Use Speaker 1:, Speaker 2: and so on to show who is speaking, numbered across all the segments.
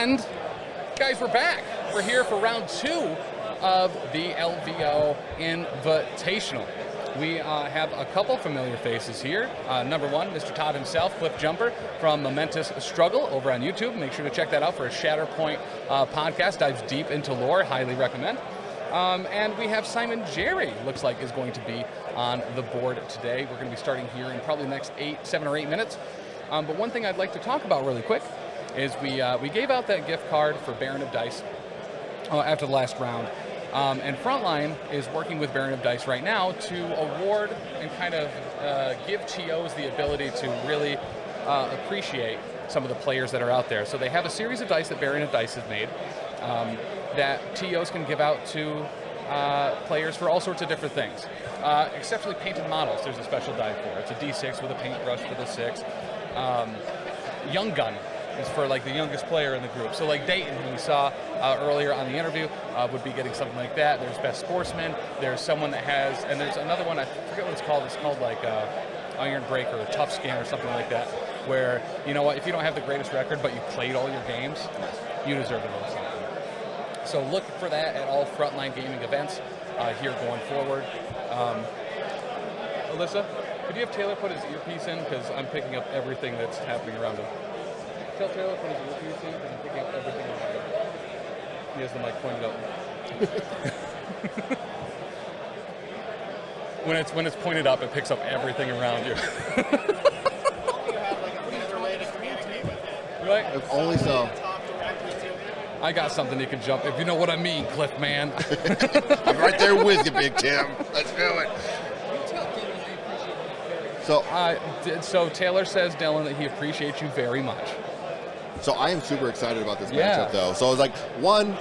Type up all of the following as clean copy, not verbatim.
Speaker 1: And, guys, we're back. We're here for round 2 of the LVO Invitational. We have a couple familiar faces here. Number 1, Mr. Todd himself, Cliff Jumper from Momentous Struggle over on YouTube. Make sure to check that out for a Shatterpoint podcast. Dives deep into lore. Highly recommend. And we have Simon Jarry, looks like, is going to be on the board today. We're going to be starting here in probably the next 7 or 8 minutes. But one thing I'd like to talk about really quick is we gave out that gift card for Baron of Dice after the last round. And Frontline is working with Baron of Dice right now to award and kind of give TOs the ability to really appreciate some of the players that are out there. So they have a series of dice that Baron of Dice has made that TOs can give out to players for all sorts of different things. Exceptionally painted models, there's a special die for. It's a D6 with a paintbrush for the 6. Young Gun is for like the youngest player in the group. So like Dayton, who we saw earlier on the interview, would be getting something like that. There's Best Sportsman. There's someone that has, and there's another one, I forget what it's called. It's called like Iron Breaker or Tough Skin or something like that, where, you know what, if you don't have the greatest record but you played all your games, you deserve to win something. So look for that at all Frontline Gaming events here going forward. Alyssa, could you have Taylor put his earpiece in? Because I'm picking up everything that's happening around him. Tell Taylor to put his earpiece in because I'm picking up everything around him. He has the mic pointed up. When it's pointed up, it picks up everything around you. Right?
Speaker 2: If only so.
Speaker 1: I got something you can jump, if you know what I mean, Cliff, man.
Speaker 2: I'm right there with you, Big Tim. Let's do it.
Speaker 1: So Taylor says, Dylan, that he appreciates you very much.
Speaker 2: So I am super excited about this matchup, though. So it's like, one,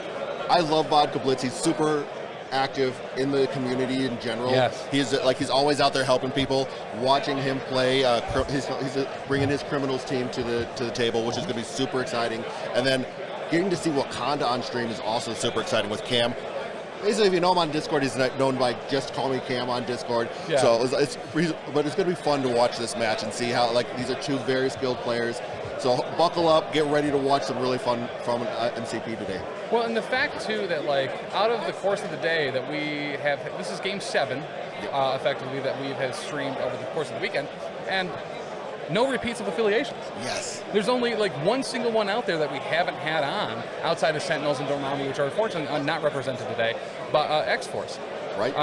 Speaker 2: I love Vodka Blitz. He's super active in the community in general.
Speaker 1: Yes.
Speaker 2: He's always out there helping people. Watching him play, he's bringing his criminals team to the table, which is going to be super exciting. And then getting to see Wakanda on stream is also super exciting with Cam. Basically, if you know him on Discord, he's known by just call me Cam on Discord. Yeah. So it's going to be fun to watch this match and see how, like, these are two very skilled players. So buckle up, get ready to watch some really fun from MCP today.
Speaker 1: Well, and the fact, too, that, like, out of the course of the day that we have, this is Game 7, effectively, that we have streamed over the course of the weekend, and no repeats of affiliations.
Speaker 2: Yes.
Speaker 1: There's only, like, one single one out there that we haven't had on, outside of Sentinels and Dormammu, which are unfortunately not represented today, but X-Force.
Speaker 2: Right.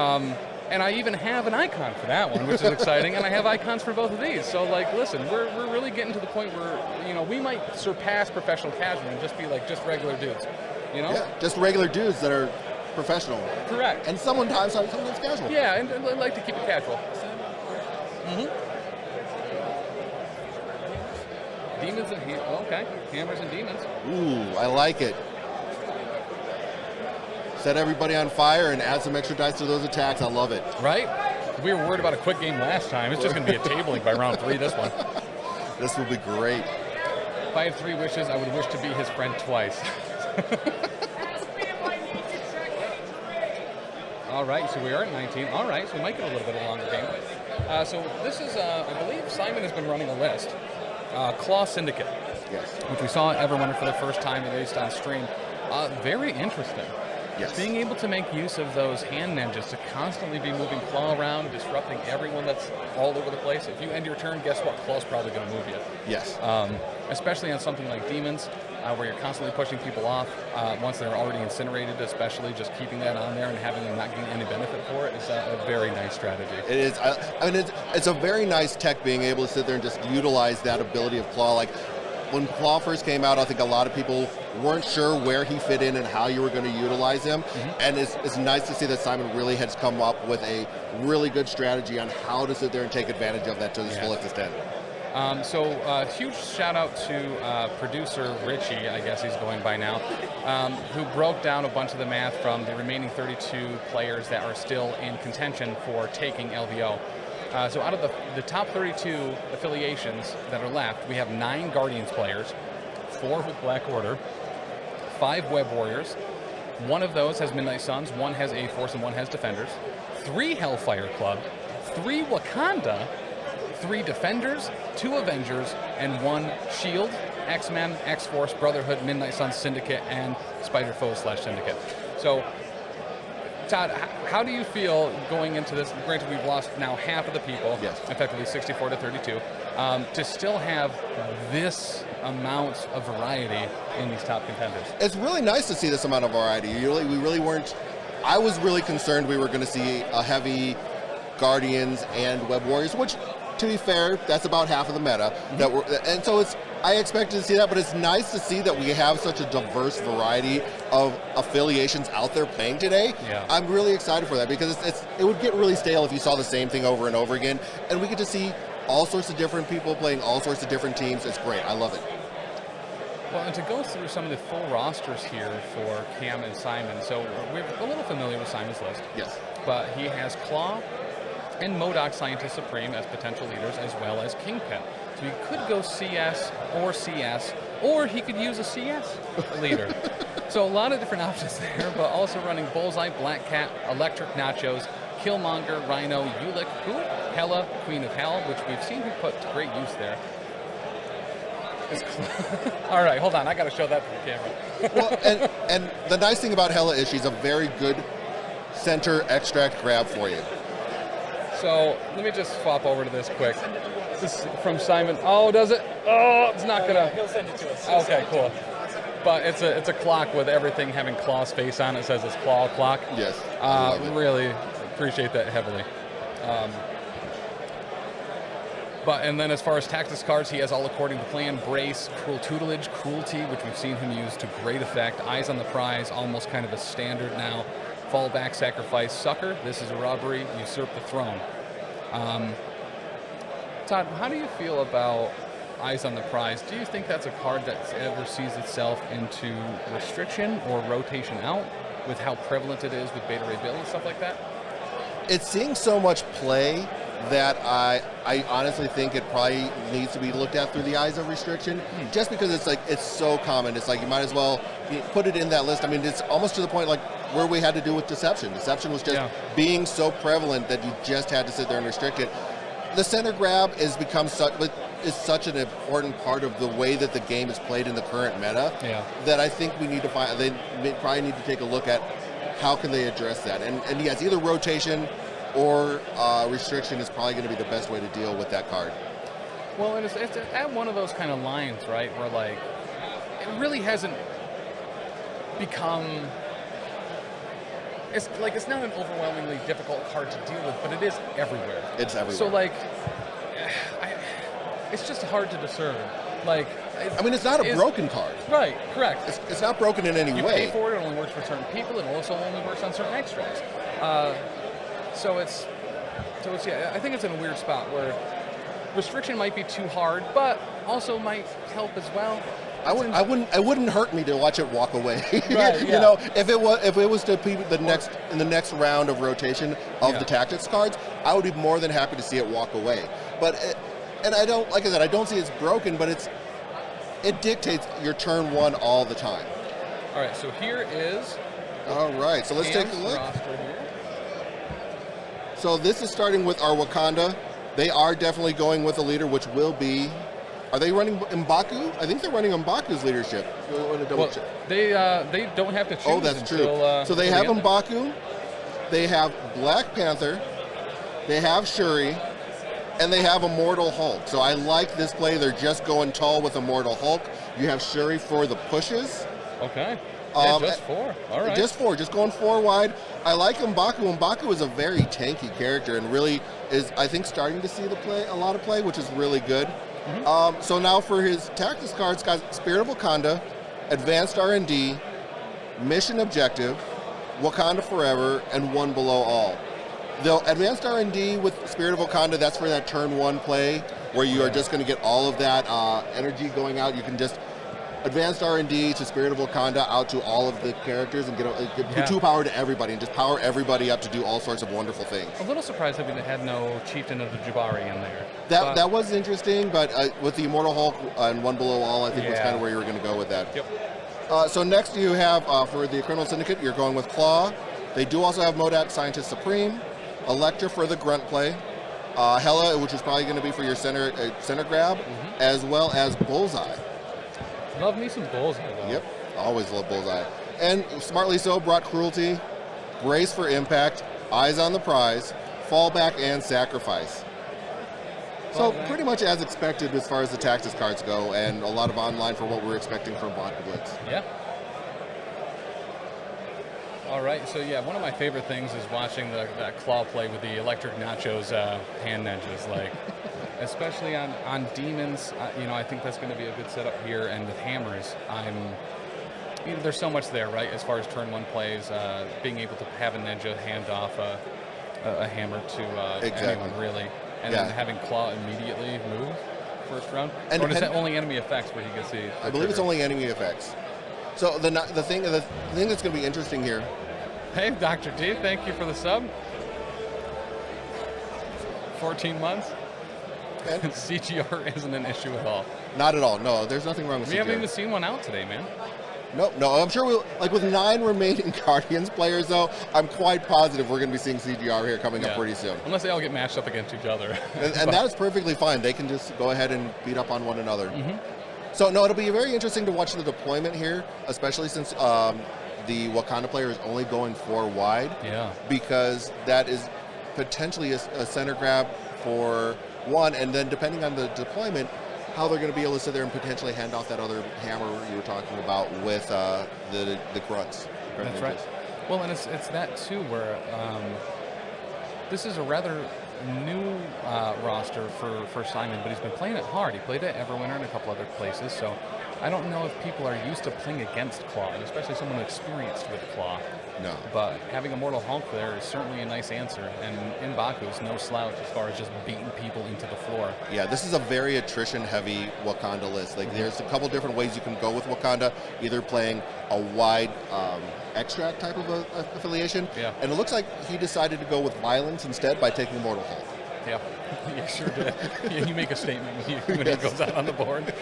Speaker 1: And I even have an icon for that one, which is exciting, and I have icons for both of these. So, like, listen, we're really getting to the point where, you know, we might surpass professional casual and just be, like, just regular dudes, you know?
Speaker 2: Yeah, just regular dudes that are professional.
Speaker 1: Correct.
Speaker 2: And sometimes casual.
Speaker 1: Yeah, and I like to keep it casual. Mm-hmm. Demons and okay, hammers and demons.
Speaker 2: Ooh, I like it. Set everybody on fire and add some extra dice to those attacks. I love it.
Speaker 1: Right? We were worried about a quick game last time. It's just going to be a tabling by round 3 this one.
Speaker 2: This will be great.
Speaker 1: If I had 3 wishes, I would wish to be his friend twice. All right, so we are at 19. All right, so we might get a little bit of a longer game. So this is, I believe Simon has been running a list. Klaw Syndicate,
Speaker 2: yes,
Speaker 1: which we saw everyone for the first time, at least on stream. Very interesting.
Speaker 2: Yes.
Speaker 1: Being able to make use of those hand ninjas to constantly be moving Klaw around, disrupting everyone that's all over the place. If you end your turn, guess what? Klaw's probably going to move you.
Speaker 2: Yes.
Speaker 1: Especially on something like Demons, where you're constantly pushing people off once they're already incinerated, especially just keeping that on there and having them not getting any benefit for it is a very nice strategy.
Speaker 2: It is. I mean, it's a very nice tech being able to sit there and just utilize that ability of Klaw. Like, when Klaw first came out, I think a lot of people weren't sure where he fit in and how you were going to utilize him. Mm-hmm. And it's nice to see that Simon really has come up with a really good strategy on how to sit there and take advantage of that to its full extent.
Speaker 1: So huge shout out to producer Richie, I guess he's going by now, who broke down a bunch of the math from the remaining 32 players that are still in contention for taking LVO. So out of the top 32 affiliations that are left, we have 9 Guardians players, 4 with Black Order, 5 Web Warriors. 1 of those has Midnight Suns, 1 has A-Force, and 1 has Defenders. 3 Hellfire Club, 3 Wakanda, 3 Defenders, 2 Avengers, and 1 Shield. X-Men, X-Force, Brotherhood, Midnight Suns, Syndicate, and Spider Foes / Syndicate. So, Todd, how do you feel going into this? Granted, we've lost now half of the people,
Speaker 2: yes,
Speaker 1: effectively 64 to 32, to still have this amount of variety in these top contenders.
Speaker 2: It's really nice to see this amount of variety. We really weren't. I was really concerned we were going to see a heavy Guardians and Web Warriors, which, to be fair, that's about half of the meta. And so I expected to see that, but it's nice to see that we have such a diverse variety of affiliations out there playing today.
Speaker 1: Yeah.
Speaker 2: I'm really excited for that because it would get really stale if you saw the same thing over and over again, and we get to see all sorts of different people playing all sorts of different teams. It's great. I love it.
Speaker 1: Well, and to go through some of the full rosters here for Cam and Simon, so we're a little familiar with Simon's list.
Speaker 2: Yes.
Speaker 1: But he has Klaw and MODOK Scientist Supreme as potential leaders, as well as Kingpin. So he could go CS, or he could use a CS leader. So a lot of different options there, but also running Bullseye, Black Cat, Electric Nachos, Killmonger, Rhino, Ulick, Hela, Queen of Hell, which we've seen him put to great use there. All right, hold on. I got to show that to the camera.
Speaker 2: Well, and the nice thing about Hela is she's a very good center extract grab for you.
Speaker 1: So let me just swap over to this quick. This is from Simon. Oh, does it? Oh, it's not gonna.
Speaker 3: He'll send it to us.
Speaker 1: Okay, cool. But it's a clock with everything having Klaw's face on it. It says it's Klaw clock.
Speaker 2: Yes. I love it.
Speaker 1: Really appreciate that heavily. And then as far as tactics cards, he has All According to Plan, Brace, Cruel Tutelage, Cruelty, which we've seen him use to great effect, Eyes on the Prize, almost kind of a standard now, Fallback, Sacrifice, Sucker, This is a Robbery, Usurp the Throne. Todd, how do you feel about Eyes on the Prize? Do you think that's a card that ever sees itself into restriction or rotation out with how prevalent it is with Beta Ray Bill and stuff like that?
Speaker 2: It's seeing so much play that I honestly think it probably needs to be looked at through the eyes of restriction, just because it's so common. It's like you might as well put it in that list. I mean, it's almost to the point like where we had to do with Deception. Deception was just being so prevalent that you just had to sit there and restrict it. The center grab has become such an important part of the way that the game is played in the current meta that I think we need to find. They probably need to take a look at how can they address that. And yes, either rotation or restriction is probably going to be the best way to deal with that card.
Speaker 1: Well, and it's at one of those kind of lines, right, where like it really hasn't become. It's not an overwhelmingly difficult card to deal with, but it is everywhere.
Speaker 2: It's everywhere.
Speaker 1: So like, it's just hard to discern. Like,
Speaker 2: I mean, it's not a broken card.
Speaker 1: Right, correct.
Speaker 2: It's not broken in any
Speaker 1: you
Speaker 2: way.
Speaker 1: You pay for it, it only works for certain people, it also only works on certain extracts. So it's I think it's in a weird spot where restriction might be too hard, but also might help as well.
Speaker 2: It wouldn't hurt me to watch it walk away.
Speaker 1: Right,
Speaker 2: You know, if it was to be in the next round of rotation of the tactics cards, I would be more than happy to see it walk away. But I don't see it's broken, but it dictates your turn one all the time.
Speaker 1: All right, so here is.
Speaker 2: All right, so let's take a look.
Speaker 1: Roster here.
Speaker 2: So this is starting with our Wakanda. They are definitely going with a leader, which will be. Are they running M'Baku? I think they're running M'Baku's leadership.
Speaker 1: They don't have to choose.
Speaker 2: Oh, that's true. So they have M'Baku, they have Black Panther, they have Shuri, and they have Immortal Hulk. So I like this play. They're just going tall with Immortal Hulk. You have Shuri for the pushes.
Speaker 1: Okay. Just 4. All right.
Speaker 2: Just 4. Just going 4 wide. I like M'Baku. M'Baku is a very tanky character and really is, I think, starting to see a lot of play, which is really good. Mm-hmm. So now for his tactics cards, got Spirit of Wakanda, Advanced R&D, Mission Objective, Wakanda Forever, and One Below All. The Advanced R&D with Spirit of Wakanda, that's for that turn 1 play where you are just going to get all of that energy going out. You can just Advanced R&D to Spirit of Wakanda out to all of the characters and get 2 power to everybody and just power everybody up to do all sorts of wonderful things.
Speaker 1: A little surprised that we had no Chieftain of the Jabari in there.
Speaker 2: That was interesting, but with the Immortal Hulk and One Below All, I think was kind of where you were going to go with that.
Speaker 1: Yep.
Speaker 2: So next you have, for the Criminal Syndicate, you're going with Klaw. They do also have MODOK Scientist Supreme, Elektra for the grunt play, Hela, which is probably going to be for your center grab, as well as Bullseye.
Speaker 1: Love me some Bullseye, though.
Speaker 2: Yep, always love Bullseye. And smartly so, brought Cruelty, Brace for Impact, Eyes on the Prize, Fallback, and Sacrifice. So pretty much as expected as far as the Tactics cards go, and a lot of online for what we're expecting from Vodka Blitz.
Speaker 1: Yeah. All right, so yeah, one of my favorite things is watching that Klaw play with the Electric Nachos hand ninjas, like, especially on demons. You know, I think that's going to be a good setup here, and with hammers, there's so much there, right? As far as turn one plays, being able to have a ninja hand off a hammer to anyone, really. And then having Klaw immediately move first round? Or is that only enemy effects where he gets the
Speaker 2: I believe it's only enemy effects. So the thing that's going to be interesting here.
Speaker 1: Hey, Dr. D, thank you for the sub. 14 months? And CGR isn't an issue at all.
Speaker 2: Not at all. No, there's nothing wrong with CGR.
Speaker 1: We haven't even seen one out today, man.
Speaker 2: No, I'm sure we'll, like with 9 remaining Guardians players though, I'm quite positive we're going to be seeing CGR here coming up pretty soon.
Speaker 1: Unless they all get matched up against each other.
Speaker 2: And that is perfectly fine. They can just go ahead and beat up on one another.
Speaker 1: Mm-hmm.
Speaker 2: So no, it'll be very interesting to watch the deployment here, especially since the Wakanda player is only going 4 wide.
Speaker 1: Yeah. Because
Speaker 2: that is potentially a center grab for one, and then depending on the deployment, how they're going to be able to sit there and potentially hand off that other hammer you were talking about with the grunts.
Speaker 1: That's right. Well, and it's that too, where this is a rather new roster for Simon, but he's been playing it hard. He played at Everwinter and a couple other places, so I don't know if people are used to playing against Klaw, and especially someone experienced with Klaw.
Speaker 2: No.
Speaker 1: But having Immortal Hulk there is certainly a nice answer, and M'Baku's no slouch as far as just beating people into the floor.
Speaker 2: Yeah, this is a very attrition-heavy Wakanda list. Like, there's a couple different ways you can go with Wakanda, either playing a wide extract type of affiliation, and it looks like he decided to go with violence instead by taking Immortal Hulk.
Speaker 1: Yeah, he sure did. Yeah, you make a statement when he goes out on the board.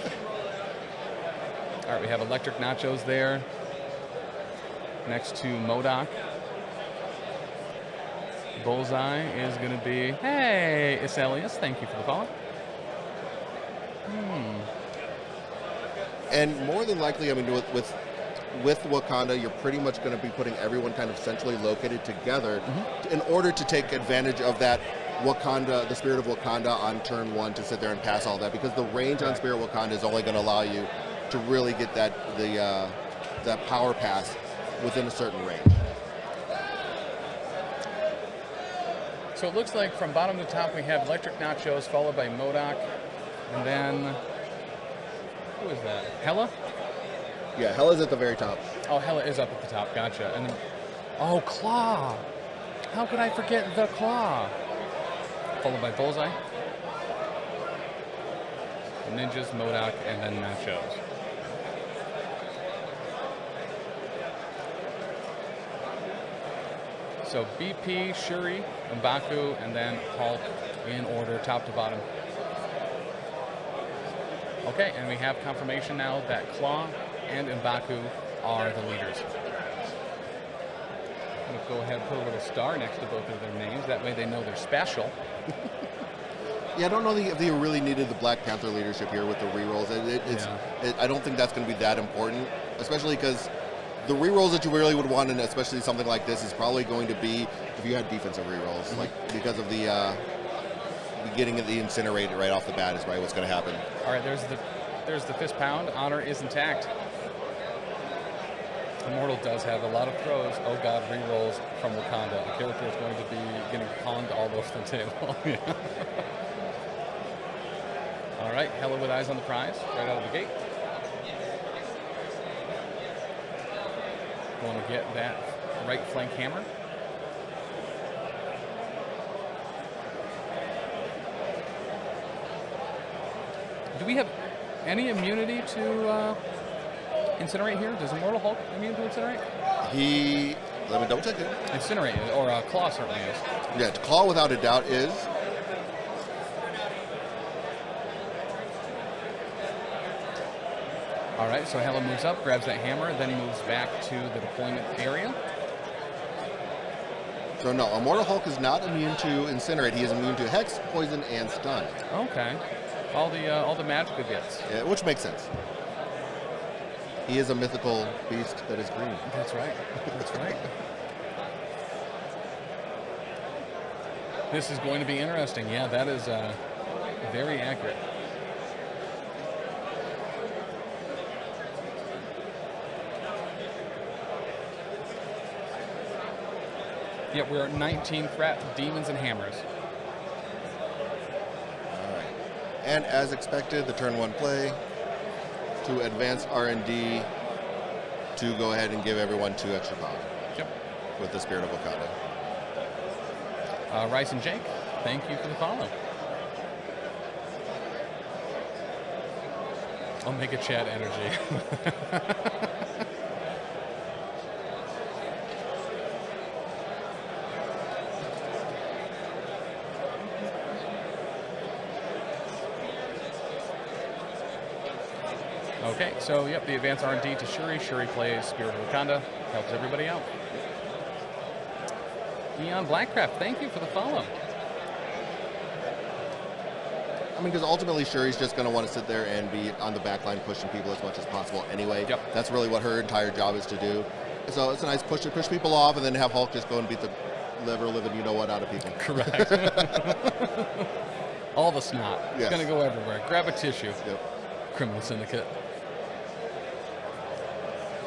Speaker 1: All right, we have Electric Nachos there next to MODOK. Bullseye is going to be, hey, Iselius, thank you for the call.
Speaker 2: And more than likely, I mean, with Wakanda, you're pretty much going to be putting everyone kind of centrally located together in order to take advantage of that Wakanda, the Spirit of Wakanda on turn 1 to sit there and pass all that, because the range on Spirit Wakanda is only going to allow you to really get that power pass within a certain range.
Speaker 1: So it looks like from bottom to top we have Electric Nachos followed by MODOK, and then who is that? Hela?
Speaker 2: Yeah, Hela's at the very top.
Speaker 1: Oh, Hela is up at the top. Gotcha. And then, oh, Klaw. How could I forget the Klaw? Followed by Bullseye, Ninjas, MODOK, and then Nachos. So BP, Shuri, M'Baku, and then Hulk in order, top to bottom. Okay, and we have confirmation now that Klaw and M'Baku are the leaders. I'm going to go ahead and put a little star next to both of their names. That way they know they're special.
Speaker 2: Yeah, I don't know if they really needed the Black Panther leadership here with the rerolls. I don't think that's going to be that important, especially because the rerolls that you really would want, and especially something like this, is probably going to be if you had defensive rerolls, like because of the getting the incinerated right off the bat is probably what's going to happen.
Speaker 1: All right, there's the fist pound. Honor is intact. Immortal does have a lot of throws. Oh God, rerolls from Wakanda. The character is going to be getting pawned all over the table. All right, Hela with eyes on the prize right out of the gate. Want to get that right flank hammer. Do we have any immunity to incinerate here? Does Immortal Hulk immune to incinerate?
Speaker 2: Let me double check it.
Speaker 1: Incinerate, or Klaw certainly is.
Speaker 2: Yeah, Klaw without a doubt is.
Speaker 1: All right, so Hela moves up, grabs that hammer, then moves back to the deployment area.
Speaker 2: So no, Immortal Hulk is not immune to incinerate. He is immune to hex, poison, and stun.
Speaker 1: Okay, all the magical bits.
Speaker 2: Yeah, which makes sense. He is a mythical beast that is green.
Speaker 1: That's right. That's right. This is going to be interesting. Yeah, that is very accurate. Yep, we're at 19th rep, Demons and Hammers.
Speaker 2: All right. And as expected, the turn 1 play to advance R&D to go ahead and give everyone 2 extra power.
Speaker 1: Yep.
Speaker 2: With the Spirit of Wakanda.
Speaker 1: Rice and Jake, thank you for the follow. Omega Chat energy. Okay, so yep, the advance R&D to Shuri. Shuri plays Spirit of Wakanda, helps everybody out. Eon Blackcraft, thank you for the follow.
Speaker 2: I mean, because ultimately Shuri's just going to want to sit there and be on the back line pushing people as much as possible anyway.
Speaker 1: Yep.
Speaker 2: That's really what her entire job is to do. So it's a nice push to push people off and then have Hulk just go and beat the living you-know-what out of people.
Speaker 1: Correct. All the snot. It's
Speaker 2: Yes.
Speaker 1: going to go everywhere. Grab a tissue.
Speaker 2: Yep.
Speaker 1: Criminal Syndicate.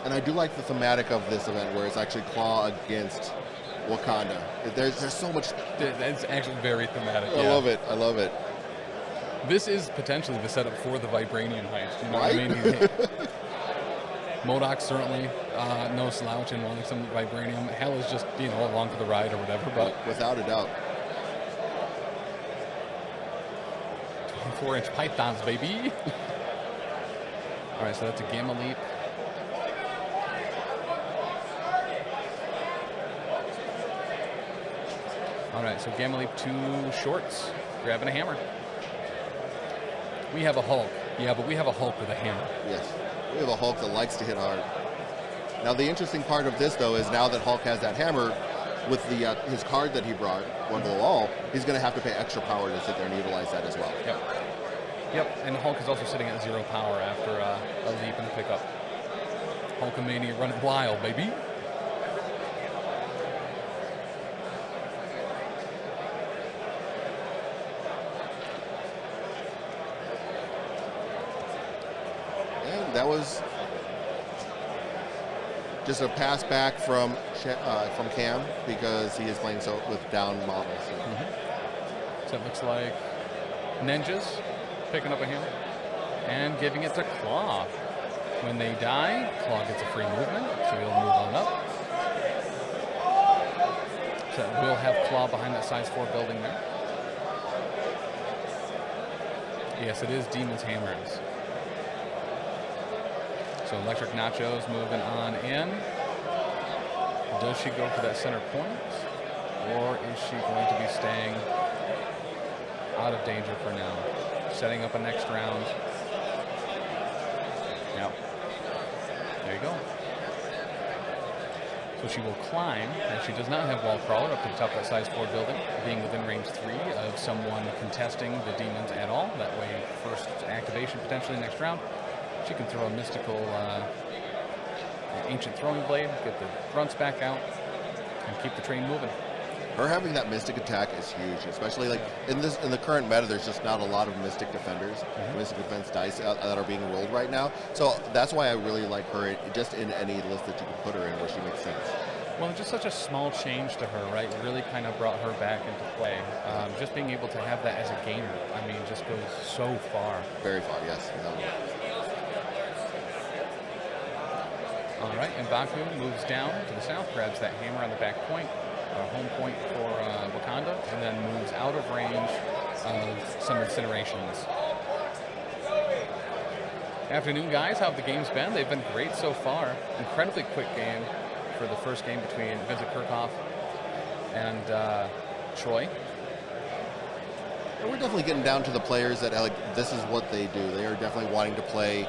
Speaker 2: And I do like the thematic of this event where it's actually Klaw against Wakanda. There's so much.
Speaker 1: It's actually very thematic.
Speaker 2: I love it. I love it.
Speaker 1: This is potentially the setup for the Vibranium heist. You know
Speaker 2: Right?
Speaker 1: what I mean? MODOK certainly no slouch in wanting some Vibranium. Hell is just, along for the ride or whatever, but
Speaker 2: Without a doubt.
Speaker 1: 24-inch pythons, baby. All right, so that's a Gamma Leap. All right, so Gamma Leap 2 shorts, grabbing a hammer. We have a Hulk. Yeah, but we have a Hulk with a hammer.
Speaker 2: Yes. We have a Hulk that likes to hit hard. Now, the interesting part of this, though, is now that Hulk has that hammer, with the his card that he brought, One Below All, he's going to have to pay extra power to sit there and utilize that as well.
Speaker 1: Yep. Yep, and Hulk is also sitting at 0 power after a leap and a pickup. Hulkamania running wild, baby.
Speaker 2: And that was just a pass back from Cam because he is playing with down models. So.
Speaker 1: So it looks like Ninjas picking up a hammer and giving it to Klaw. When they die, Klaw gets a free movement, so he'll move on up. So we'll have Klaw behind that size 4 building there. Yes, it is Demon's Hammers. So Electric Nachos moving on in. Does she go for that center point? Or is she going to be staying out of danger for now? Setting up a next round. Yep. There you go. So she will climb, and she does not have wall crawler up to the top of that size 4 building, being within range 3 of someone contesting the demons at all. That way, first activation potentially next round. She can throw a mystical ancient throwing blade, get the grunts back out, and keep the train moving.
Speaker 2: Her having that mystic attack is huge, especially like in the current meta. There's just not a lot of mystic defenders, mystic defense dice that are being rolled right now. So that's why I really like her, just in any list that you can put her in, where she makes sense.
Speaker 1: Well, just such a small change to her, right? Really kind of brought her back into play. Just being able to have that as a gainer, I mean, just goes so far.
Speaker 2: Very far, yes.
Speaker 1: All right, and Baku moves down to the south, grabs that hammer on the back point, home point for Wakanda, and then moves out of range of some incinerations. Afternoon, guys. How have the games been? They've been great so far. Incredibly quick game for the first game between Vincent Kirchhoff and Troy.
Speaker 2: And we're definitely getting down to the players that this is what they do. They are definitely wanting to play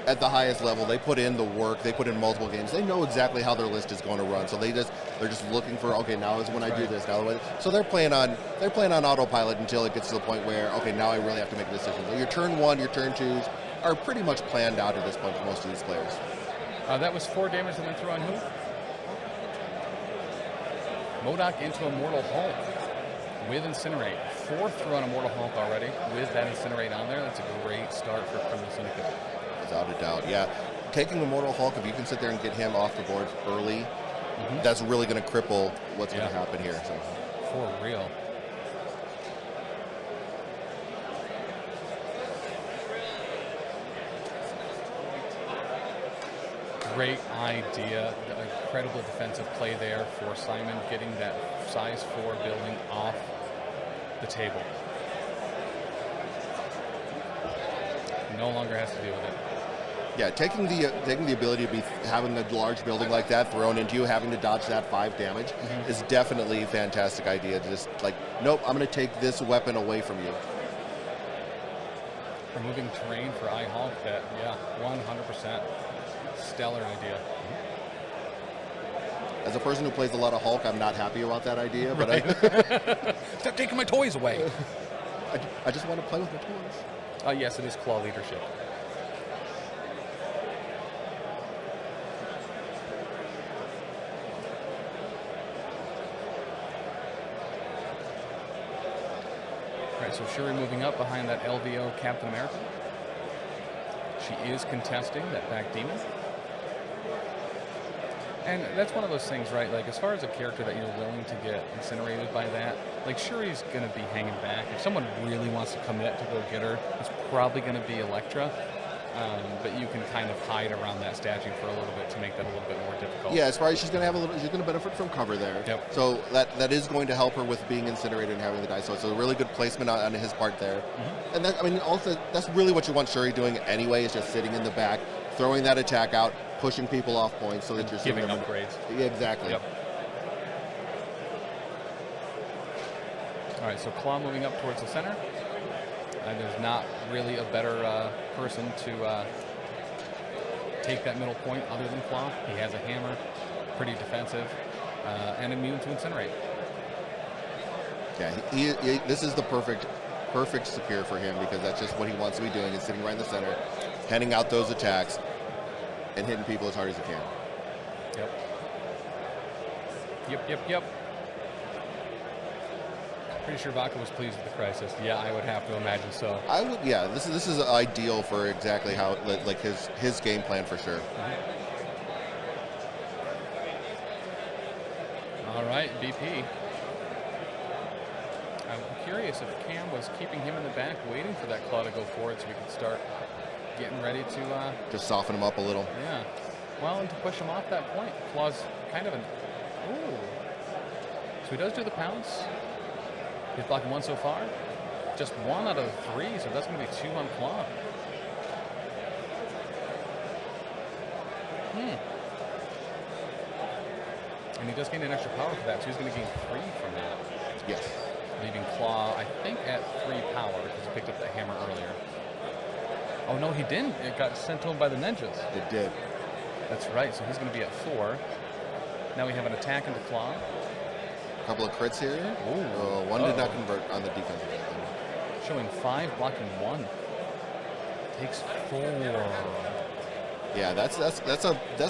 Speaker 2: at the highest level. They put in the work. They put in multiple games. They know exactly how their list is going to run. So they're just looking for, okay, now is when I do this. So they're playing on autopilot until it gets to the point where, okay, now I really have to make a decision. So your turn 1, your turn 2s, are pretty much planned out at this point for most of these players.
Speaker 1: That was 4 damage that went through on who? MODOK into Immortal Hulk with Incinerate. 4 through on Immortal Hulk already with that Incinerate on there. That's a great start for Criminal Syndicate.
Speaker 2: Without a doubt, yeah. Taking Immortal Hulk, if you can sit there and get him off the board early, that's really going to cripple what's going to happen here. So.
Speaker 1: For real. Great idea. Incredible defensive play there for Simon, getting that size 4 building off the table. No longer has to deal with it.
Speaker 2: Yeah, taking the ability to be having a large building like that thrown into you, having to dodge that 5 damage is definitely a fantastic idea. Just like, nope, I'm going to take this weapon away from you.
Speaker 1: Removing terrain for Hulk, that 100% stellar idea.
Speaker 2: As a person who plays a lot of Hulk, I'm not happy about that idea, but
Speaker 1: right. Stop taking my toys away.
Speaker 2: I just want to play with my toys.
Speaker 1: Yes, it is Klaw leadership. All right, so Shuri moving up behind that LVO Captain America. She is contesting that back demon. And that's one of those things, right? Like, as far as a character that you're willing to get incinerated by that, like, Shuri's going to be hanging back. If someone really wants to commit to go get her, it's probably going to be Elektra. But you can kind of hide around that statue for a little bit to make that a little bit more difficult.
Speaker 2: Yeah, as far as she's going to benefit from cover there.
Speaker 1: Yep.
Speaker 2: So that is going to help her with being incinerated and having the die. So it's a really good placement on his part there. And that, I mean, also that's really what you want Shuri doing anyway, is just sitting in the back, throwing that attack out, pushing people off points so that you're
Speaker 1: giving upgrades.
Speaker 2: Yeah, exactly.
Speaker 1: Yep. All right, so Klaw moving up towards the center. And there's not really a better person to take that middle point other than Klaw. He has a hammer, pretty defensive, and immune to incinerate.
Speaker 2: Yeah, this is the perfect secure for him, because that's just what he wants to be doing, is sitting right in the center, handing out those attacks, and hitting people as hard as he can.
Speaker 1: Yep. Pretty sure Vaca was pleased with the crisis. Yeah, I would have to imagine so.
Speaker 2: I would. Yeah, this is ideal for exactly how, like, his game plan for sure.
Speaker 1: All right, BP. I'm curious if Cam was keeping him in the back, waiting for that Klaw to go forward so we could start getting ready to
Speaker 2: just soften him up a little.
Speaker 1: Yeah. Well, and to push him off that point, Klaw's kind of an. Ooh. So he does do the pounce. He's blocking 1 so far. Just 1 out of 3, so that's going to be 2 on Klaw. And he does gain an extra power for that, so he's going to gain 3 from that.
Speaker 2: Yes.
Speaker 1: Leaving Klaw, I think, at 3 power, because he picked up the hammer earlier. Oh, no, he didn't. It got sent to him by the ninjas.
Speaker 2: It did.
Speaker 1: That's right, so he's going to be at 4. Now we have an attack into Klaw.
Speaker 2: Couple of crits here.
Speaker 1: Ooh.
Speaker 2: One did not convert on the defensive.
Speaker 1: Showing 5, blocking 1. Takes 4.
Speaker 2: Yeah, that's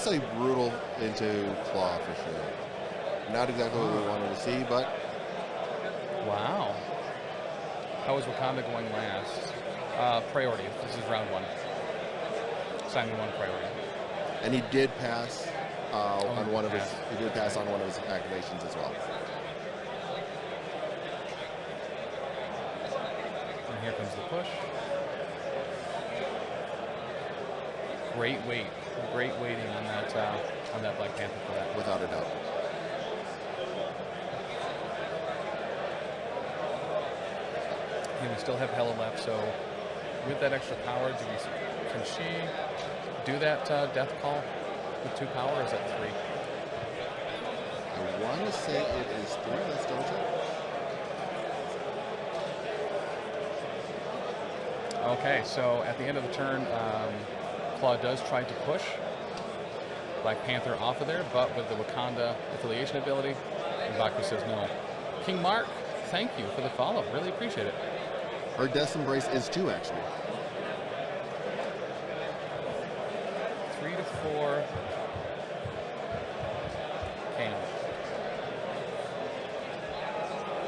Speaker 2: a brutal into Klaw for sure. Not exactly what we wanted to see, but
Speaker 1: wow. How is Wakanda going last? Priority. This is round 1. Simon 1 priority.
Speaker 2: And he did pass on one of his. He did pass on one of his activations as well.
Speaker 1: And here comes the push. Great weight. Great weighting on that Black Panther for that.
Speaker 2: Without a doubt.
Speaker 1: And we still have Hela left, so with that extra power, can she do that death call with 2 power, or is that 3?
Speaker 2: I want to say it is 3. Let's double check.
Speaker 1: Okay, so at the end of the turn, Klaw does try to push Black Panther off of there, but with the Wakanda affiliation ability, M'Baku says no. King Mark, thank you for the follow. Really appreciate it.
Speaker 2: Her Death Embrace is 2, actually.
Speaker 1: for Cam.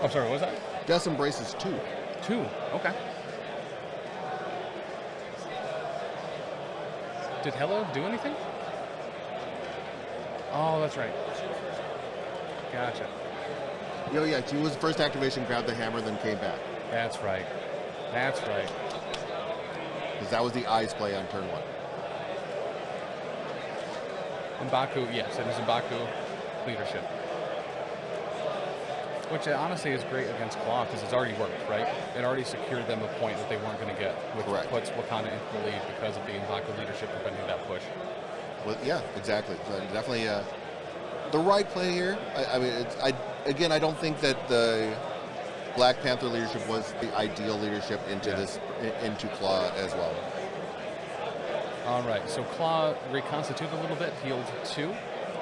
Speaker 1: Oh, sorry, what was that?
Speaker 2: Death Embraces 2.
Speaker 1: 2, okay. Did Hela do anything? Oh, that's right. Gotcha.
Speaker 2: Yo, yeah, she was first activation, grabbed the hammer, then came back.
Speaker 1: That's right. That's right.
Speaker 2: Because that was the eyes play on turn 1.
Speaker 1: M'Baku, yes, it is M'Baku leadership. Which honestly is great against Klaw because it's already worked, right? It already secured them a point that they weren't going to get, which puts Wakanda into the lead because of the M'Baku leadership preventing that push.
Speaker 2: Well, yeah, exactly. So definitely the right play here. I mean, I don't think that the Black Panther leadership was the ideal leadership into into Klaw as well.
Speaker 1: All right, so Klaw reconstituted a little bit, healed 2.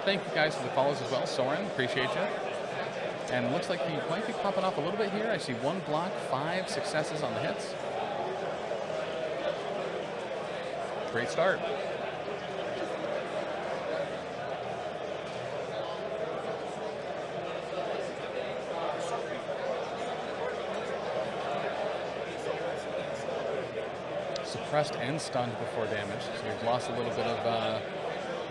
Speaker 1: Thank you guys for the follows as well. Soren, appreciate you. And looks like he might be popping off a little bit here. I see 1 block, 5 successes on the hits. Great start. Suppressed and stunned before damage. So we've lost a little bit of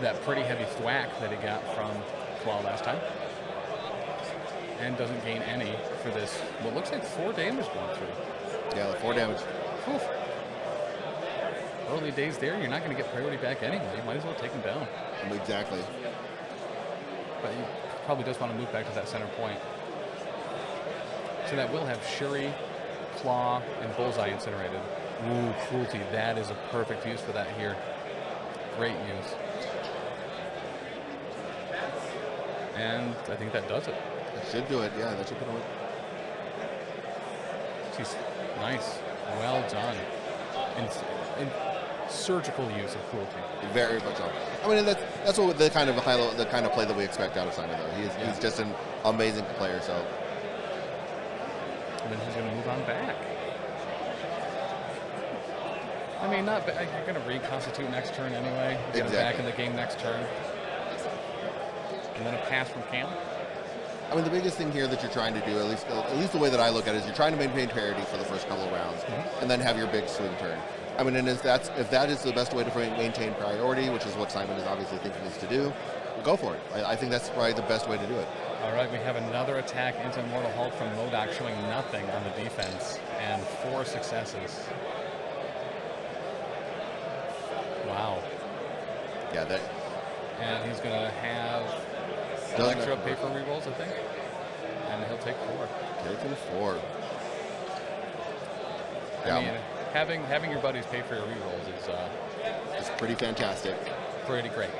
Speaker 1: that pretty heavy thwack that he got from Klaw last time. And doesn't gain any for this. What looks like 4 damage going through.
Speaker 2: Yeah, 4 damage.
Speaker 1: Oof. Early days there, you're not going to get priority back anyway. You might as well take him down.
Speaker 2: Exactly.
Speaker 1: But he probably does want to move back to that center point. So that will have Shuri, Klaw, and Bullseye incinerated. Ooh, Cruelty. That is a perfect use for that here. Great use. And I think that does it.
Speaker 2: That should do it. Yeah, that should do it.
Speaker 1: She's nice. Well done. And surgical use of Cruelty.
Speaker 2: Very much so. I mean, that's what the kind of play that we expect out of Simon, though. He's just an amazing player. So.
Speaker 1: And then he's going to move on back. I mean, not bad. You're going to reconstitute next turn anyway. Get him back in the game next turn. And then a pass from Cam.
Speaker 2: I mean, the biggest thing here that you're trying to do, at least the way that I look at it, is you're trying to maintain parity for the first couple of rounds, and then have your big swing turn. I mean, and if that is the best way to maintain priority, which is what Simon is obviously thinking is to do, go for it. I think that's probably the best way to do it.
Speaker 1: All right, we have another attack into Immortal Hulk from MODOK, showing nothing on the defense, and 4 successes. Wow.
Speaker 2: Yeah, that.
Speaker 1: And he's going to have Elektra pay for rerolls, I think. And he'll take 4.
Speaker 2: Taking 4.
Speaker 1: I mean, having your buddies pay for your rerolls is
Speaker 2: pretty fantastic.
Speaker 1: Pretty great.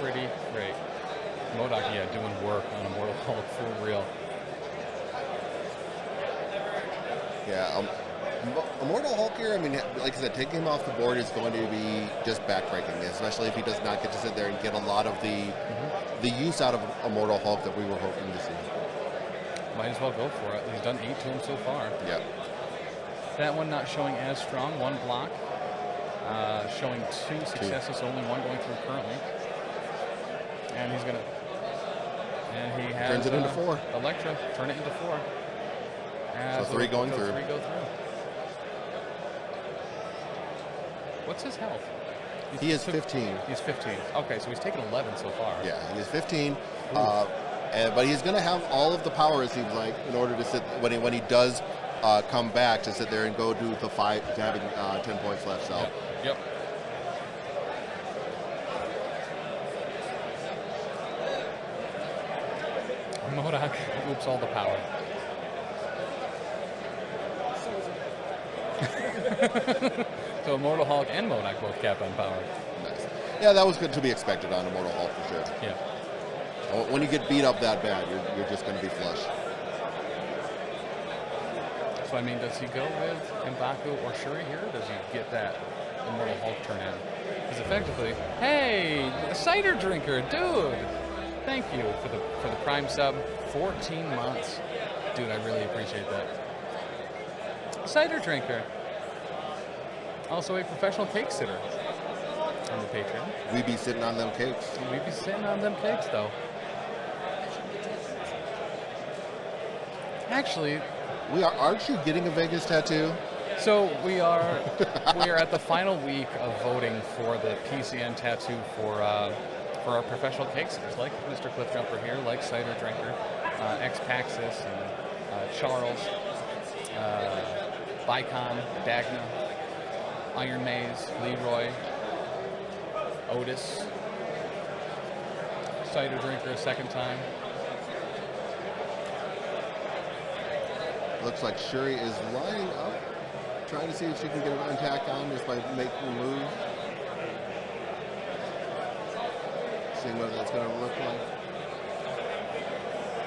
Speaker 1: Pretty great. MODOK, yeah, doing work on Immortal Hulk for real.
Speaker 2: Yeah, Immortal Hulk here, I mean, like I said, taking him off the board is going to be just backbreaking, especially if he does not get to sit there and get a lot of the use out of Immortal Hulk that we were hoping to see.
Speaker 1: Might as well go for it. He's done 8 to him so far.
Speaker 2: Yeah.
Speaker 1: That one not showing as strong. 1 block. Showing 2 successes, only 1 going through currently. And he's going to... And he has...
Speaker 2: Turns it into 4.
Speaker 1: Elektra, turn it into 4.
Speaker 2: So 3 going through.
Speaker 1: 3 go through. What's his health?
Speaker 2: He is 15.
Speaker 1: He's 15. Okay, so he's taken 11 so far.
Speaker 2: Yeah, he is 15. But he's going to have all of the power, it seems like, in order to sit when he does come back to sit there and go do the 5 to having 10 points left. So.
Speaker 1: Yep. MODOK, oops, all the power. So Immortal Hulk and MODOK both capped on power.
Speaker 2: Nice. Yeah, that was good to be expected on Immortal Hulk for sure.
Speaker 1: Yeah.
Speaker 2: When you get beat up that bad, you're just going to be flush.
Speaker 1: So I mean, does he go with M'Baku or Shuri here? Or does he get that Immortal Hulk turn in? Because effectively, hey, a cider drinker, dude. Thank you for the Prime sub. 14 months, dude. I really appreciate that. cider drinker. Also a professional cake sitter on the Patreon.
Speaker 2: We be sitting on them cakes.
Speaker 1: We be sitting on them cakes, though. Actually,
Speaker 2: Aren't you getting a Vegas tattoo?
Speaker 1: so we are at the final week of voting for the PCN tattoo for our professional cake sitters, like Mr. Cliffjumper here, like Cider Drinker, Ex-Paxis, and Charles, Bicon, Dagna, Iron Maze, Leroy, Otis, Cider Drinker a second time.
Speaker 2: Looks like Shuri is lining up, trying to see if she can get an attack on just by making a move. Seeing what that's going to look like.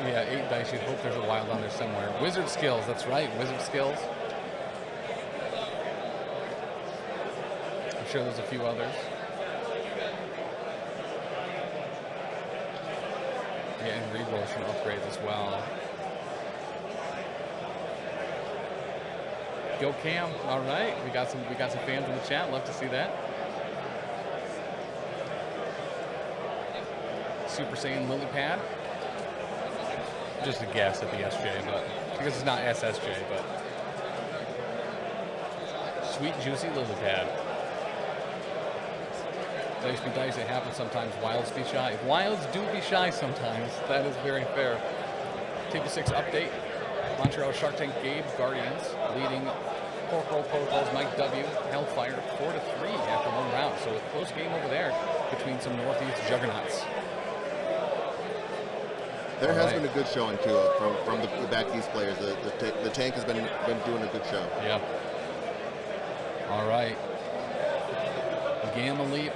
Speaker 1: Yeah, 8 dice. You'd hope there's a wild on there somewhere. Wizard skills, that's right, wizard skills. I'm sure there's a few others. Yeah, and rerolls from upgrades as well. Go Cam! All right, we got some fans in the chat. Love to see that. Super Saiyan Lily Pad. Just a guess at the SJ, but because it's not SSJ, but sweet juicy Lily Pad. Dice be dice. It happens sometimes. Wilds be shy. Wilds do be shy sometimes. That is very fair. Table 6 update. Montreal Shark Tank Gabe Guardians leading Corporal Protocols Mike W. Hellfire 4-3 after one round. So a close game over there between some Northeast juggernauts.
Speaker 2: There has been a good showing too from the back east players. The tank has been doing a good show.
Speaker 1: Yeah. All right. Gamma Leap.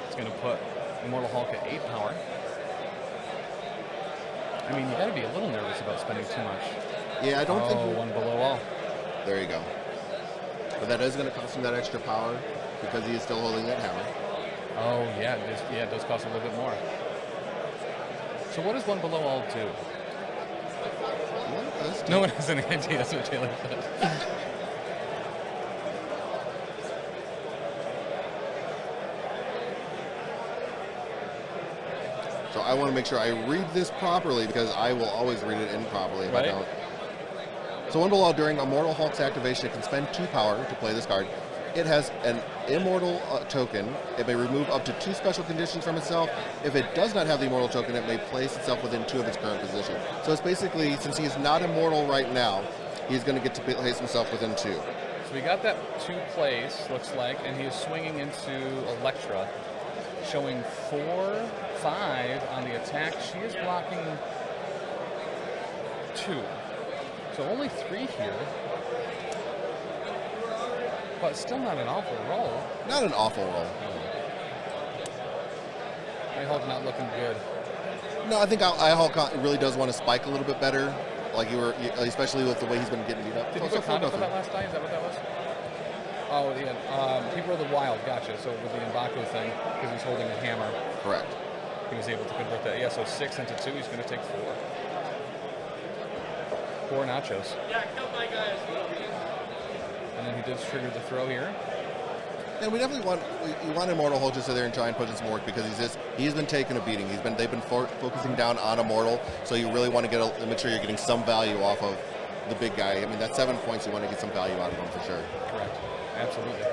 Speaker 1: It's going to put Immortal Hulk at 8 power. I mean, you got to be a little nervous about spending too much.
Speaker 2: Yeah, I don't think.
Speaker 1: Oh, one below all.
Speaker 2: There you go. But that is going to cost him that extra power because he is still holding that hammer.
Speaker 1: Oh, yeah. It does cost a little bit more. So what does one below all do? No one has any idea. That's what Taylor said.
Speaker 2: So I want to make sure I read this properly because I will always read it improperly if I don't. So one below, during Immortal Hulk's activation, it can spend 2 power to play this card. It has an Immortal token. It may remove up to 2 special conditions from itself. If it does not have the Immortal token, it may place itself within 2 of its current position. So it's basically, since he is not immortal right now, he's going to get to place himself within 2.
Speaker 1: So we got that 2 place, looks like, and he is swinging into Elektra, showing 4-5 on the attack. She is blocking 2. So only 3 here. But still not an awful roll.
Speaker 2: Not an awful roll.
Speaker 1: Hulk not looking good.
Speaker 2: No, I think Hulk really does want to spike a little bit better. Like especially with the way he's been getting beat up.
Speaker 1: Did you put Wakanda for that last die? Is that what that was? Oh, yeah. People are the wild. Gotcha. So with the M'Baku thing, because he's holding a hammer.
Speaker 2: Correct.
Speaker 1: He was able to convert that. Yeah, so 6 into 2, he's going to take 4. 4 nachos.
Speaker 3: Yeah, kill my guys.
Speaker 1: And then he did trigger the throw here.
Speaker 2: And we definitely want Immortal Hulk to sit there and try and put in some work because he's been taking a beating. They've been focusing down on Immortal, so you really want to make sure you're getting some value off of the big guy. I mean, that's 7 points. You want to get some value out of him for sure.
Speaker 1: Correct. Absolutely.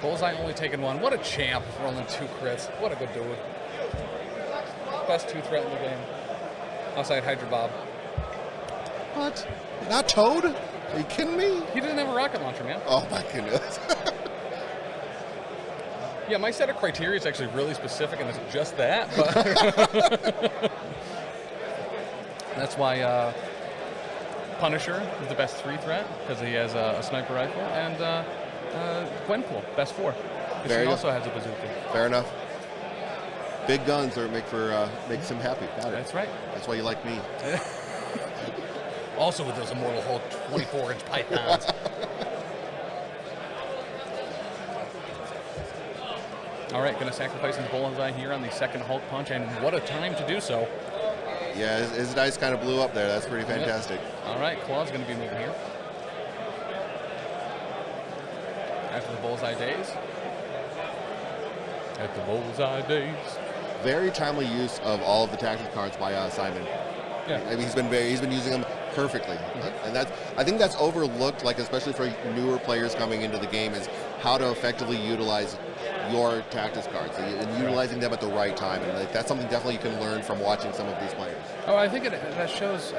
Speaker 1: Bullseye only taking 1. What a champ, rolling 2 crits. What a good dude. Best 2 threat in the game. Outside Hydra Bob.
Speaker 2: What? Not Toad? Are you kidding me?
Speaker 1: He doesn't have a rocket launcher, man.
Speaker 2: Oh my goodness.
Speaker 1: Yeah, my set of criteria is actually really specific, and it's just that. But that's why Punisher is the best 3 threat because he has a sniper rifle, and Gwenpool, best 4. Because he also has a bazooka.
Speaker 2: Fair enough. Big guns makes him happy. Got it.
Speaker 1: That's right.
Speaker 2: That's why you like me.
Speaker 1: Also with those Immortal Hulk 24-inch pythons. All right, going to sacrifice his Bullseye here on the second Hulk punch, and what a time to do so.
Speaker 2: Yeah, his dice kind of blew up there. That's pretty fantastic.
Speaker 1: Yep. All right, Klaw's going to be moving here. After the Bullseye days. At the Bullseye days.
Speaker 2: Very timely use of all of the tactics cards by Simon.
Speaker 1: Yeah.
Speaker 2: I mean, he's been using them perfectly, and I think that's overlooked, like especially for newer players coming into the game, is how to effectively utilize your tactics cards and utilizing them at the right time, and like, that's something definitely you can learn from watching some of these players.
Speaker 1: Oh, I think that shows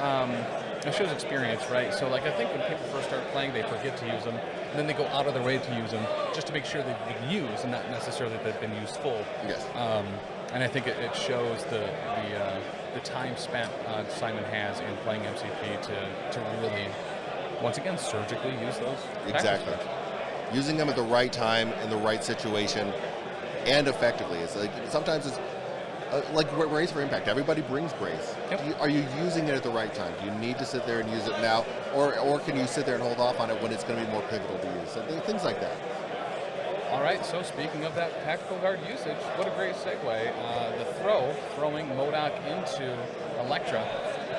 Speaker 1: experience, right? So like I think when people first start playing, they forget to use them, and then they go out of their way to use them just to make sure they've been used and not necessarily that they've been used full.
Speaker 2: Yes.
Speaker 1: And I think it shows the time spent Simon has in playing MCP to really, once again, surgically use those.
Speaker 2: Exactly. Using them at the right time in the right situation and effectively. It's like sometimes it's like Brace for Impact. Everybody brings Brace.
Speaker 1: Yep.
Speaker 2: Are you using it at the right time? Do you need to sit there and use it now, or can you sit there and hold off on it when it's going to be more pivotal to use? So things like that.
Speaker 1: All right, so speaking of that tactical guard usage, what a great segue. The throwing MODOK into Elektra,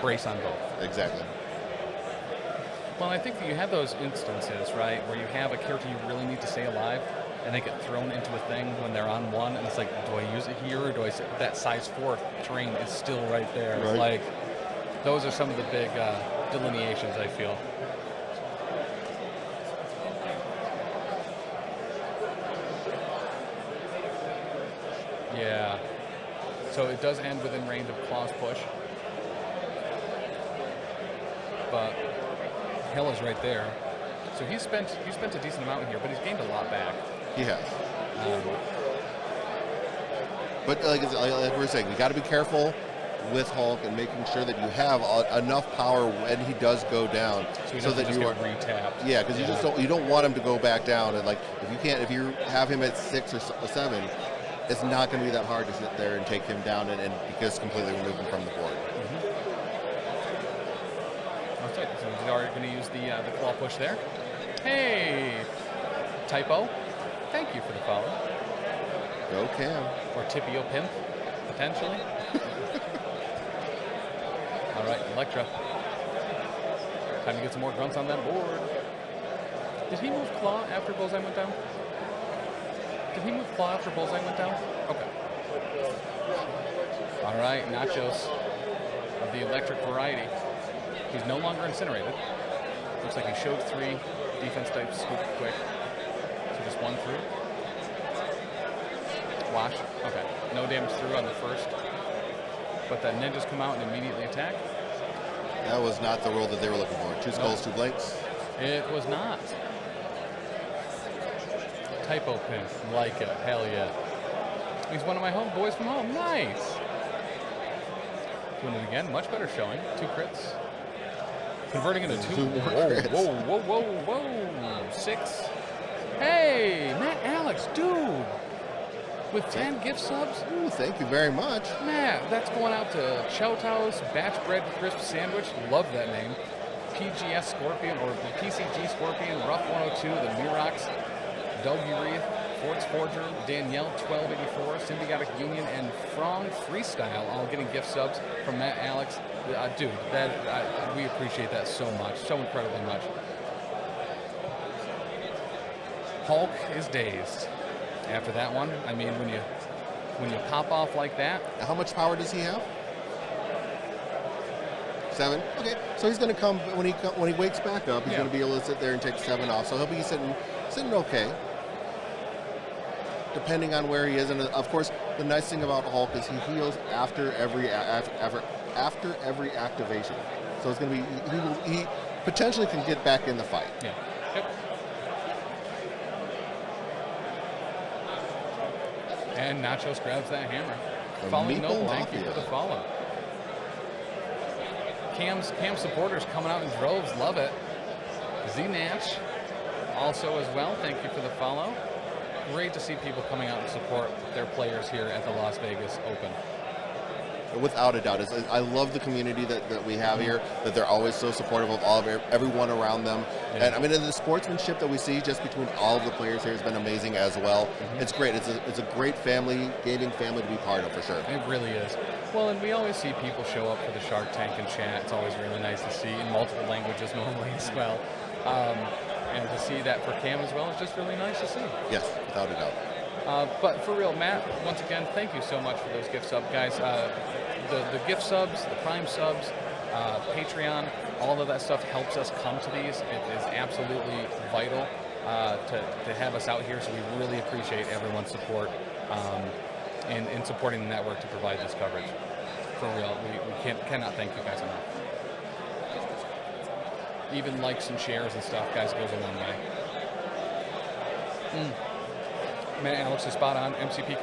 Speaker 1: brace on both.
Speaker 2: Exactly.
Speaker 1: Well, I think that you have those instances, right, where you have a character you really need to stay alive, and they get thrown into a thing when they're on one, and it's like, do I use it here, or do I that size 4 terrain is still right there?
Speaker 2: Right.
Speaker 1: Like, those are some of the big delineations, I feel. Yeah. So it does end within range of Klaw's push. But Hela's right there. So he's spent a decent amount here, but he's gained a lot back.
Speaker 2: He has. But like we're saying, we got to be careful with Hulk and making sure that you have enough power when he does go down,
Speaker 1: so that you are retapped.
Speaker 2: Yeah, because you don't want him to go back down, and like if you have him at 6 or 7, it's not going to be that hard to sit there and take him down and just completely remove him from the board.
Speaker 1: Okay, so he's already going to use the claw push there. Hey, typo. Thank you for the follow.
Speaker 2: Go Cam.
Speaker 1: Or Tippio Pimp, potentially. All right, Elektra. Time to get some more grunts on that board. Did he move Klaw after Bullseye went down? Did he move Klaw after Bullseye went down? Okay. All right, Nachos of the electric variety. He's no longer incinerated. Looks like he showed 3 defense type scoop quick. So just 1 through. Wash. Okay. No damage through on the first. But that ninjas come out and immediately attack.
Speaker 2: That was not the roll that they were looking for. 2 skulls, 2 blanks.
Speaker 1: It was not. Typo pin. Like it. Hell yeah. He's one of my homeboys from home. Nice. Doing it again. Much better showing. 2 crits. Converting into 2 more crits. Whoa. 6. Hey, Matt Alex, dude. With 10 gift subs.
Speaker 2: Ooh, thank you very much.
Speaker 1: Matt, that's going out to Chow Tow's Batch Bread Crisp Sandwich. Love that name. PGS Scorpion, or the PCG Scorpion, Rough 102, the Mirox, Doug Reith, Forts Forger, Danielle 1284, Symbiotic Union, and Frong Freestyle, all getting gift subs from Matt Alex. Dude, we appreciate that so much, so incredibly much. Hulk is dazed. After that one, I mean, when you pop off like that.
Speaker 2: How much power does he have? 7. Okay, so he's going to come when he wakes back up. He's going to be able to sit there and take 7 off. So he'll be sitting okay, depending on where he is. And of course, the nice thing about Hulk is he heals after every activation. So it's going to be he potentially can get back in the fight.
Speaker 1: Yeah. Yep. And Nachos grabs that hammer. Following Noble, thank you for the follow. Cam's supporters coming out in droves, love it. Z-Natch also as well, thank you for the follow. Great to see people coming out and support their players here at the Las Vegas Open.
Speaker 2: Without a doubt. I love the community that we have here, that they're always so supportive of all of everyone around them. Yeah. And I mean, and the sportsmanship that we see just between all of the players here has been amazing as well. Mm-hmm. It's great. It's a great gaming family to be part of, for sure.
Speaker 1: It really is. Well, and we always see people show up for the Shark Tank and chat. It's always really nice to see in multiple languages normally as well. And to see that for Cam as well is just really nice to see.
Speaker 2: Yes, without a doubt.
Speaker 1: But for real, Matt, once again, thank you so much for those gift subs, guys. The gift subs, the Prime subs, Patreon, all of that stuff helps us come to these. It is absolutely vital to have us out here, so we really appreciate everyone's support in supporting the network to provide this coverage. For real, we cannot thank you guys enough. Even likes and shares and stuff, guys, goes a long way. Man, Alex is spot on. MCP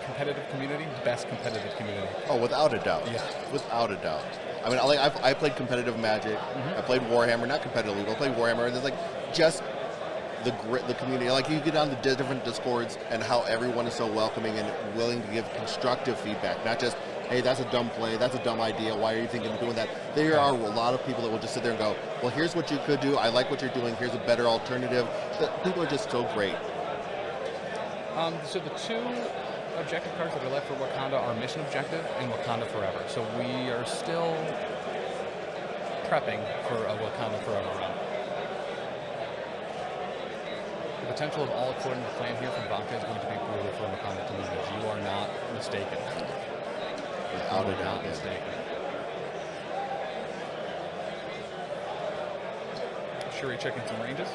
Speaker 1: competitive community, best competitive community.
Speaker 2: Oh, without a doubt.
Speaker 1: Yeah.
Speaker 2: Without a doubt. I mean, I played competitive Magic. Mm-hmm. I played Warhammer, not competitively, but I played Warhammer, and there's just the community. Like, you get on the different Discords and how everyone is so welcoming and willing to give constructive feedback, not just, hey, that's a dumb play, that's a dumb idea, why are you thinking of doing that? There are a lot of people that will just sit there and go, well, here's what you could do, I like what you're doing, here's a better alternative. People are just so great.
Speaker 1: So the two objective cards that are left for Wakanda are Mission Objective and Wakanda Forever. So we are still prepping for a Wakanda Forever run. The potential of all according to plan here from Banca is going to be brutal for Wakanda to lose. You are not mistaken.
Speaker 2: Without a doubt.
Speaker 1: Mistaken. Shuri checking some ranges.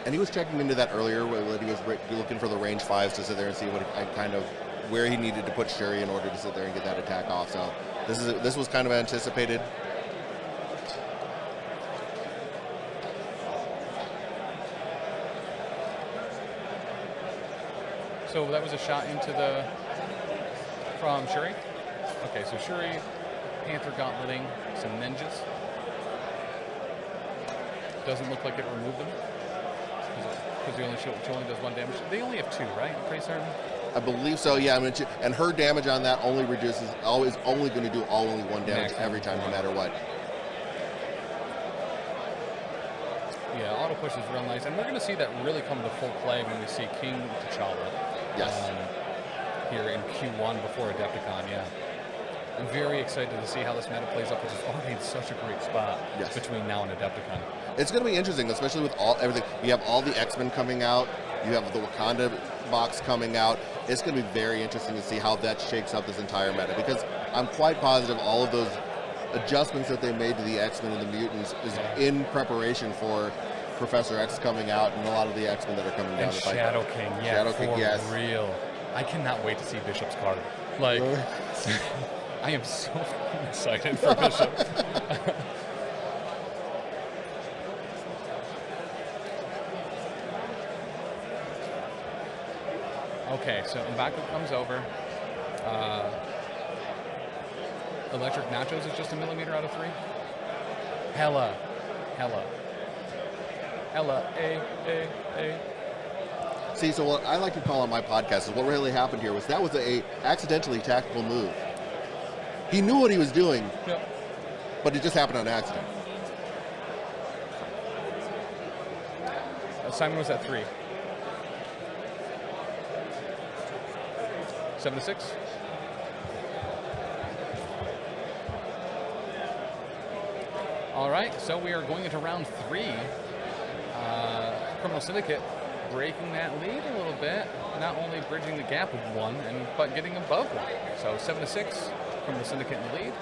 Speaker 2: And he was checking into that earlier, where he was looking for the range 5s to sit there and see where he needed to put Shuri in order to sit there and get that attack off. So this was kind of anticipated.
Speaker 1: So that was a shot from Shuri. Okay, so Shuri, Panther gauntleting, some ninjas. Doesn't look like it removed them. Because she only does 1 damage. They only have 2, right? I'm pretty certain.
Speaker 2: I believe so, yeah. I mean, and her damage on that only reduces, always only going to do only 1 damage every time, no matter what.
Speaker 1: Yeah, auto push is real nice. And we're going to see that really come to full play when we see King T'Challa.
Speaker 2: Yes.
Speaker 1: Here in Q1 before Adepticon, yeah. I'm very excited to see how this meta plays up, which is already in such a great spot between now and Adepticon.
Speaker 2: It's going to be interesting, especially with everything. You have all the X-Men coming out. You have the Wakanda box coming out. It's going to be very interesting to see how that shakes up this entire meta, because I'm quite positive all of those adjustments that they made to the X-Men and the mutants is in preparation for Professor X coming out and a lot of the X-Men that are coming down the pipe.
Speaker 1: Shadow King, yeah,
Speaker 2: Shadow King, yes.
Speaker 1: Real. I cannot wait to see Bishop's card. Like, I am so excited for Bishop. Okay, so M'Baku comes over. Electric Nachos is just a millimeter out of 3. Hela, A.
Speaker 2: See, so what I like to call on my podcast is what really happened here was that was a accidentally tactical move. He knew what he was doing, but it just happened on accident.
Speaker 1: Simon was at 3. 7 to 6. All right, so we are going into round 3. Criminal Syndicate breaking that lead a little bit, not only bridging the gap of 1, but getting above 1. So 7 to 6, Criminal Syndicate in the lead,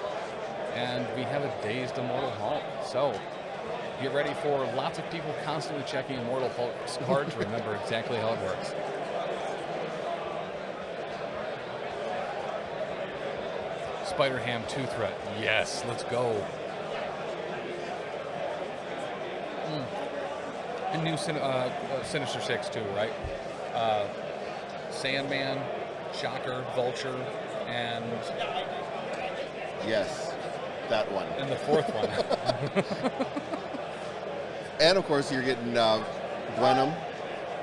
Speaker 1: and we have a dazed Immortal Hulk. So get ready for lots of people constantly checking Immortal Hulk's card to remember exactly how it works. Spider-Ham 2 threat. Yes, let's go. And new Sinister 6 too, right? Sandman, Shocker, Vulture, and...
Speaker 2: Yes, that one.
Speaker 1: And the 4th one.
Speaker 2: And of course you're getting Gwenum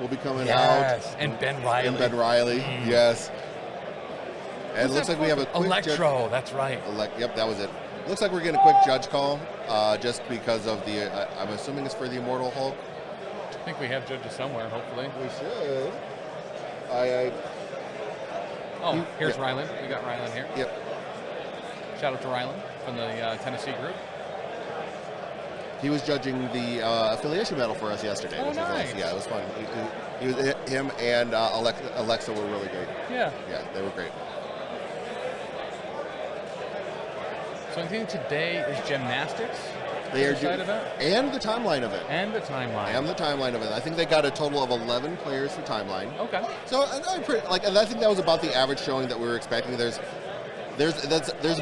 Speaker 2: will be coming out.
Speaker 1: Yes, and Ben Reilly.
Speaker 2: Yes. And it looks like we have a quick
Speaker 1: Electro, that's right.
Speaker 2: Yep, that was it. Looks like we're getting a quick judge call, just because of the. I'm assuming it's for the Immortal Hulk.
Speaker 1: I think we have judges somewhere. Hopefully,
Speaker 2: we should.
Speaker 1: Here's Rylan. We got Rylan here.
Speaker 2: Yep. Shout
Speaker 1: out to Rylan from the Tennessee group.
Speaker 2: He was judging the affiliation medal for us yesterday.
Speaker 1: Oh, nice.
Speaker 2: Yeah, it was fun. Him and Alexa were really great.
Speaker 1: Yeah.
Speaker 2: Yeah, they were great.
Speaker 1: So I think today is gymnastics.
Speaker 2: They are
Speaker 1: event?
Speaker 2: And the timeline of it.
Speaker 1: And the timeline of it.
Speaker 2: I think they got a total of 11 players for timeline.
Speaker 1: Okay.
Speaker 2: So and I think that was about the average showing that we were expecting. There's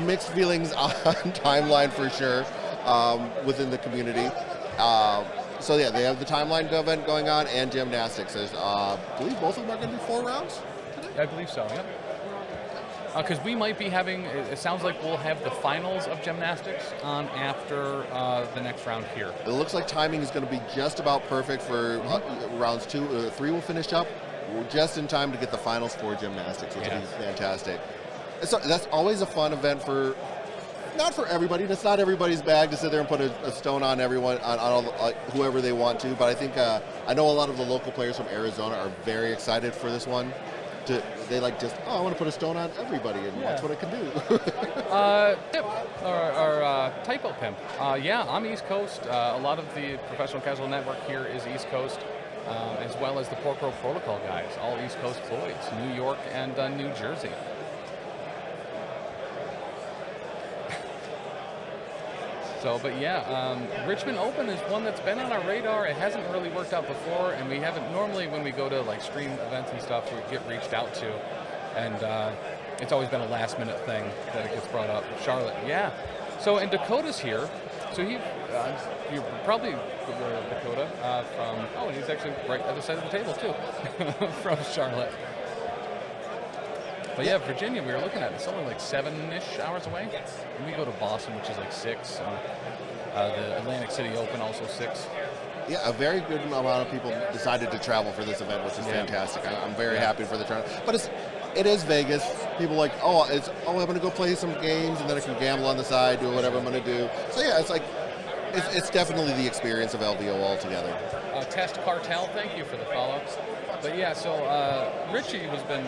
Speaker 2: mixed feelings on timeline for sure within the community. So yeah, they have the timeline event going on and gymnastics. There's, I believe both of them are going to be 4 rounds today?
Speaker 1: I believe so. Yep. Because we might be having, it sounds like we'll have the finals of gymnastics on after the next round here.
Speaker 2: It looks like timing is going to be just about perfect for rounds 2, 3 will finish up. We're just in time to get the finals for gymnastics, which will be fantastic. So that's always a fun event not for everybody. That's not everybody's bag to sit there and put a stone on everyone, on all, whoever they want to. But I think, I know a lot of the local players from Arizona are very excited for this one. They I want to put a stone on everybody and watch what I can do.
Speaker 1: Tip, or Typo Pimp. I'm East Coast. A lot of the professional casual network here is East Coast, as well as the Pork Row Protocol guys, all East Coast boys, New York and New Jersey. Richmond Open is one that's been on our radar. It hasn't really worked out before, and we haven't normally, when we go to like stream events and stuff, we get reached out to, and it's always been a last minute thing that it gets brought up. Charlotte, yeah. So, and Dakota's here. So you're probably Dakota and he's actually right at the side of the table too, from Charlotte. But yeah, Virginia, we were looking at, it's only like 7-ish hours away. And we go to Boston, which is like 6. And the Atlantic City Open, also 6.
Speaker 2: Yeah, a very good amount of people decided to travel for this event, which is fantastic. I'm very happy for the turn. But it is Vegas. People I'm going to go play some games, and then I can gamble on the side, do whatever I'm going to do. So yeah, it's definitely the experience of LVO altogether.
Speaker 1: Test Cartel, thank you for the follow. But yeah, so Richie has been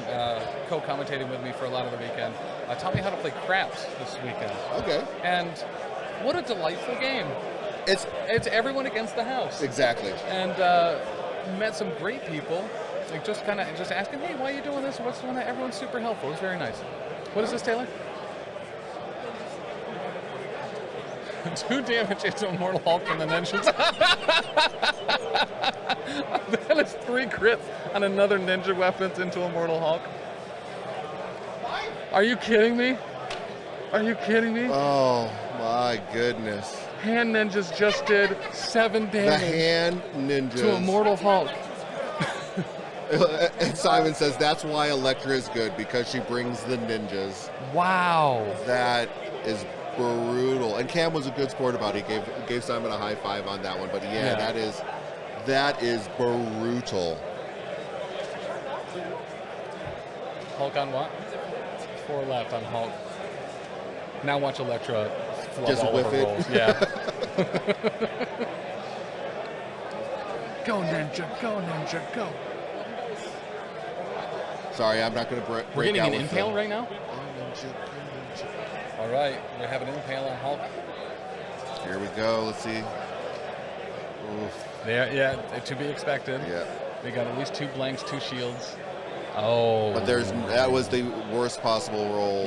Speaker 1: co-commentating with me for a lot of the weekend. Taught me how to play craps this weekend.
Speaker 2: Okay.
Speaker 1: And what a delightful game. It's everyone against the house.
Speaker 2: Exactly.
Speaker 1: And met some great people. Like just asking, hey, why are you doing this? What's doing that? Everyone's super helpful. It's very nice. What is this, Taylor? 2 damage into Immortal Hulk from the ninjas. That is 3 crits on another ninja weapons into Immortal Hulk. Are you kidding me?
Speaker 2: Oh my goodness.
Speaker 1: Hand ninjas just did 7 damage.
Speaker 2: The hand ninjas.
Speaker 1: To Immortal Hulk.
Speaker 2: And Simon says that's why Elektra is good, because she brings the ninjas.
Speaker 1: Wow.
Speaker 2: That is brutal. And Cam was a good sport about it. He gave Simon a high five on that one. But yeah. that is brutal.
Speaker 1: Hulk on what? 4 left on Hulk. Now watch Elektra flub
Speaker 2: just
Speaker 1: all
Speaker 2: whiff
Speaker 1: over
Speaker 2: it.
Speaker 1: rolls. Yeah. Go ninja, go.
Speaker 2: Sorry, I'm not going to break out.
Speaker 1: We're getting an
Speaker 2: with
Speaker 1: impale
Speaker 2: them.
Speaker 1: right now? All right, we have an impale on Hulk.
Speaker 2: Here we go. Let's see. Oof.
Speaker 1: Yeah, to be expected.
Speaker 2: Yeah.
Speaker 1: We got at least 2 blanks, 2 shields. Oh.
Speaker 2: But that was the worst possible roll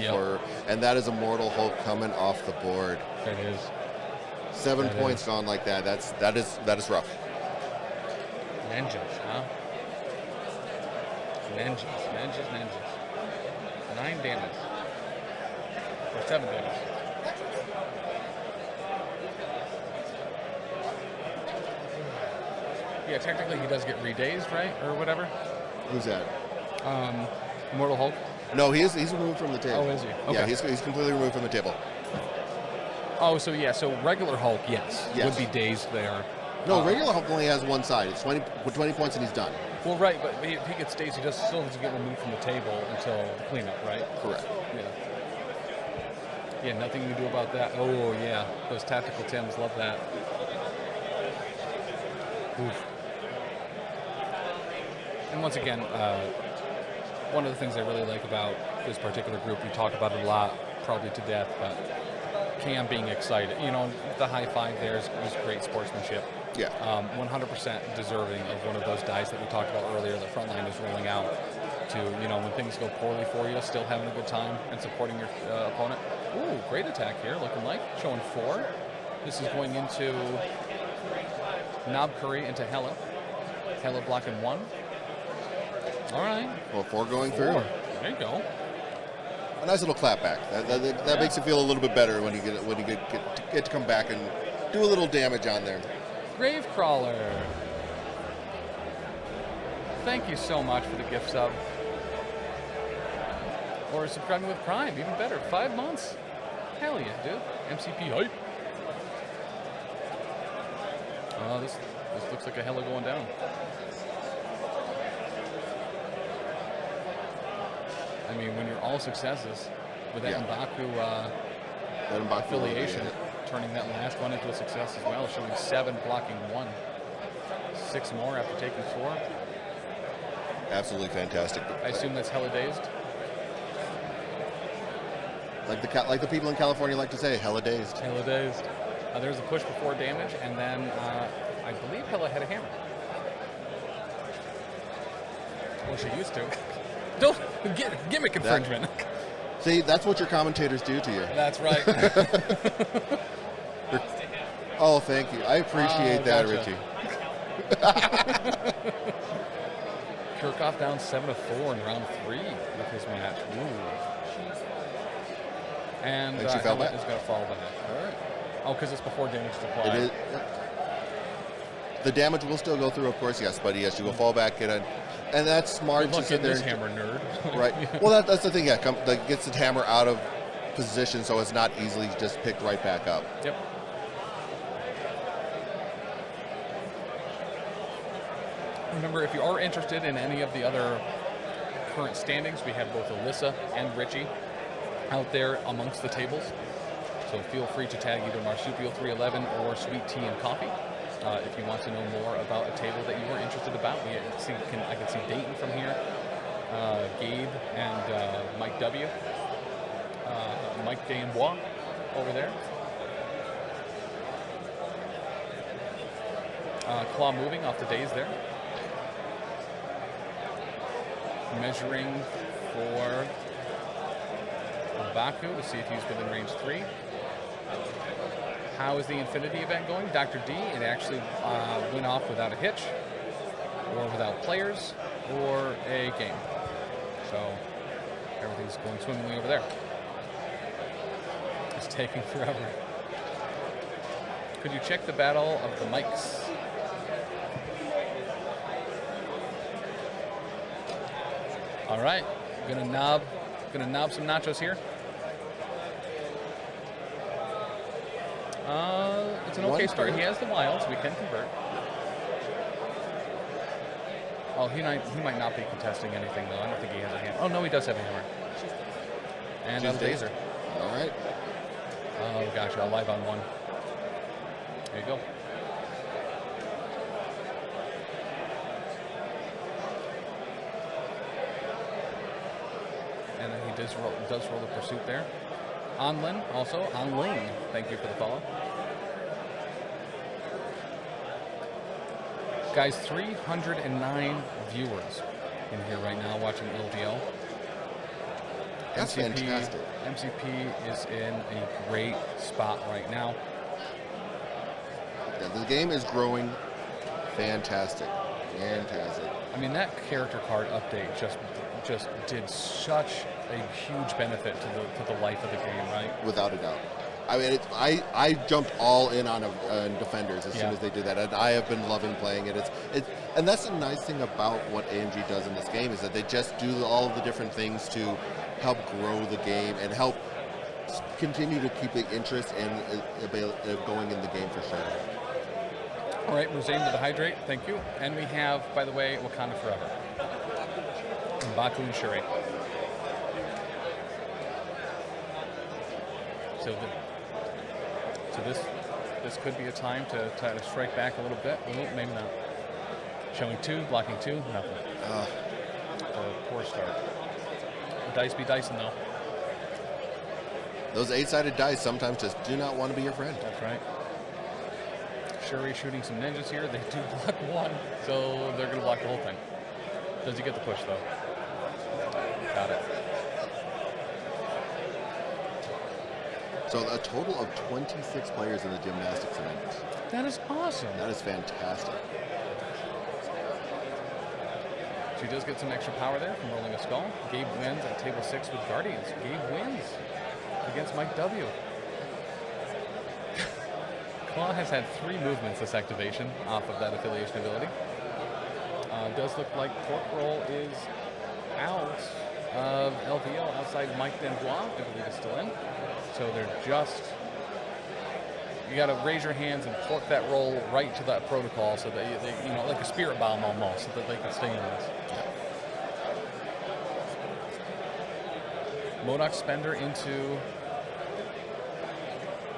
Speaker 2: and that is Immortal Hulk coming off the board.
Speaker 1: It is.
Speaker 2: 7 points gone like that. That is rough.
Speaker 1: Ninjas, huh? Ninjas. 9 damage. Or 7 damage. Yeah, technically he does get re-dazed, right? Or whatever.
Speaker 2: Who's that?
Speaker 1: Immortal Hulk?
Speaker 2: No, he's removed from the table.
Speaker 1: Oh, is he? Okay.
Speaker 2: Yeah, he's completely removed from the table.
Speaker 1: Oh, so regular Hulk, yes. Would be dazed there.
Speaker 2: No, regular Hulk only has one side. It's 20 points and he's done.
Speaker 1: Well, right, but if he gets dazed, he still doesn't get removed from the table until the cleanup, right?
Speaker 2: Correct.
Speaker 1: Yeah. Yeah, nothing you can do about that. Oh, yeah. Those tactical Tims, love that. Oof. And once again, one of the things I really like about this particular group, we talk about it a lot, probably to death, but Cam being excited. You know, the high five there is great sportsmanship.
Speaker 2: Yeah.
Speaker 1: 100% deserving of one of those dice that we talked about earlier, the front line is rolling out to, you know, when things go poorly for you, still having a good time and supporting your opponent. Ooh, great attack here, looking like. Showing 4. This is going into Knob Curry into Hela. Hela blocking 1. All right.
Speaker 2: Well, 4 going
Speaker 1: 4.
Speaker 2: through.
Speaker 1: There you go.
Speaker 2: A nice little clap back. That makes you feel a little bit better when you get to come back and do a little damage on there.
Speaker 1: Gravecrawler. Thank you so much for the gift sub. Or subscribing with Prime, even better. 5 months. Hell yeah, dude. MCP hype. Oh, this looks like a Hela going down. I mean, when you're all successes with that M'Baku affiliation, turning that last one into a success as well, showing 7, blocking 1. 6 more after taking 4.
Speaker 2: Absolutely fantastic.
Speaker 1: I assume that's Hela dazed.
Speaker 2: Like the people in California like to say, hella dazed.
Speaker 1: Hela dazed. There's a push before damage, and then I believe Hela had a hammer. Well, she used to. Don't gimmick infringement.
Speaker 2: See, that's what your commentators do to you.
Speaker 1: That's right.
Speaker 2: Oh, thank you. I appreciate that,
Speaker 1: gotcha.
Speaker 2: Richie.
Speaker 1: Kirchhoff down 7-4 in round 3 with his match. Ooh. And
Speaker 2: she fell
Speaker 1: Hela
Speaker 2: back.
Speaker 1: is going to fall back.
Speaker 2: All right.
Speaker 1: Oh, because it's before damage is applied.
Speaker 2: It is. The damage will still go through, of course, yes, but yes, you will fall back in, and that's smart.
Speaker 1: Good luck
Speaker 2: to sit
Speaker 1: getting
Speaker 2: there
Speaker 1: this hammer, nerd.
Speaker 2: Right. Well, that's the thing. Yeah, that gets the hammer out of position, so it's not easily just picked right back up.
Speaker 1: Yep. Remember, if you are interested in any of the other current standings, we have both Alyssa and Richie out there amongst the tables. So feel free to tag either Marsupial311 or Sweet Tea and Coffee if you want to know more about a table that you were interested about. I can see Dayton from here, Gabe and Mike W, Mike Desbois over there. Claw moving off the days there. Measuring for Baku to see if he's within range 3. How is the Infinity event going? Dr. D, it actually went off without a hitch, or without players, or a game. So everything's going swimmingly over there. It's taking forever. Could you check the battle of the mics? All right, gonna knob some nachos here. It's an okay start. He has the wilds. We can convert. Oh, he might not be contesting anything though. I don't think he has a hammer. Oh no, he does have a hammer. And a laser.
Speaker 2: All right.
Speaker 1: Oh gosh, I'll live on 1. There you go. And then he does roll the pursuit there. Onlin also. Onling, thank you for the follow. Guys, 309 viewers in here right now watching LVL.
Speaker 2: That's fantastic.
Speaker 1: MCP is in a great spot right now.
Speaker 2: Yeah, the game is growing fantastic. Fantastic.
Speaker 1: I mean, that character card update just did such a huge benefit to the life of the game, right?
Speaker 2: Without a doubt. I mean, I jumped all in on Defenders as soon as they did that, and I have been loving playing it. And that's the nice thing about what AMG does in this game is that they just do all of the different things to help grow the game and help continue to keep the interest and going in the game for sure.
Speaker 1: All right, Rosane to the hydrate, thank you. And we have, by the way, Wakanda Forever. And Baku and Shuri. So this could be a time to try to strike back a little bit. Well, maybe not. Showing 2, blocking 2, nothing. A poor start. The dice be dicing though.
Speaker 2: Those 8-sided dice sometimes just do not want to be your friend.
Speaker 1: That's right. Shuri shooting some ninjas here. They do block 1, so they're going to block the whole thing. Does he get the push though? Got it.
Speaker 2: So a total of 26 players in the gymnastics event.
Speaker 1: That is awesome.
Speaker 2: That is fantastic.
Speaker 1: She does get some extra power there from rolling a skull. Gabe wins at table 6 with Guardians. Gabe wins against Mike W. Klaw has had 3 movements this activation off of that affiliation ability. Does look like Pork Roll is out of LVO outside Mike Denbois. I believe is still in. So they're just, you got to raise your hands and pork that roll right to that protocol so that, they, you know, like a spirit bomb almost, so that they can stay in this. MODOK Spender into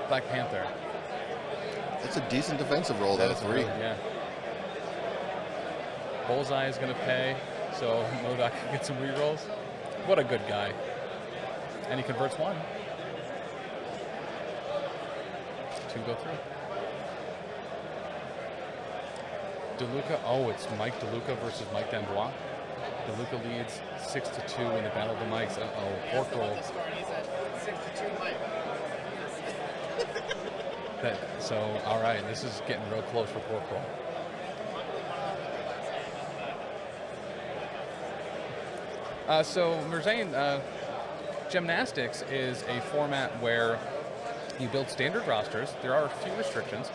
Speaker 1: Black Panther.
Speaker 2: That's a decent defensive roll, though, 3.
Speaker 1: Yeah. Bullseye is going to pay, so MODOK can get some rerolls. What a good guy. And he converts 1. 2 go through. DeLuca, oh, it's Mike DeLuca versus Mike Denbois. DeLuca leads 6-2 in the Battle of the Mikes. Uh-oh, Pork Roll. So, all right, this is getting real close for Pork Roll. So, Merzane, gymnastics is a format where you build standard rosters. There are a few restrictions,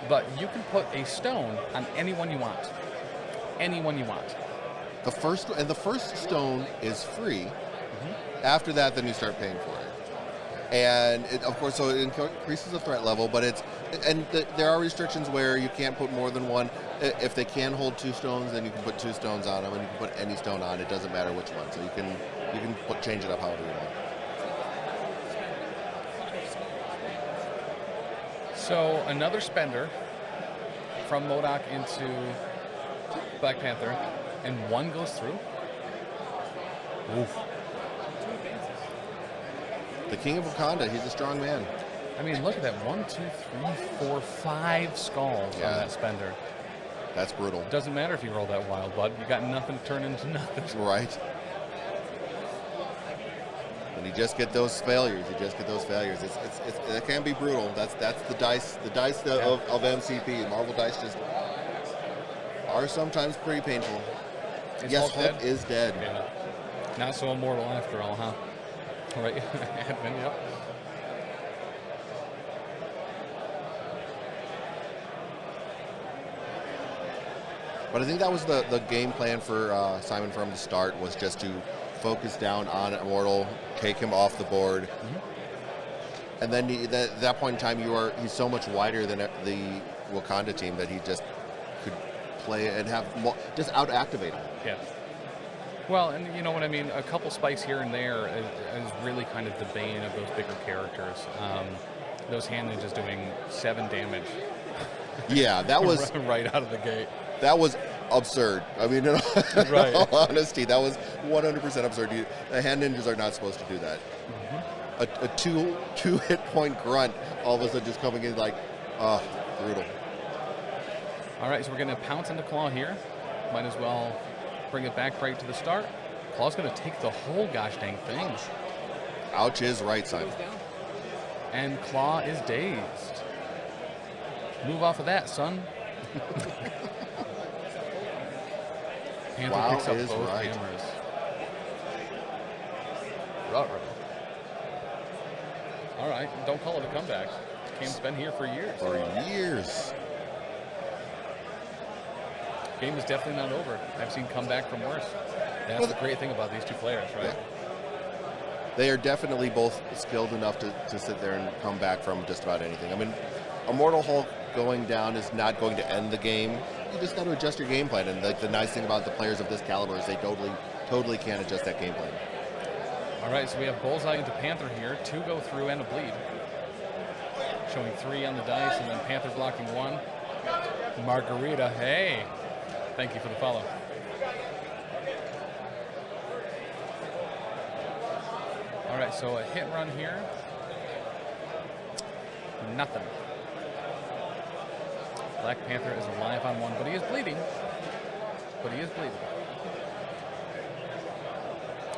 Speaker 1: but you can put a stone on anyone you want. Anyone you want.
Speaker 2: The first stone is free. Mm-hmm. After that, then you start paying for it. And of course, so it increases the threat level, but there are restrictions where you can't put more than one. If they can hold 2 stones, then you can put 2 stones on them, and you can put any stone on. It doesn't matter which one. So you can change it up however you want.
Speaker 1: So another spender from MODOK into Black Panther, and 1 goes through. Oof.
Speaker 2: The King of Wakanda, he's a strong man.
Speaker 1: I mean, look at that. 1, 2, 3, 4, 5 skulls on that spender.
Speaker 2: That's brutal.
Speaker 1: Doesn't matter if you roll that wild, bud. You got nothing to turn into nothing.
Speaker 2: Right. And you just get those failures. It can be brutal. That's the dice. The dice of MCP. Marvel dice just are sometimes pretty painful. Yes, Hulk is dead.
Speaker 1: Yeah. Not so immortal after all, huh? Right. Advent, yep.
Speaker 2: But I think that was the game plan for Simon from the start, was just to focus down on Immortal, take him off the board. Mm-hmm. And then at that point in time, he's so much wider than the Wakanda team that he just could play and just out-activate him.
Speaker 1: Yeah. Well, and you know what I mean? A couple spikes here and there is really kind of the bane of those bigger characters. Those hand ninjas doing 7 damage.
Speaker 2: Yeah, that was...
Speaker 1: right out of the gate.
Speaker 2: That was absurd. I mean, in all honesty, that was 100% absurd. The hand ninjas are not supposed to do that. Mm-hmm. A two hit point grunt all of a sudden just coming in like, brutal.
Speaker 1: All right, so we're going to pounce into Klaw here. Might as well bring it back right to the start. Klaw's going to take the whole gosh dang thing.
Speaker 2: Ouch is right, Simon.
Speaker 1: And Klaw is dazed. Move off of that, son. Panther picks up both hammers. Ruh-roh. All right, don't call it a comeback. Game's been here for years. Game is definitely not over. I've seen comeback from worse. That's the great thing about these two players, right?
Speaker 2: Yeah. They are definitely both skilled enough to sit there and come back from just about anything. I mean, Immortal Hulk going down is not going to end the game. You just got to adjust your game plan. And like the nice thing about the players of this caliber is they totally can adjust that game plan.
Speaker 1: All right, so we have Bullseye into Panther here. 2 go through and a bleed. Showing 3 on the dice, and then Panther blocking 1. Margarita, hey. Thank you for the follow. All right, so a hit and run here. Nothing. Black Panther is alive on 1, but he is bleeding.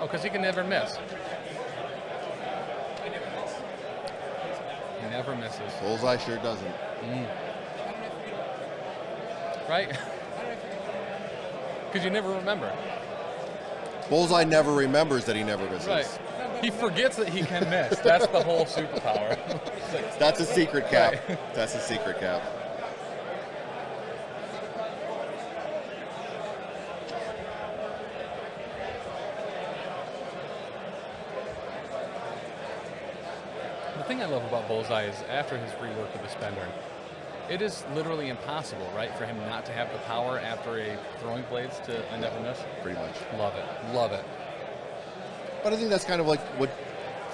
Speaker 1: Oh, because he can never miss. He never misses.
Speaker 2: Bullseye sure doesn't.
Speaker 1: Right? Because you never remember.
Speaker 2: Bullseye never remembers that he never misses.
Speaker 1: Right. He forgets that he can miss. That's the whole superpower.
Speaker 2: That's a secret cap.
Speaker 1: Right.
Speaker 2: That's a secret cap.
Speaker 1: The thing I love about Bullseye is after his rework of the Spender, it is literally impossible, right, for him not to have the power after a throwing blades to never miss.
Speaker 2: Pretty much.
Speaker 1: Love it. Love it.
Speaker 2: But I think that's kind of like what,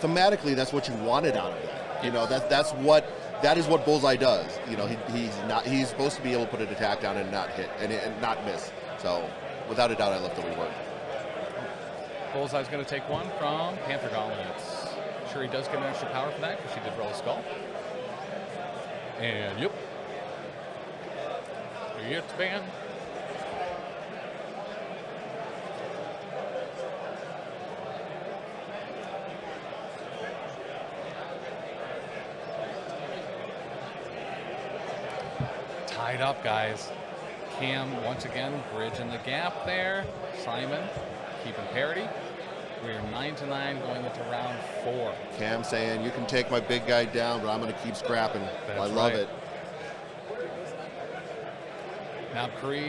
Speaker 2: thematically, that's what you wanted out of that. You know, that is what Bullseye does. You know, he's supposed to be able to put an attack down and not hit and not miss. So, without a doubt, I love the rework.
Speaker 1: Bullseye's going to take 1 from Panther Gauntlets. Shuri does get an extra power for that because she did roll a skull. And yep. It's banned. Tied up, guys. Cam, once again, bridging the gap there. Simon, keeping parity. We're 9-9 going into round 4.
Speaker 2: Cam saying, you can take my big guy down, but I'm going to keep scrapping.
Speaker 1: That's
Speaker 2: I love
Speaker 1: right.
Speaker 2: it.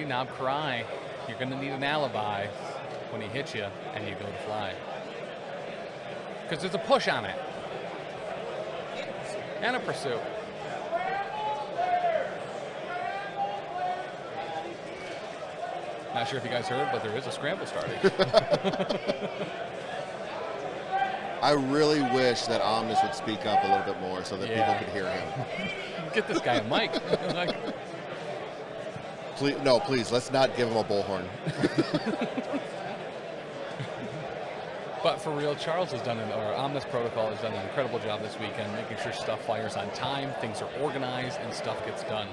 Speaker 1: Knob Cry, you're going to need an alibi when he hits you and you go to fly. Because there's a push on it. And a pursuit. Not sure if you guys heard, but there is a scramble starting.
Speaker 2: I really wish that Omnis would speak up a little bit more so that people could hear him.
Speaker 1: Get this guy a mic.
Speaker 2: Please, let's not give him a bullhorn.
Speaker 1: But for real, Charles has done Omnis Protocol has done an incredible job this weekend, making sure stuff fires on time, things are organized, and stuff gets done.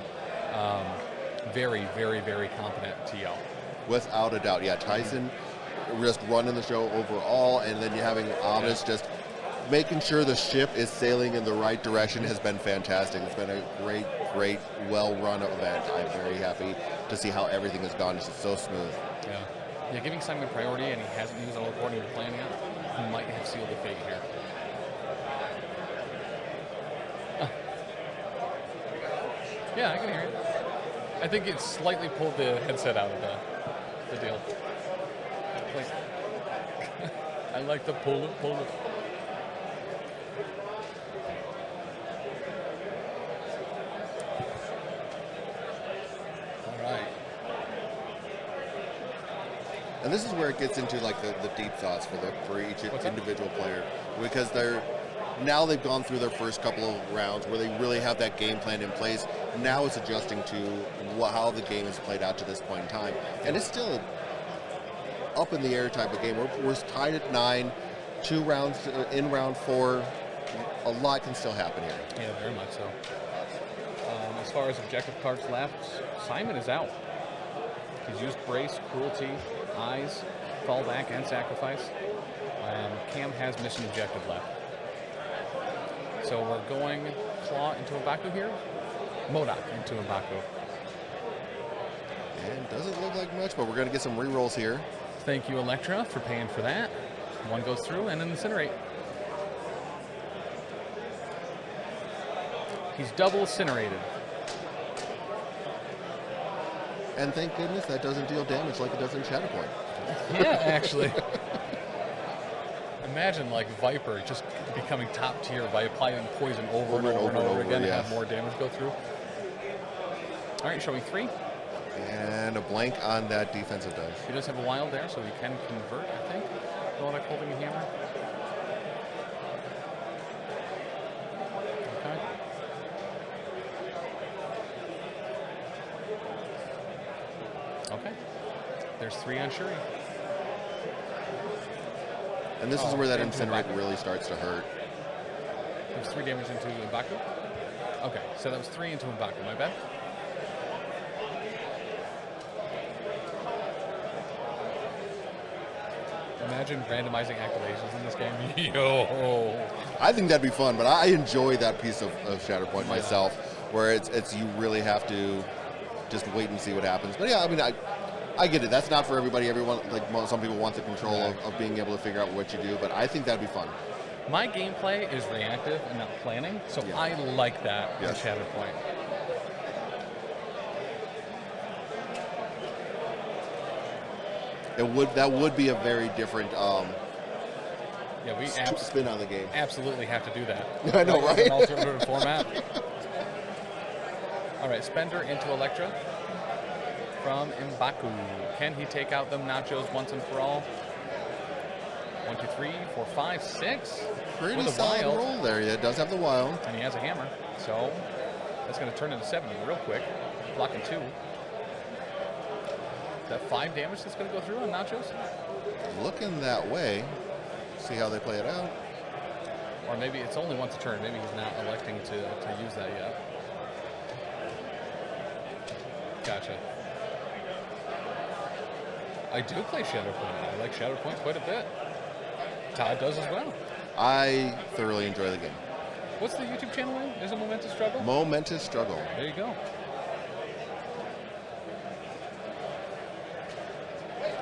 Speaker 1: Very, very, very competent TO.
Speaker 2: Without a doubt, yeah. Tyson just running the show overall, and then you having Omnis just making sure the ship is sailing in the right direction has been fantastic. It's been a great, well-run event. I'm very happy to see how everything has gone. It's just so smooth.
Speaker 1: Yeah, giving Simon priority, and he hasn't used all according to plan yet. He might have sealed the fate here. Yeah, I can hear it. I think it slightly pulled the headset out of the deal. Like, I like to pull it. All right.
Speaker 2: And this is where it gets into like the deep thoughts for each individual player, because they've gone through their first couple of rounds where they really have that game plan in place. Now it's adjusting to how the game has played out to this point in time, and it's still up in the air type of game. We're tied at 9, 2 rounds in round 4. A lot can still happen here.
Speaker 1: Yeah, very much so. As far as objective cards left, Simon is out. He's used Brace, Cruelty, Eyes, Fallback, and Sacrifice. Cam has mission objective left. So we're going Klaw into M'Baku here. MODOK into M'Baku.
Speaker 2: And doesn't look like much, but we're going to get some rerolls here.
Speaker 1: Thank you, Elektra, for paying for that. 1 goes through and an Incinerate. He's double incinerated.
Speaker 2: And thank goodness that doesn't deal damage like it does in Shatterpoint.
Speaker 1: Yeah, actually. Imagine like Viper just becoming top tier by applying poison over and over again and have more damage go through. All right, showing 3.
Speaker 2: And a blank on that defensive dice.
Speaker 1: He does have a wild there, so he can convert, I think. MODOK holding a hammer. Okay. Okay. There's 3 on Shuri.
Speaker 2: And this is where that incinerate really starts to hurt.
Speaker 1: There's 3 damage into M'Baku. Okay, so that was 3 into M'Baku, my bad. Imagine randomizing activations in this game. Yo!
Speaker 2: I think that'd be fun, but I enjoy that piece of Shatterpoint myself, where it's you really have to just wait and see what happens. But yeah, I mean, I get it. That's not for everybody. Everyone, like some people want the control of being able to figure out what you do, but I think that'd be fun.
Speaker 1: My gameplay is reactive and not planning, so I like that in Shatterpoint.
Speaker 2: That would be a very different spin on the game.
Speaker 1: Absolutely have to do that.
Speaker 2: I know, right?
Speaker 1: An alternative format. All right, Spender into Elektra from M'Baku. Can he take out them nachos once and for all? 1, 2, 3, 4, 5, 6.
Speaker 2: Pretty solid roll there. Yeah, it does have the wild.
Speaker 1: And he has a hammer, so that's going to turn into 7 real quick. Blocking 2. That 5 damage that's going to go through on nachos?
Speaker 2: Looking that way. See how they play it out.
Speaker 1: Or maybe it's only once a turn. Maybe he's not electing to use that yet. Gotcha. I do play Shatterpoint. I like Shatterpoint quite a bit. Todd does as well.
Speaker 2: I thoroughly enjoy the game.
Speaker 1: What's the YouTube channel name? Is it Momentous Struggle?
Speaker 2: Momentous Struggle.
Speaker 1: There you go.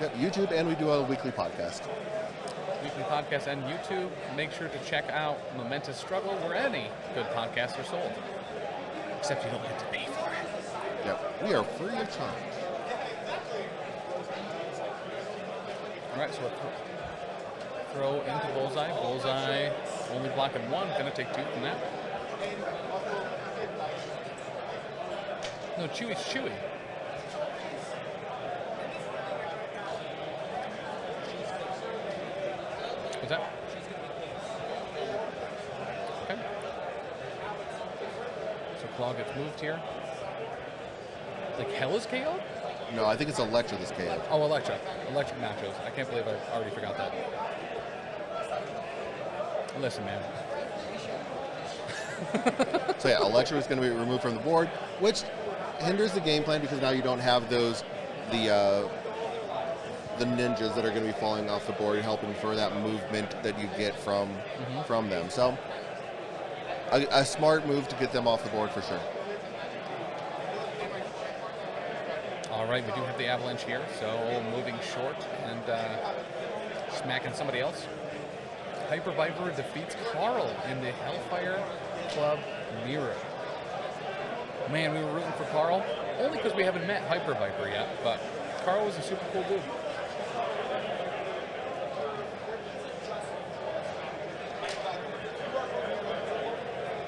Speaker 2: Yep, YouTube, and we do a weekly podcast.
Speaker 1: Weekly podcast and YouTube. Make sure to check out Momentous Struggle where any good podcasts are sold. Except you don't have to pay for it.
Speaker 2: Yep, we are free of charge.
Speaker 1: All right, so we'll throw into Bullseye. Bullseye only blocking 1. Gonna take 2 from that. No, Chewy's Chewy. What's that? Okay. So Klaw gets moved here. Like Hela's KO'd?
Speaker 2: No, I think it's Elektra that's KO'd.
Speaker 1: Oh, Elektra. Electric nachos. I can't believe I already forgot that. Listen, man.
Speaker 2: So yeah, Elektra is going to be removed from the board, which hinders the game plan because now you don't have the ninjas that are going to be falling off the board, helping for that movement that you get from them. So a smart move to get them off the board for sure.
Speaker 1: All right, we do have the avalanche here, so moving short and smacking somebody else. Hyper Viper defeats Carl in the Hellfire Club Mirror. Man, we were rooting for Carl, only because we haven't met Hyper Viper yet, but Carl was a super cool dude.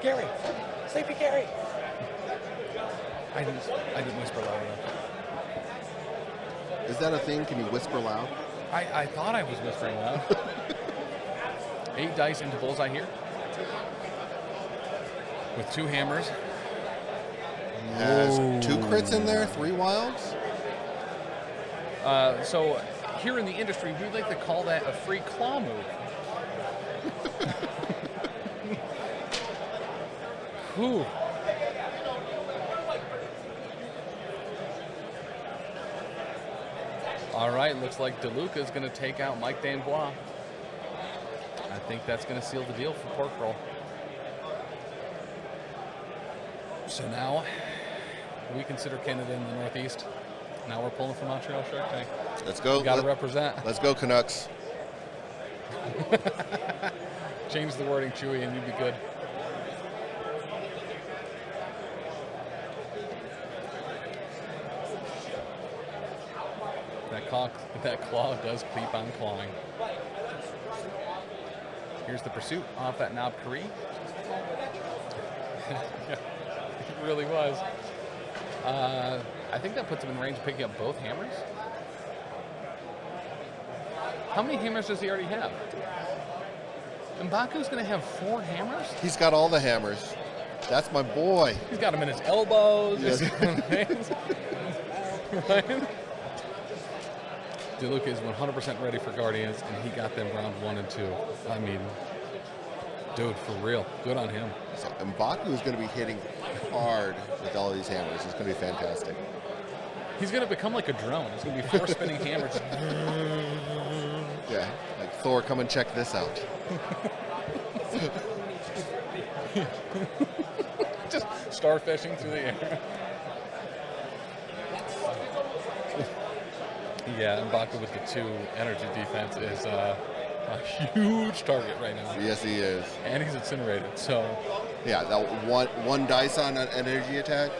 Speaker 3: Gary! Sleepy Gary!
Speaker 1: I didn't whisper loud enough.
Speaker 2: Is that a thing? Can you whisper loud?
Speaker 1: I thought I was whispering loud. 8 dice into Bullseye here. With 2 hammers.
Speaker 2: Has 2 crits in there, 3 wilds.
Speaker 1: So here in the industry, we like to call that a free claw move. Whew. All right, looks like DeLuca is going to take out Mike Danbois. I think that's going to seal the deal for Pork Roll. So now we consider Canada in the Northeast. Now we're pulling from Montreal Shark Tank.
Speaker 2: Let's go.
Speaker 1: Got to represent.
Speaker 2: Let's go, Canucks.
Speaker 1: Change the wording, Chewy, and you'd be good. That claw does keep on clawing. Here's the pursuit off that Knob Curry. Yeah, it really was. I think that puts him in range of picking up both hammers. How many hammers does he already have? M'Baku's going to have 4 hammers?
Speaker 2: He's got all the hammers. That's my boy.
Speaker 1: He's got them in his elbows.
Speaker 2: Yes.
Speaker 1: Right? Diluc is 100% ready for Guardians, and he got them round 1 and 2. I mean, dude, for real. Good on him.
Speaker 2: So M'Baku is going to be hitting hard with all of these hammers. It's going to be fantastic.
Speaker 1: He's going to become like a drone. It's going to be 4 spinning hammers.
Speaker 2: Yeah, like Thor, come and check this out.
Speaker 1: Just starfishing through the air. Yeah, M'Baku with the 2 energy defense is a huge target right now.
Speaker 2: Yes, he is.
Speaker 1: And he's incinerated, so...
Speaker 2: Yeah, that one dice on an energy attack.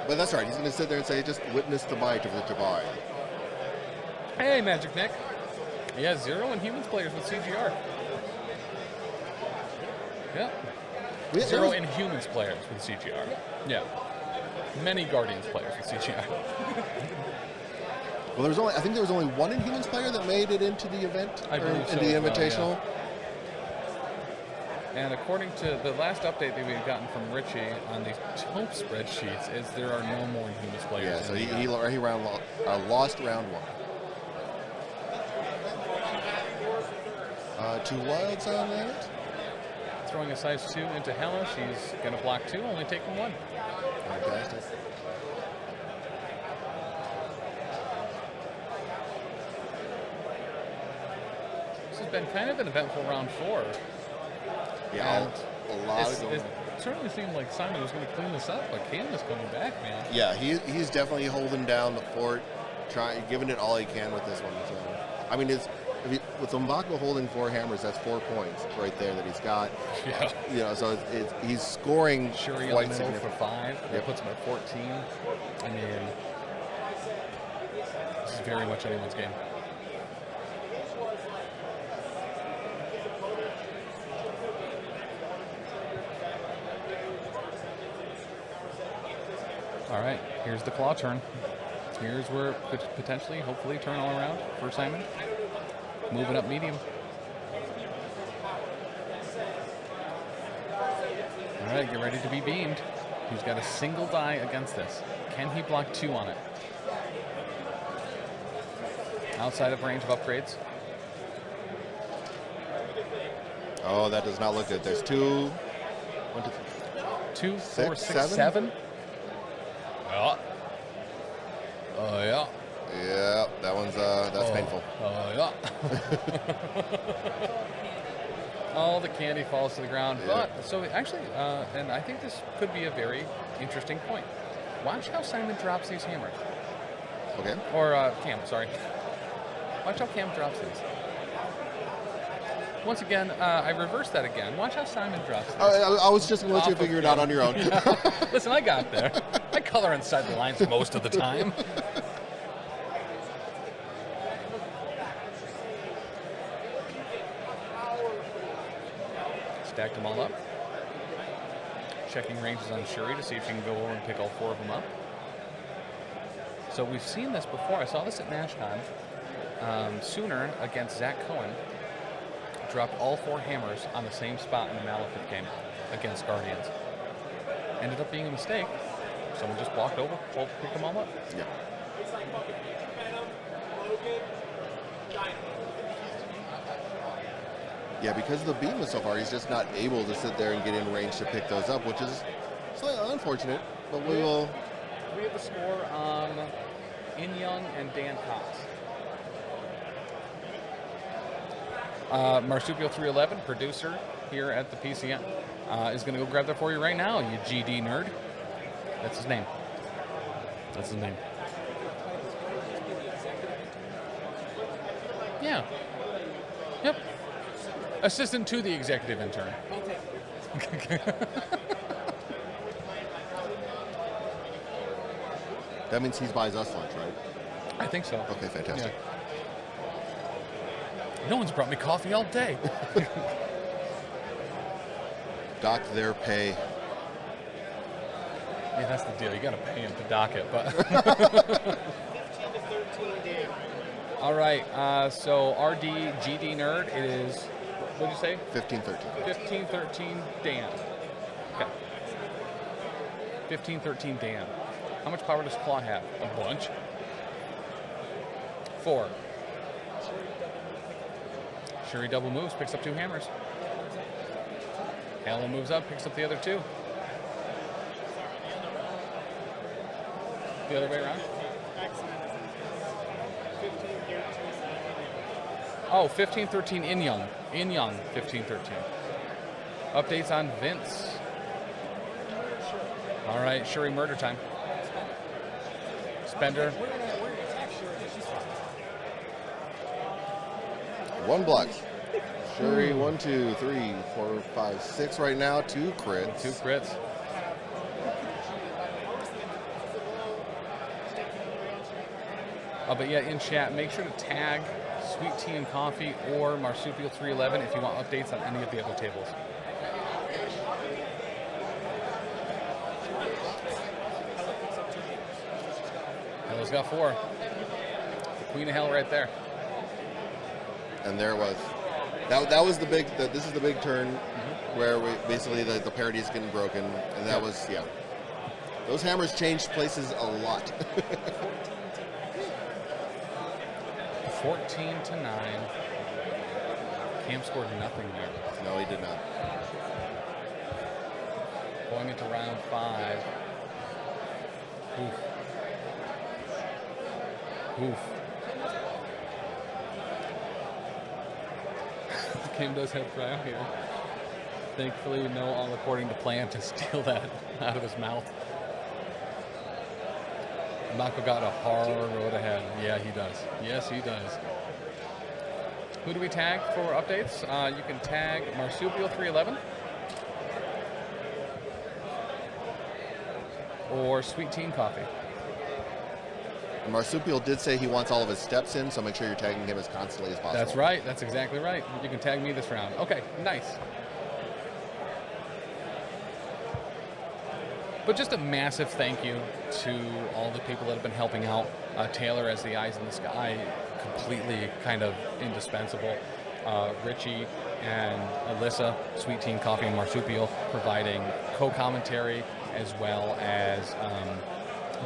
Speaker 2: But that's right. He's going to sit there and say, just witness the might of the Jabari.
Speaker 1: Hey, Magic Nick. He has 0 Inhumans players with CGR. Yep. 0 Inhumans players with CGR. Yeah. Many Guardians players with CGR.
Speaker 2: Well, I think there was only 1 Inhumans player that made it into the event,
Speaker 1: I believe so,
Speaker 2: the Invitational.
Speaker 1: yeah. And according to the last update that we've gotten from Richie on these Taupe spreadsheets, is there are no more Inhumans players.
Speaker 2: Yeah, so he lost round 1. 2 wilds on that.
Speaker 1: Throwing a size 2 into Hela. She's going to block 2, only taking 1.
Speaker 2: Fantastic.
Speaker 1: This has been kind of an eventful round 4.
Speaker 2: Yeah,
Speaker 1: And
Speaker 2: a lot of
Speaker 1: it certainly seemed like Simon was going to clean this up, but Cam is coming back, man.
Speaker 2: Yeah, he's definitely holding down the fort, giving it all he can with this one. So, I mean, with M'Baku holding 4 hammers, that's 4 points right there that he's got.
Speaker 1: Yeah.
Speaker 2: You know, so he's scoring
Speaker 1: Shuri
Speaker 2: quite
Speaker 1: on the middle for
Speaker 2: significant.
Speaker 1: 5. That puts him at 14. I mean, this is very much anyone's game. All right, here's the Klaw turn. Here's where potentially, hopefully, turn all around for Simon. Moving up medium. All right, get ready to be beamed. He's got a single die against this. Can he block 2 on it? Outside of range of upgrades.
Speaker 2: Oh, that does not look good. There's 2, 1, 2, 3,
Speaker 1: 2, 4, 6,
Speaker 2: 7?
Speaker 1: 7. Yeah. Oh, yeah.
Speaker 2: Yeah, that one's that's painful.
Speaker 1: Oh, yeah. All the candy falls to the ground.
Speaker 2: Yeah.
Speaker 1: But, so actually, and I think this could be a very interesting point. Watch how Simon drops these hammers.
Speaker 2: Okay.
Speaker 1: Or Cam, sorry. Watch how Cam drops these. Once again, I reversed that again. Watch how Simon drops these.
Speaker 2: I was just going to let you
Speaker 1: Off of
Speaker 2: figure it out on your own.
Speaker 1: Listen, I got there. I color inside the lines most of the time. Stacked them all up. Checking ranges on Shuri to see if she can go over and pick all 4 of them up. So we've seen this before. I saw this at NashCon. Sooner against Zach Cohen dropped all 4 hammers on the same spot in the Malekith game against Guardians. Ended up being a mistake. Someone just walked over, picked them all up.
Speaker 2: Yeah. Yeah, because of the beam so far, he's just not able to sit there and get in range to pick those up, which is slightly unfortunate, but we will...
Speaker 1: We have the score on In Young and Dan Cox. Marsupial 311, producer here at the PCN, is going to go grab that for you right now, you GD nerd. That's his name. That's his name. Yeah. Yep. Assistant to the executive intern.
Speaker 2: That means he buys us lunch, right?
Speaker 1: I think so.
Speaker 2: Okay, fantastic.
Speaker 1: Yeah. No one's brought me coffee all day.
Speaker 2: Dock their pay.
Speaker 1: Yeah, that's the deal. You got to pay him to dock it, but.
Speaker 3: 15 to 13 Dan.
Speaker 1: All right. So RD GD Nerd. It is. What did you say?
Speaker 2: 15-13.
Speaker 1: 15-13 Dan. Okay. 15-13 Dan. How much power does Klaw have? A bunch. 4. Shuri double moves, picks up 2 hammers. Hela moves up, picks up the other 2. The other way around? Oh, 15-13 in Young. In Young, 15-13. Updates on Vince. All right, Shuri murder time. Spender.
Speaker 2: One block. Shuri, 1, 2, 3, 4, 5, 6 right now. 2 crits.
Speaker 1: 2 crits. But yeah, in chat, make sure to tag Sweet Tea and Coffee or Marsupial 311 if you want updates on any of the other tables. Hela's got 4. The Queen of Hell right there.
Speaker 2: And there it was. That was the big. This is the big turn where we basically the parity is getting broken, and that was Those hammers changed places a lot.
Speaker 1: 14-9. Cam scored nothing there.
Speaker 2: No, he did not.
Speaker 1: Going into round 5. Oof. Oof. Cam does have cryo here. Thankfully, no all according to plan to steal that out of his mouth. Mako got a hard road ahead. Yeah, he does. Yes, he does. Who do we tag for updates? You can tag Marsupial 311 or Sweet Tea and Coffee.
Speaker 2: Marsupial did say he wants all of his steps in, so make sure you're tagging him as constantly as possible.
Speaker 1: That's right. That's exactly right. You can tag me this round. Okay, nice. But just a massive thank you to all the people that have been helping out. Taylor as the eyes in the sky, completely kind of indispensable. Richie and Alyssa, Sweet Tea and Coffee and Marsupial, providing co-commentary as well as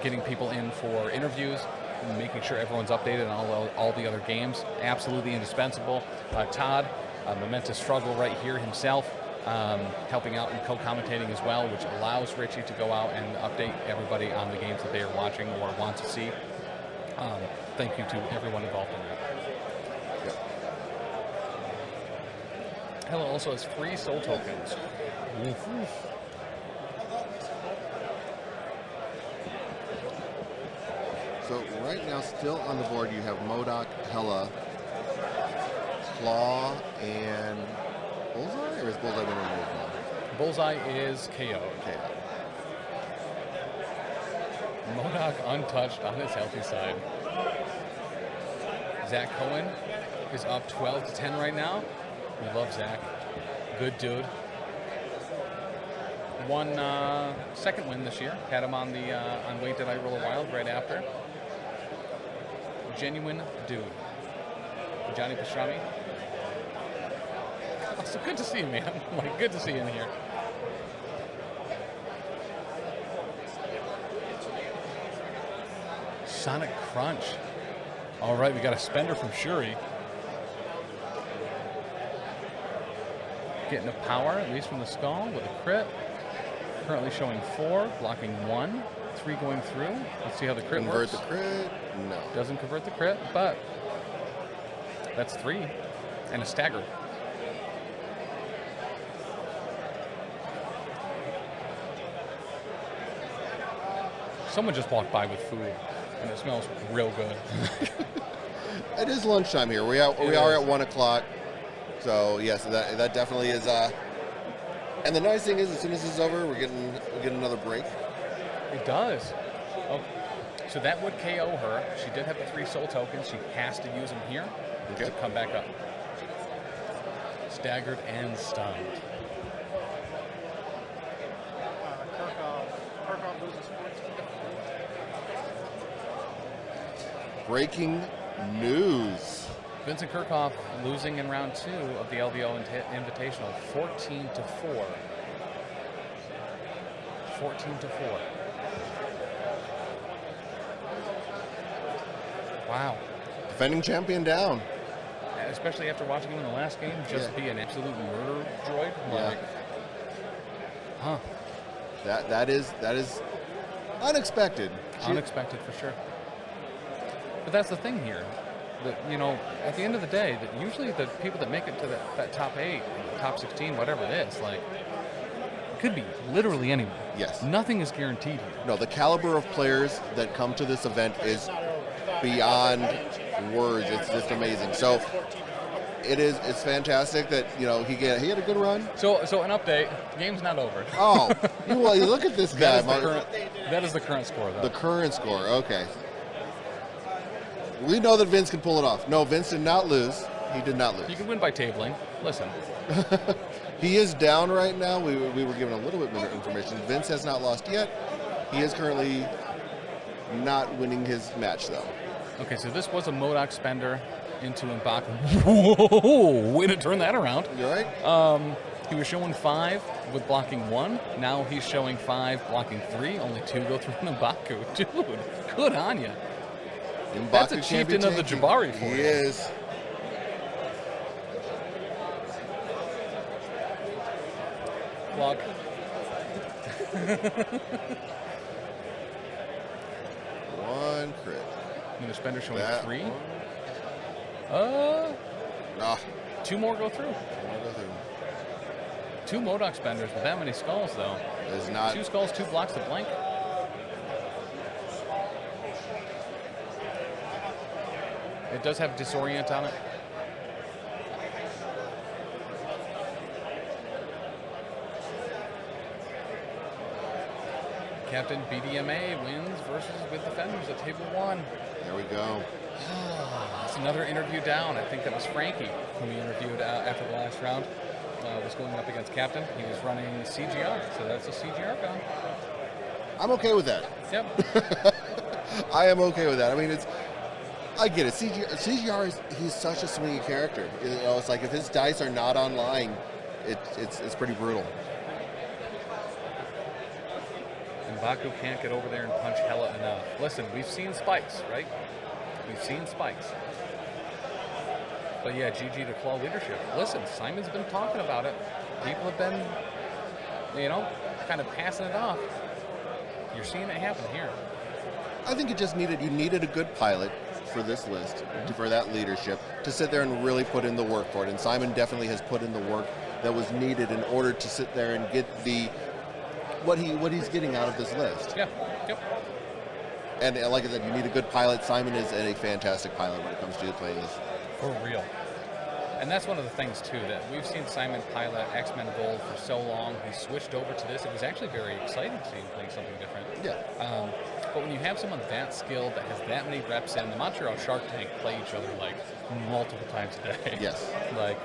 Speaker 1: getting people in for interviews, making sure everyone's updated on all the other games. Absolutely indispensable. Todd, a momentous struggle right here himself, helping out and co-commentating as well, which allows Richie to go out and update everybody on the games that they are watching or want to see. Thank you to everyone involved in that. Yep. Hela also has free soul tokens. Oof.
Speaker 2: So right now, still on the board, you have MODOK, Hela, Klaw, and Bullseye? Or is Bullseye been removed now?
Speaker 1: Bullseye is KO. MODOK untouched on his healthy side. Zach Cohen is up 12-10 right now. We love Zach. Good dude. Won second win this year. Had him on the on Wait Did I Roll a Wild right after. Genuine dude. Johnny Pastrami. Oh, so good to see you, man. Like, good to see you in here. Sonic Crunch. All right, we got a spender from Shuri. Getting a power, at least from the skull, with a crit. Currently showing 4, blocking 1, 3 going through. Let's see how the crit works.
Speaker 2: Convert the crit? No.
Speaker 1: Doesn't convert the crit, but that's 3 and a stagger. Someone just walked by with food, and it smells real good.
Speaker 2: It is lunchtime here. We are at 1 o'clock. So yes, that definitely is. And the nice thing is, as soon as this is over, we get another break.
Speaker 1: It does. Oh, so that would KO her. She did have the 3 soul tokens. She has to use them here to come back up. Staggered and stunned.
Speaker 3: Kirkhoff loses
Speaker 2: Breaking news.
Speaker 1: Vincent Kirchhoff losing in round 2 of the LVO Invitational, 14-4. 14-4. Wow.
Speaker 2: Defending champion down.
Speaker 1: Especially after watching him in the last game, just be an absolute murder droid. Like, huh.
Speaker 2: That is unexpected.
Speaker 1: Unexpected for sure. But that's the thing here. That, you know, at the end of the day, that usually the people that make it to that top 8, top 16, whatever it is, like, it could be literally anyone.
Speaker 2: Yes.
Speaker 1: Nothing is guaranteed here.
Speaker 2: No, the caliber of players that come to this event is beyond words. It's just amazing. So it's fantastic that, you know, he had a good run.
Speaker 1: So an update. Game's not over.
Speaker 2: Oh, well, you look at this guy.
Speaker 1: That is the current score, though.
Speaker 2: The current score. Okay. We know that Vince can pull it off. No, Vince did not lose. He did not lose.
Speaker 1: You can win by tabling. Listen.
Speaker 2: He is down right now. We were given a little bit more information. Vince has not lost yet. He is currently not winning his match, though.
Speaker 1: Okay, so this was a MODOK spender into M'Baku. Whoa! Way to turn that around.
Speaker 2: You all right?
Speaker 1: He was showing 5 with blocking 1. Now he's showing 5, blocking 3. Only 2 go through M'Baku. Dude, good on you. That's a chieftain of the Jabari for you.
Speaker 2: He is.
Speaker 1: Clock.
Speaker 2: One crit.
Speaker 1: And the spender showing
Speaker 2: That
Speaker 1: 3.
Speaker 2: one.
Speaker 1: 2 more go through. 2 MODOK spenders with that many skulls, though.
Speaker 2: Is not.
Speaker 1: 2 skulls, 2 blocks to blank. It does have disorient on it. Captain BDMA wins versus with defenders at table 1.
Speaker 2: There we go.
Speaker 1: It's another interview down. I think that was Frankie who we interviewed after the last round. Was going up against Captain. He was running CGR, so that's a CGR gun.
Speaker 2: I'm okay with that.
Speaker 1: Yep.
Speaker 2: I am okay with that. I mean, I get it. CGR he's such a swingy character. You know, it's like if his dice are not online, it's pretty brutal.
Speaker 1: And Baku can't get over there and punch Hela enough. Listen, we've seen spikes, right? We've seen spikes. But yeah, GG to Klaw leadership. Listen, Simon's been talking about it. People have been, you know, kind of passing it off. You're seeing it happen here.
Speaker 2: I think you needed a good pilot for this list, for that leadership, to sit there and really put in the work for it. And Simon definitely has put in the work that was needed in order to sit there and get what he's getting out of this list.
Speaker 1: Yeah. Yep.
Speaker 2: And like I said, you need a good pilot. Simon is a fantastic pilot when it comes to playing this.
Speaker 1: For real. And that's one of the things, too, that we've seen Simon pilot X-Men Gold for so long. He switched over to this. It was actually very exciting to see him playing something different.
Speaker 2: Yeah.
Speaker 1: But when you have someone that skilled, that has that many reps in, the Montreal Shark Tank play each other, like, multiple times a day.
Speaker 2: Yes.
Speaker 1: Like,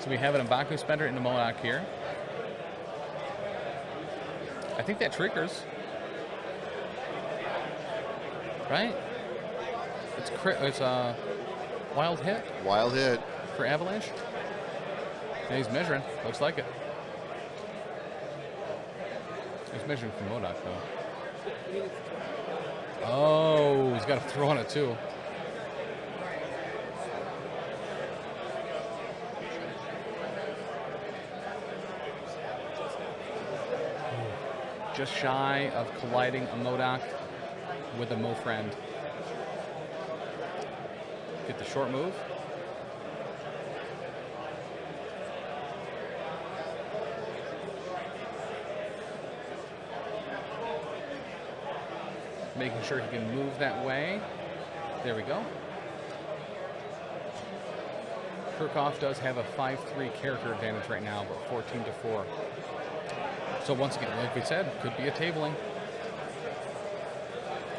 Speaker 1: so we have an M'Baku spender into MODOK here. I think that triggers. Right? It's a wild hit.
Speaker 2: Wild hit.
Speaker 1: For Avalanche. Yeah, he's measuring. Looks like it. He's measuring for MODOK, though. Oh, he's got to throw on it, too. Just shy of colliding a MODOK with a Mo friend. Get the short move. Making sure he can move that way. There we go. Kirchhoff does have a 5-3 character advantage right now, but 14-4. So once again, like we said, could be a tabling.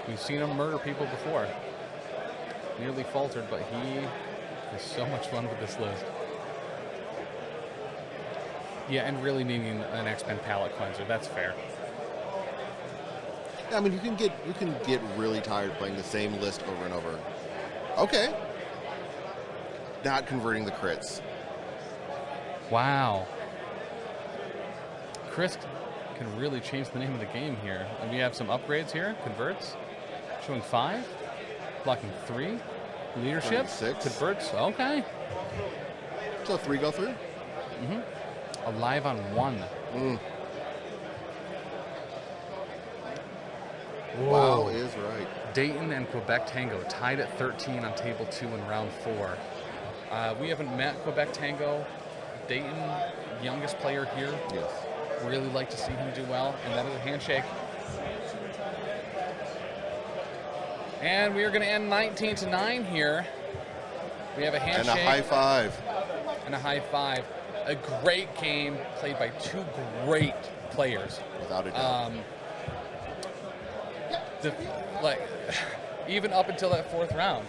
Speaker 1: We've seen him murder people before. Nearly faltered, but he has so much fun with this list. Yeah, and really needing an X-Men palette cleanser. That's fair.
Speaker 2: I mean, you can get really tired playing the same list over and over. Okay. Not converting the crits.
Speaker 1: Wow. Chris can really change the name of the game here. And we have some upgrades here. Converts. Showing 5. Blocking 3. Leadership.
Speaker 2: 6.
Speaker 1: Converts. Okay.
Speaker 2: So 3 go through?
Speaker 1: Mm-hmm. Alive on 1.
Speaker 2: Wow is right.
Speaker 1: Dayton and Quebec Tango tied at 13 on table 2 in round 4. We haven't met Quebec Tango. Dayton, youngest player here.
Speaker 2: Yes.
Speaker 1: Really like to see him do well, and that is a handshake. And we are going to end 19-9 here. We have a handshake.
Speaker 2: And a high five.
Speaker 1: And a high five. A great game played by 2 great players.
Speaker 2: Without a doubt.
Speaker 1: Even up until that 4th round,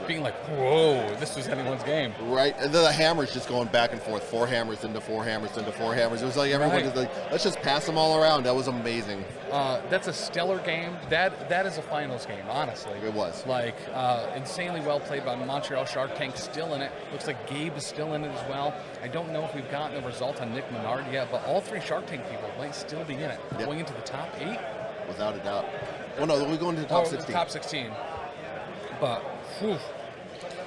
Speaker 1: being like, whoa, this was anyone's game.
Speaker 2: Right, and then the hammers just going back and forth, 4 hammers into 4 hammers into 4 hammers. It was like everyone was like, let's just pass them all around. That was amazing.
Speaker 1: That's a stellar game. That is a finals game, honestly.
Speaker 2: It was.
Speaker 1: Like, insanely well played by Montreal Shark Tank, still in it. Looks like Gabe is still in it as well. I don't know if we've gotten a result on Nick Menard yet, but all 3 Shark Tank people might still be in it.
Speaker 2: Yep.
Speaker 1: Going into the top 8.
Speaker 2: Without a doubt. Well, no, we're going to the top 16.
Speaker 1: Top 16. But, whew.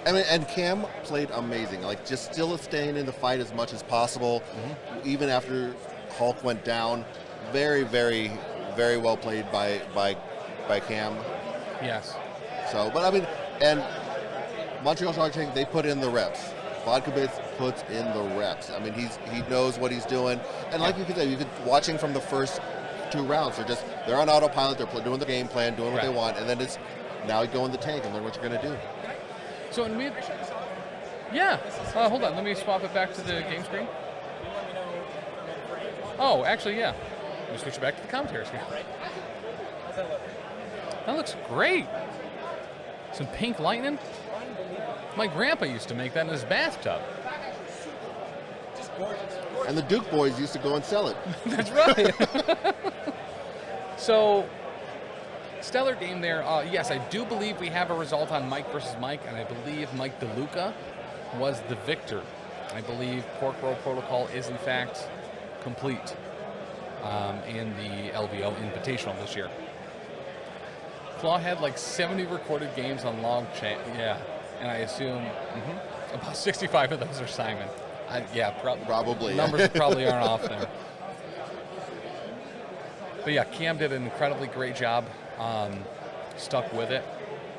Speaker 2: I mean, and Cam played amazing. Like, just still staying in the fight as much as possible, even after Hulk went down. Very, very, very well played by Cam.
Speaker 1: Yes.
Speaker 2: So, but I mean, and Montreal Shark Tank, they put in the reps. Vodka Bits puts in the reps. I mean, he knows what he's doing. And like you could say, you could watching from the first 2 rounds. They're on autopilot. They're doing the game plan, doing what they want, and then it's now you go in the tank and learn what you're going to do.
Speaker 1: So hold on. Let me swap it back to the game screen. Oh, actually, yeah. Let me switch it back to the commentary screen. That looks great. Some pink lightning. My grandpa used to make that in his bathtub.
Speaker 2: And the Duke boys used to go and sell it.
Speaker 1: That's right. So, stellar game there. Yes, I do believe we have a result on Mike versus Mike, and I believe Mike DeLuca was the victor. I believe Pork Roll Protocol is, in fact, complete in the LVO Invitational this year. Klaw had like 70 recorded games on Longshanks. Yeah, and I assume about 65 of those are Simon. Probably. Numbers probably aren't off there. But yeah, Cam did an incredibly great job. Stuck with it.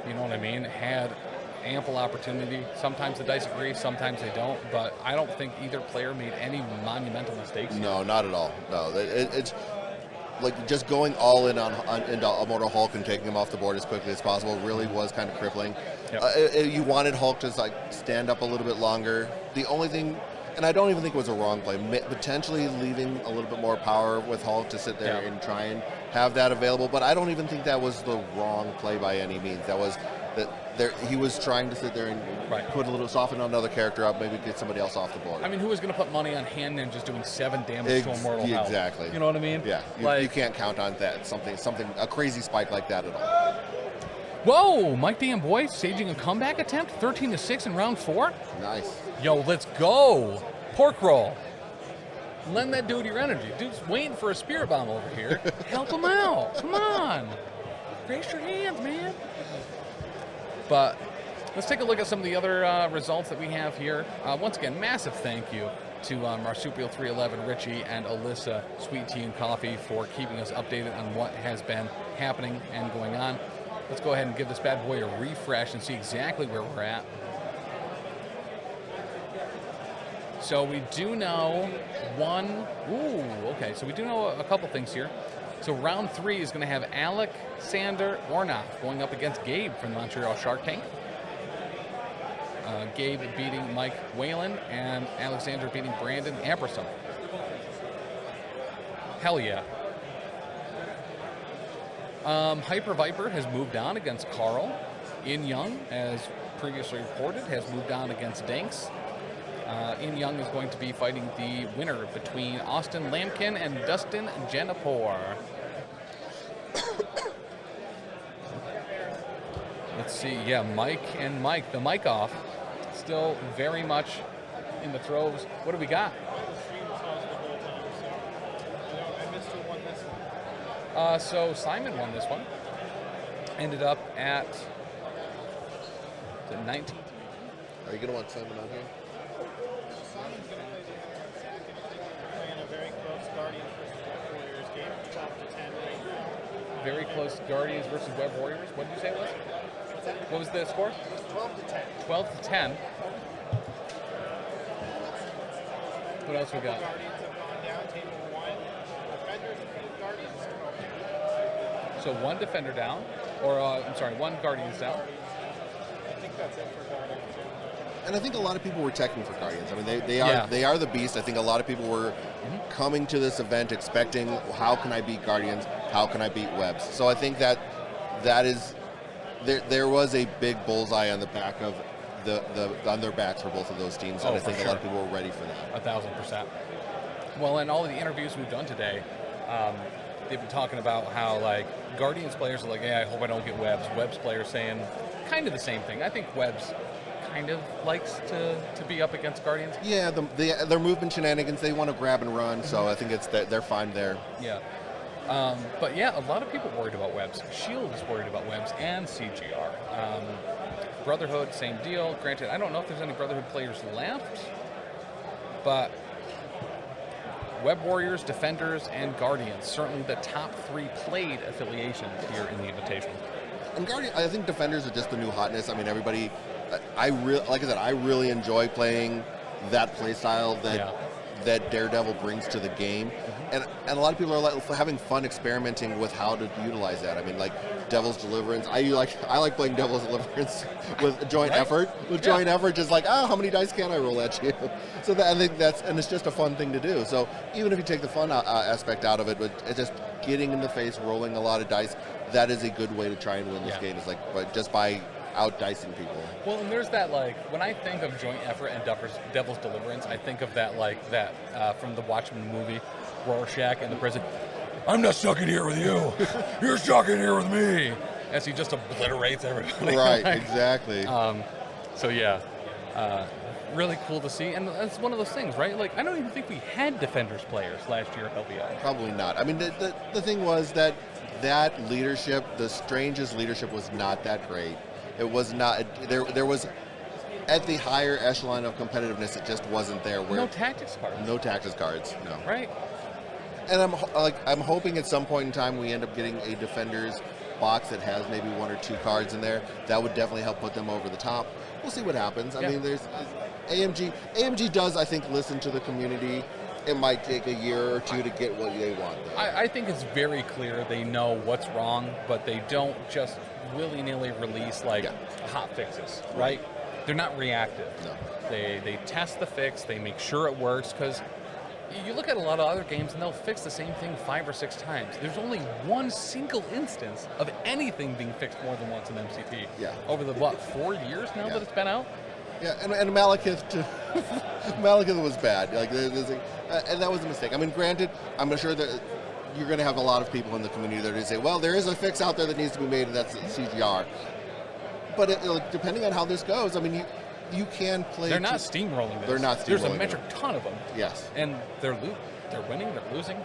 Speaker 1: You know what I mean? Had ample opportunity. Sometimes the dice agree, sometimes they don't. But I don't think either player made any monumental mistakes.
Speaker 2: No, not at all. No, it's like just going all in into Immortal Hulk and taking him off the board as quickly as possible really was kind of crippling. Yep. You wanted Hulk to like stand up a little bit longer. The only thing, and I don't even think it was a wrong play, potentially leaving a little bit more power with Hulk to sit there and try and have that available, but I don't even think that was the wrong play by any means. That was he was trying to sit there and put a little, soften another character up, maybe get somebody else off the board.
Speaker 1: I mean, who was going to put money on Hand Ninjas doing 7 damage to Immortal Hulk?
Speaker 2: Exactly.
Speaker 1: You know what I mean?
Speaker 2: Yeah, you can't count on that, something, a crazy spike like that at all.
Speaker 1: Whoa, Mike D'Amboy staging a comeback attempt, 13-6 in round 4?
Speaker 2: Nice.
Speaker 1: Yo, let's go. Pork roll. Lend that dude your energy. Dude's waiting for a spirit bomb over here. Help him out. Come on. Raise your hands, man. But let's take a look at some of the other results that we have here. Once again, massive thank you to Marsupial 311, Richie, and Alyssa, Sweet Tea and Coffee, for keeping us updated on what has been happening and going on. Let's go ahead and give this bad boy a refresh and see exactly where we're at. So we do know so we do know a couple things here. So round 3 is going to have Alexander Ornoff going up against Gabe from the Montreal Shark Tank. Gabe beating Mike Whalen and Alexander beating Brandon Amperson. Hell yeah. Hyper Viper has moved on against Carl. In Young, as previously reported, has moved on against Danks. In Young is going to be fighting the winner between Austin Lampkin and Dustin Janapor. Let's see. Yeah, Mike and Mike. The mic off. Still very much in the throes. What do we got?
Speaker 3: The stream was paused the whole time, so I missed who won this one.
Speaker 1: So Simon won this one. Ended up at the 19.
Speaker 2: Are you going to want Simon on here?
Speaker 3: Simon's going to play the Syndicate. Playing a very close Guardians versus Web Warriors game, 12 to 10 right now.
Speaker 1: Very close Guardians versus Web Warriors. What did you say it was?
Speaker 3: What's that?
Speaker 1: What was the score?
Speaker 3: 12 to 10.
Speaker 1: 12 to 10. What else we got?
Speaker 3: Guardians have gone down, table 1. Defenders defeated Guardians.
Speaker 1: So one defender down, or I'm sorry, one Guardians down.
Speaker 3: I think that's it for Guardians.
Speaker 2: And I think a lot of people were teching for Guardians. I mean,
Speaker 1: Yeah.
Speaker 2: they are the beast. I think a lot of people were coming to this event expecting, how can I beat Guardians? How can I beat Webs? So I think that is there was a big bullseye on the back of on their backs for both of those teams, and I think a lot of people were ready for that.
Speaker 1: 1,000%. Well, in all of the interviews we've done today, they've been talking about how like Guardians players are like, yeah, I hope I don't get Webs. Webs players saying kind of the same thing. I think Webs kind of likes to be up against Guardians.
Speaker 2: Yeah, their movement shenanigans, they want to grab and run, so I think they're fine there.
Speaker 1: Yeah. But yeah, a lot of people worried about Webs. Shield is worried about Webs and CGR. Brotherhood, same deal. Granted, I don't know if there's any Brotherhood players left, but Web Warriors, Defenders, and Guardians, certainly the top 3 played affiliations here in the Invitational.
Speaker 2: And Guardian, I think Defenders are just the new hotness. I mean, everybody, like I said, I really enjoy playing that play style that Daredevil brings to the game. And a lot of people are having fun experimenting with how to utilize that. I mean, like Devil's Deliverance. I like playing Devil's Deliverance with joint effort. With joint effort, just like, how many dice can I roll at you? So I think it's just a fun thing to do. So even if you take the fun aspect out of it, but it's just getting in the face, rolling a lot of dice, that is a good way to try and win this game. Is like just by out-dicing people.
Speaker 1: Well, and there's that, like, when I think of joint effort and Devil's Deliverance, I think of that, like, from the Watchmen movie, Rorschach in the prison. I'm not stuck in here with you. You're stuck in here with me. As he just obliterates everybody.
Speaker 2: Right, exactly.
Speaker 1: So, yeah, really cool to see. And that's one of those things, right? Like, I don't even think we had Defenders players last year at LVO.
Speaker 2: Probably not. I mean, the thing was that leadership, the Strange's leadership was not that great. It was not, there was, at the higher echelon of competitiveness, it just wasn't there.
Speaker 1: No tactics cards.
Speaker 2: No tactics cards, no.
Speaker 1: Right.
Speaker 2: And I'm hoping at some point in time we end up getting a Defenders box that has maybe 1 or 2 cards in there. That would definitely help put them over the top. We'll see what happens. I mean, there's AMG does, I think, listen to the community. It might take a year or 2 to get what they want.
Speaker 1: I think it's very clear they know what's wrong, but they don't just willy-nilly release hot fixes, right? They're not reactive.
Speaker 2: No.
Speaker 1: They test the fix, they make sure it works, because you look at a lot of other games and they'll fix the same thing 5 or 6 times. There's only one single instance of anything being fixed more than once in MCP.
Speaker 2: Yeah.
Speaker 1: Over the, 4 years now that it's been out?
Speaker 2: Yeah, and Malekith too. Malekith was bad. Like, and that was a mistake. I mean, granted, I'm sure that you're going to have a lot of people in the community that are going to say, well, there is a fix out there that needs to be made, and that's CGR. But depending on how this goes, I mean, you can play.
Speaker 1: They're not steamrolling this.
Speaker 2: They're not steamrolling.
Speaker 1: There's a metric ton of them.
Speaker 2: Yes.
Speaker 1: And they're winning, they're losing.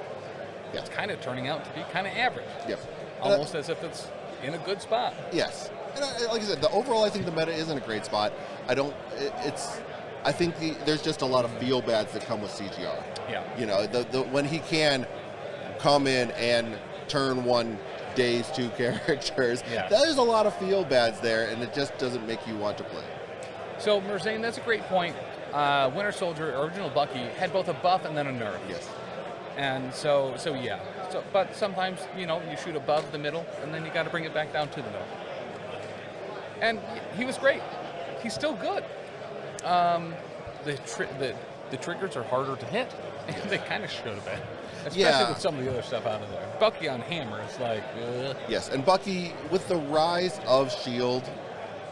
Speaker 2: Yeah.
Speaker 1: It's kind of turning out to be kind of average.
Speaker 2: Yep.
Speaker 1: Almost as if it's in a good spot.
Speaker 2: Yes. And like I said, overall, I think the meta is in a great spot. I think there's just a lot of feel bads that come with CGR.
Speaker 1: Yeah.
Speaker 2: You know, when he can come in and turn 1 days 2 characters, there's a lot of feel bads there, and it just doesn't make you want to play.
Speaker 1: So, Merzane, that's a great point. Winter Soldier, original Bucky, had both a buff and then a nerf.
Speaker 2: Yes.
Speaker 1: And so yeah. But sometimes, you shoot above the middle, and then you got to bring it back down to the middle. And he was great. He's still good. The triggers are harder to hit. They kind of should have been. Especially with some of the other stuff out of there. Bucky on hammer is like, ugh.
Speaker 2: Yes, and Bucky, with the rise of S.H.I.E.L.D.,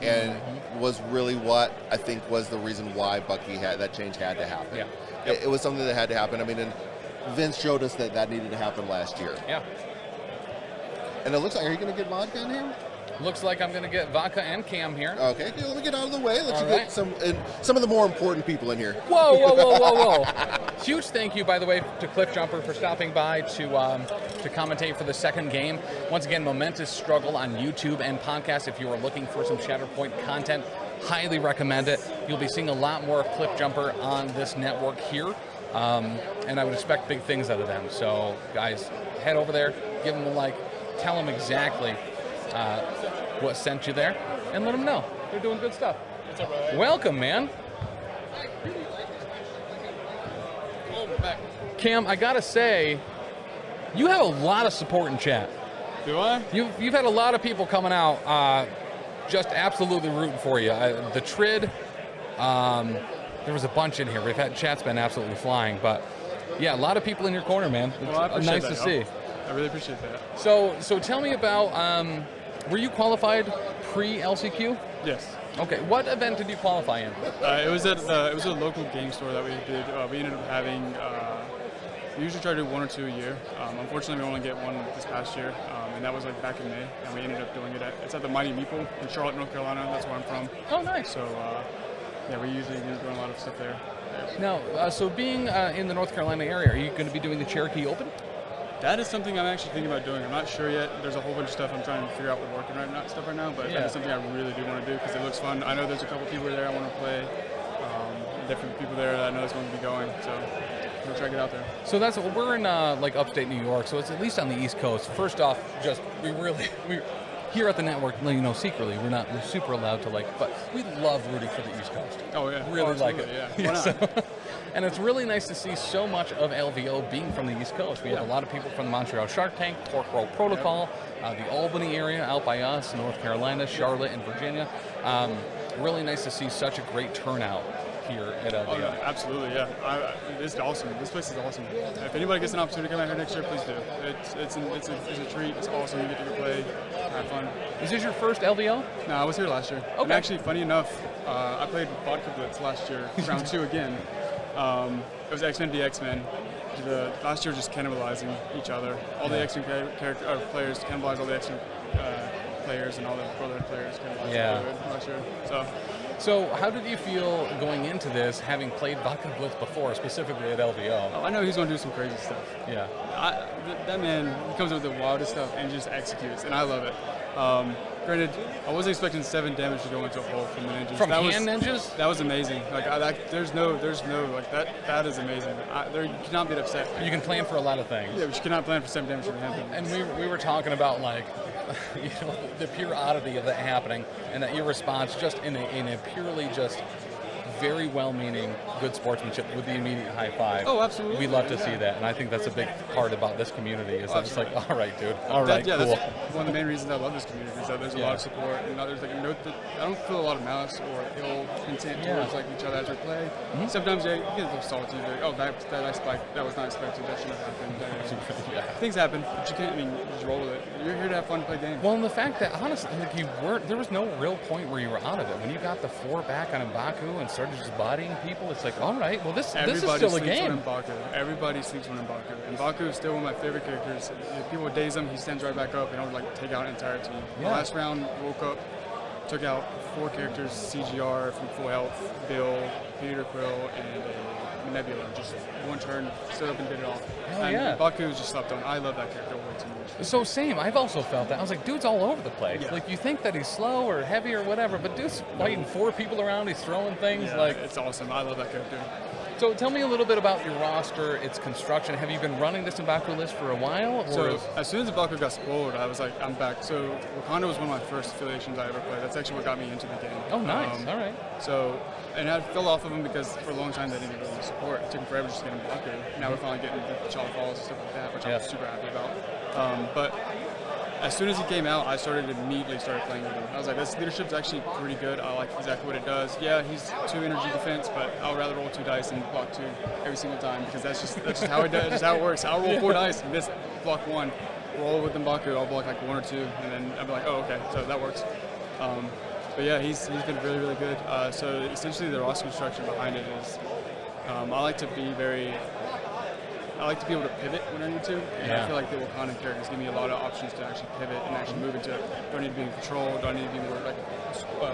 Speaker 2: and was really what I think was the reason why Bucky that change had to happen.
Speaker 1: Yeah.
Speaker 2: It was something that had to happen. I mean, and Vince showed us that needed to happen last year.
Speaker 1: Yeah.
Speaker 2: And it looks like, are you going to get vodka in here?
Speaker 1: Looks like I'm going to get Vodka and Cam here.
Speaker 2: Okay, let me get out of the way. Let
Speaker 1: All
Speaker 2: you get some of the more important people in here.
Speaker 1: Whoa, whoa, whoa, whoa, whoa. Huge thank you, by the way, to Cliff Jumper for stopping by to commentate for the second game. Once again, momentous struggle on YouTube and podcast. If you are looking for some Shatterpoint content, highly recommend it. You'll be seeing a lot more of Cliff Jumper on this network here, and I would expect big things out of them. So, guys, head over there, give them a like, tell them exactly what sent you there, and let them know. They're doing good stuff.
Speaker 3: What's up, brother?
Speaker 1: Welcome, man. Cam, I gotta say, you have a lot of support in chat.
Speaker 3: Do I?
Speaker 1: You've had a lot of people coming out, just absolutely rooting for you. The Trid, there was a bunch in here. We've had chat's been absolutely flying, but yeah, a lot of people in your corner, man. It's
Speaker 3: Well, I appreciate
Speaker 1: nice
Speaker 3: that,
Speaker 1: to see.
Speaker 3: I really appreciate that.
Speaker 1: So tell me about, were you qualified pre-LCQ?
Speaker 3: Yes.
Speaker 1: Okay, what event did you qualify in?
Speaker 3: It was at a local game store that we did. We ended up having. We usually try to do 1 or 2 a year. Unfortunately, we only get one this past year, and that was like back in May. And we ended up doing it it's at the Mighty Meeple in Charlotte, North Carolina. That's where I'm from.
Speaker 1: Oh, nice.
Speaker 3: So yeah, we usually do a lot of stuff there.
Speaker 1: Now, so being in the North Carolina area, are you going to be doing the Cherokee Open?
Speaker 3: That is something I'm actually thinking about doing. I'm not sure yet. There's a whole bunch of stuff I'm trying to figure out with working right now, but
Speaker 1: Yeah.
Speaker 3: that is something I really do want to do because it looks fun. I know there's a couple people there I want to play, different people there that I know is going to be going, so I'm going to try to get out there.
Speaker 1: So we're in like upstate New York, so it's at least on the East Coast. First off, just we here at the network, secretly we're not super allowed to but we love rooting for the East Coast.
Speaker 3: Oh yeah,
Speaker 1: Really like it.
Speaker 3: Yeah, why not?
Speaker 1: And it's really nice to see so much of LVO being from the East Coast. We have a lot of people from the Montreal Shark Tank, Pork Roll Protocol, the Albany area out by us, North Carolina, Charlotte, and Virginia. Really nice to see such a great turnout here at LVO.
Speaker 3: Oh, yeah, absolutely, yeah. It's awesome. This place is awesome. If anybody gets an opportunity to come out here next year, please do. It's a treat. It's awesome. You get to go play, have fun.
Speaker 1: Is this your first LVO?
Speaker 3: No, I was here last year.
Speaker 1: Okay.
Speaker 3: And actually, funny enough, I played Vodka Blitz last year, round 2 again. It was X-Men v X-Men. Last year just cannibalizing each other. All the X-Men players cannibalized all the X-Men players, and all the Brotherhood players cannibalized Brotherhood last year.
Speaker 1: So how did you feel going into this, having played Vodka Blitz before, specifically at LVO?
Speaker 3: I know he's going to do some crazy stuff.
Speaker 1: Yeah.
Speaker 3: That man, he comes up with the wildest stuff and just executes, and I love it. Granted, I wasn't expecting 7 damage to go into a Hulk from the ninjas.
Speaker 1: From ninjas?
Speaker 3: That was amazing. There's no that is amazing. You cannot be upset.
Speaker 1: You can plan for a lot of things.
Speaker 3: Yeah, but you cannot plan for 7 damage from him.
Speaker 1: And we were talking about the pure oddity of that happening, and that your response just in a purely just very well-meaning, good sportsmanship with the immediate high five.
Speaker 3: Oh, absolutely.
Speaker 1: We love to see that, and I think that's a big part about this community. Is that it's like, all right, dude, all right,
Speaker 3: yeah,
Speaker 1: cool.
Speaker 3: That's one of the main reasons I love this community is that there's a lot of support, and there's I don't feel a lot of malice or ill intent towards each other as we play. Mm-hmm. Sometimes you get a little salty, that I spiked, that was not expected, that shouldn't have happened. Things happen, but you can't. You just roll with it. You're here to have fun and play games.
Speaker 1: Well, and the fact that honestly, there was no real point where you were out of it when you got the 4 back on M'Baku and started just bodying people. It's like, all right, well, this is still a game.
Speaker 3: Everybody sleeps on M'Baku. M'Baku is still one of my favorite characters. If people daze him, he stands right back up and he'll take out an entire team.
Speaker 1: Yeah.
Speaker 3: The last round, woke up, took out 4 characters, CGR from full health, Bill, Peter Quill, and Nebula. Just one turn, stood up and did it all.
Speaker 1: Hell yeah.
Speaker 3: M'Baku was just slept on. I love that character way too much.
Speaker 1: So same, I've also felt that. I was like, dude's all over the place.
Speaker 3: Yeah.
Speaker 1: Like, you think that he's slow or heavy or whatever, but dude's fighting 4 people around, he's throwing things.
Speaker 3: Yeah, it's awesome. I love that character.
Speaker 1: So tell me a little bit about your roster, its construction. Have you been running this M'Baku list for a while?
Speaker 3: As soon as M'Baku got spoiled, I was like, I'm back. So Wakanda was one of my first affiliations I ever played. That's actually what got me into the game.
Speaker 1: Oh, nice. All right.
Speaker 3: And I fell off of him because for a long time they didn't really support. It took them forever just to get M'Baku. Now we're finally getting the Child Falls and stuff like that, which I'm super happy about. But as soon as he came out, I immediately started playing with him. I was like, this leadership's actually pretty good. I like exactly what it does. Yeah, he's 2 energy defense, but I'll rather roll 2 dice and block 2 every single time because that's just how it does. That's how it works. I'll roll 4 dice, miss block 1, roll with M'Baku, I'll block 1 or 2, and then I'll be like, oh, okay, so that works. But yeah, he's been really, really good. So essentially the roster construction behind it is, I like to be very I like to be able to pivot when I need to, and I feel like the Wakanda characters give me a lot of options to actually pivot and actually move into. Do I need to be in control? Do I need to be more like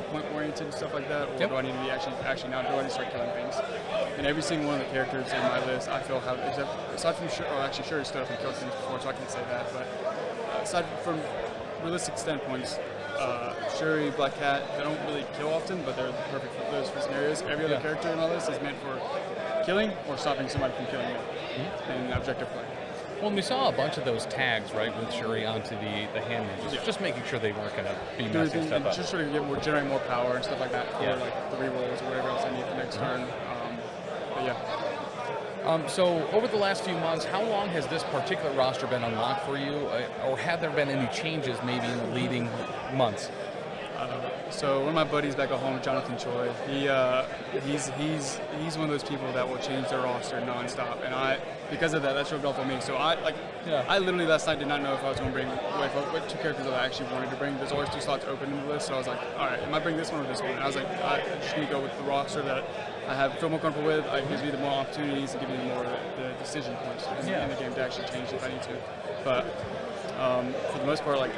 Speaker 3: point oriented and stuff like that, or do I need to be actually now? Do I need to start killing things? And every single one of the characters in my list, I feel have aside from Shuri stood up and killed things before, so I can't say that. But aside from realistic standpoints, Shuri, Black Cat, they don't really kill often, but they're perfect for those scenarios. Every other character in my list is meant for killing or stopping somebody from killing me in objective play.
Speaker 1: Well, we saw a bunch of those tags, right, with Shuri onto the hand ninjas, just making sure they weren't going to be messing stuff up.
Speaker 3: Just sort of generate more power and stuff like that for like the rerolls or whatever else I need for next turn. But yeah.
Speaker 1: So over the last few months, how long has this particular roster been unlocked for you, or have there been any changes maybe in the leading months?
Speaker 3: So one of my buddies back at home, Jonathan Choi, he's one of those people that will change their roster nonstop, and because of that, that's rubbed off on me. So I literally last night did not know if I was going to bring what two characters that I actually wanted to bring. There's always 2 slots open in the list, so I was like, all right, am I bring this one or this one? And I was like, I just need to go with the roster that I feel more comfortable with. It gives me the more opportunities and gives me more the decision points in the game to actually change if I need to. But for the most part, like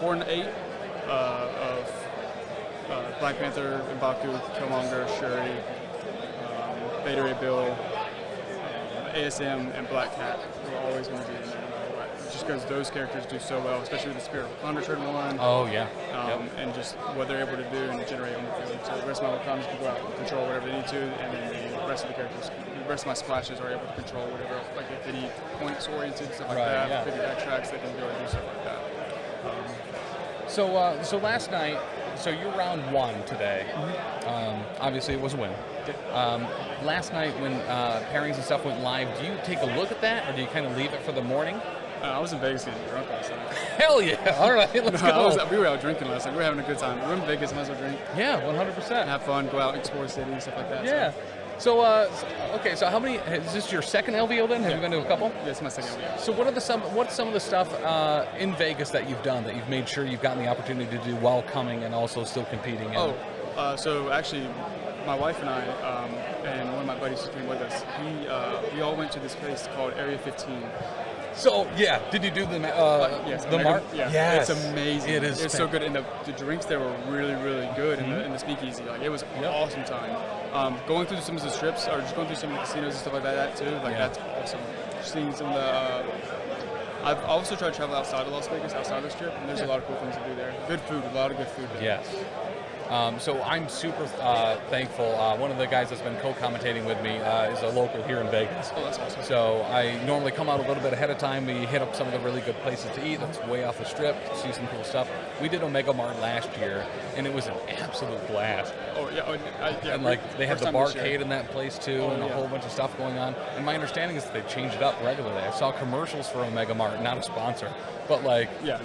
Speaker 3: 4 and 8. Of Black Panther, M'Baku, Killmonger, Shuri, Beta Ray Bill, ASM, and Black Cat are always going to be in there no matter what. Just because those characters do so well, especially with the Spirit of Wakanda turn 1.
Speaker 1: Oh, yeah.
Speaker 3: And just what they're able to do and generate on the field. So the rest of my Wakandas can go out and control whatever they need to, and then the rest of the characters, the rest of my splashes are able to control whatever, like if they need points oriented, stuff like that, if they need backtracks, they can go and do stuff like that.
Speaker 1: So last night, so you're round 1 today. Obviously, it was a win. Last night, when pairings and stuff went live, do you take a look at that, or do you kind of leave it for the morning?
Speaker 3: I was in Vegas getting drunk last night.
Speaker 1: Hell yeah! All right, let's go.
Speaker 3: We were out drinking last night. We were having a good time. We're in Vegas, might as well drink.
Speaker 1: Yeah, 100%.
Speaker 3: Have fun, go out, explore the city, stuff like that.
Speaker 1: Yeah. So, okay. So, how many? Is this your second LVO then? Have you been to a couple?
Speaker 3: Yeah, it's my second LVO.
Speaker 1: So, what's some of the stuff in Vegas that you've done that you've made sure you've gotten the opportunity to do while coming and also still competing in?
Speaker 3: So actually, my wife and I and one of my buddies who came with us, we all went to this place called Area 15.
Speaker 1: So yeah, did you do the mark?
Speaker 3: Yeah,
Speaker 1: yes.
Speaker 3: It's amazing.
Speaker 1: It is.
Speaker 3: It's so good, and the drinks there were really, really good in the speakeasy. Like it was an awesome time. Going through some of the strips, or just going through some of the casinos and stuff like that too. That's awesome. Just seeing some of the. I've also tried to travel outside of Las Vegas, outside of the strip, and there's a lot of cool things to do there. Good food, a lot of good food there.
Speaker 1: Yes. So I'm super thankful. One of the guys that's been co-commentating with me is a local here in Vegas.
Speaker 3: Oh, that's awesome.
Speaker 1: So I normally come out a little bit ahead of time. We hit up some of the really good places to eat. That's way off the strip. See some cool stuff. We did Omega Mart last year, and it was an absolute blast.
Speaker 3: Oh yeah,
Speaker 1: and like they had the barcade in that place too, and a whole bunch of stuff going on. And my understanding is that they've changed it up regularly. I saw commercials for Omega Mart, not a sponsor, but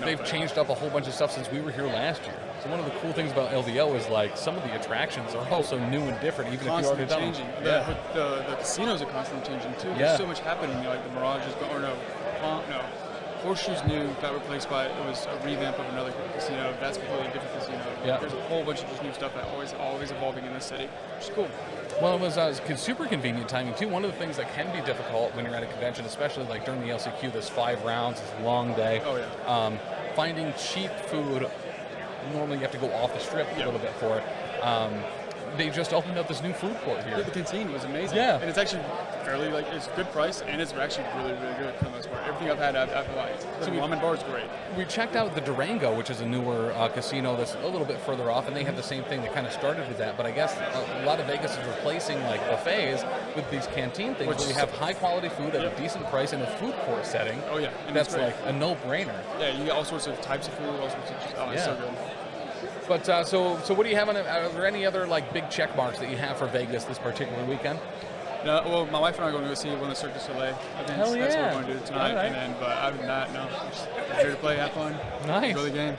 Speaker 1: they've changed up a whole bunch of stuff since we were here last year. So one of the cool things about LVO is like some of the attractions are also new and different, even if you already done
Speaker 3: changing.
Speaker 1: them.
Speaker 3: The casinos are constantly changing too. There's so much happening. Like the Mirage is going, Horseshoe's new, got replaced by, it was a revamp of another casino. That's completely a different casino.
Speaker 1: Yeah.
Speaker 3: There's a whole bunch of just new stuff that always evolving in this city, which is cool.
Speaker 1: Well, it was super convenient timing too. One of the things that can be difficult when you're at a convention, especially like during the LCQ, there's 5 rounds, it's a long day.
Speaker 3: Oh yeah.
Speaker 1: Finding cheap food, normally you have to go off the strip a little bit for it. They just opened up this new food court here.
Speaker 3: Yeah, the canteen was amazing.
Speaker 1: Yeah.
Speaker 3: And it's actually fairly, it's good price, and it's actually really, really good for the most part. Everything I've had, I've liked. So the ramen bar is great.
Speaker 1: We checked out the Durango, which is a newer casino that's a little bit further off, and they have the same thing that kind of started with that. But I guess a lot of Vegas is replacing like buffets with these canteen things where you have high quality food at a decent price in a food court setting.
Speaker 3: Oh yeah. And
Speaker 1: that's like a no-brainer.
Speaker 3: Yeah, you get all sorts of types of food, all sorts of it's so good.
Speaker 1: But so what do you have on it? Are there any other like big check marks that you have for Vegas this particular weekend?
Speaker 3: No, well, my wife and I are going to go see one of the Cirque du Soleil events.
Speaker 1: Hell yeah.
Speaker 3: That's what we're going to do tonight.
Speaker 1: Right.
Speaker 3: And then, but other than that, no. Just here to play, have fun.
Speaker 1: Nice.
Speaker 3: Enjoy the game.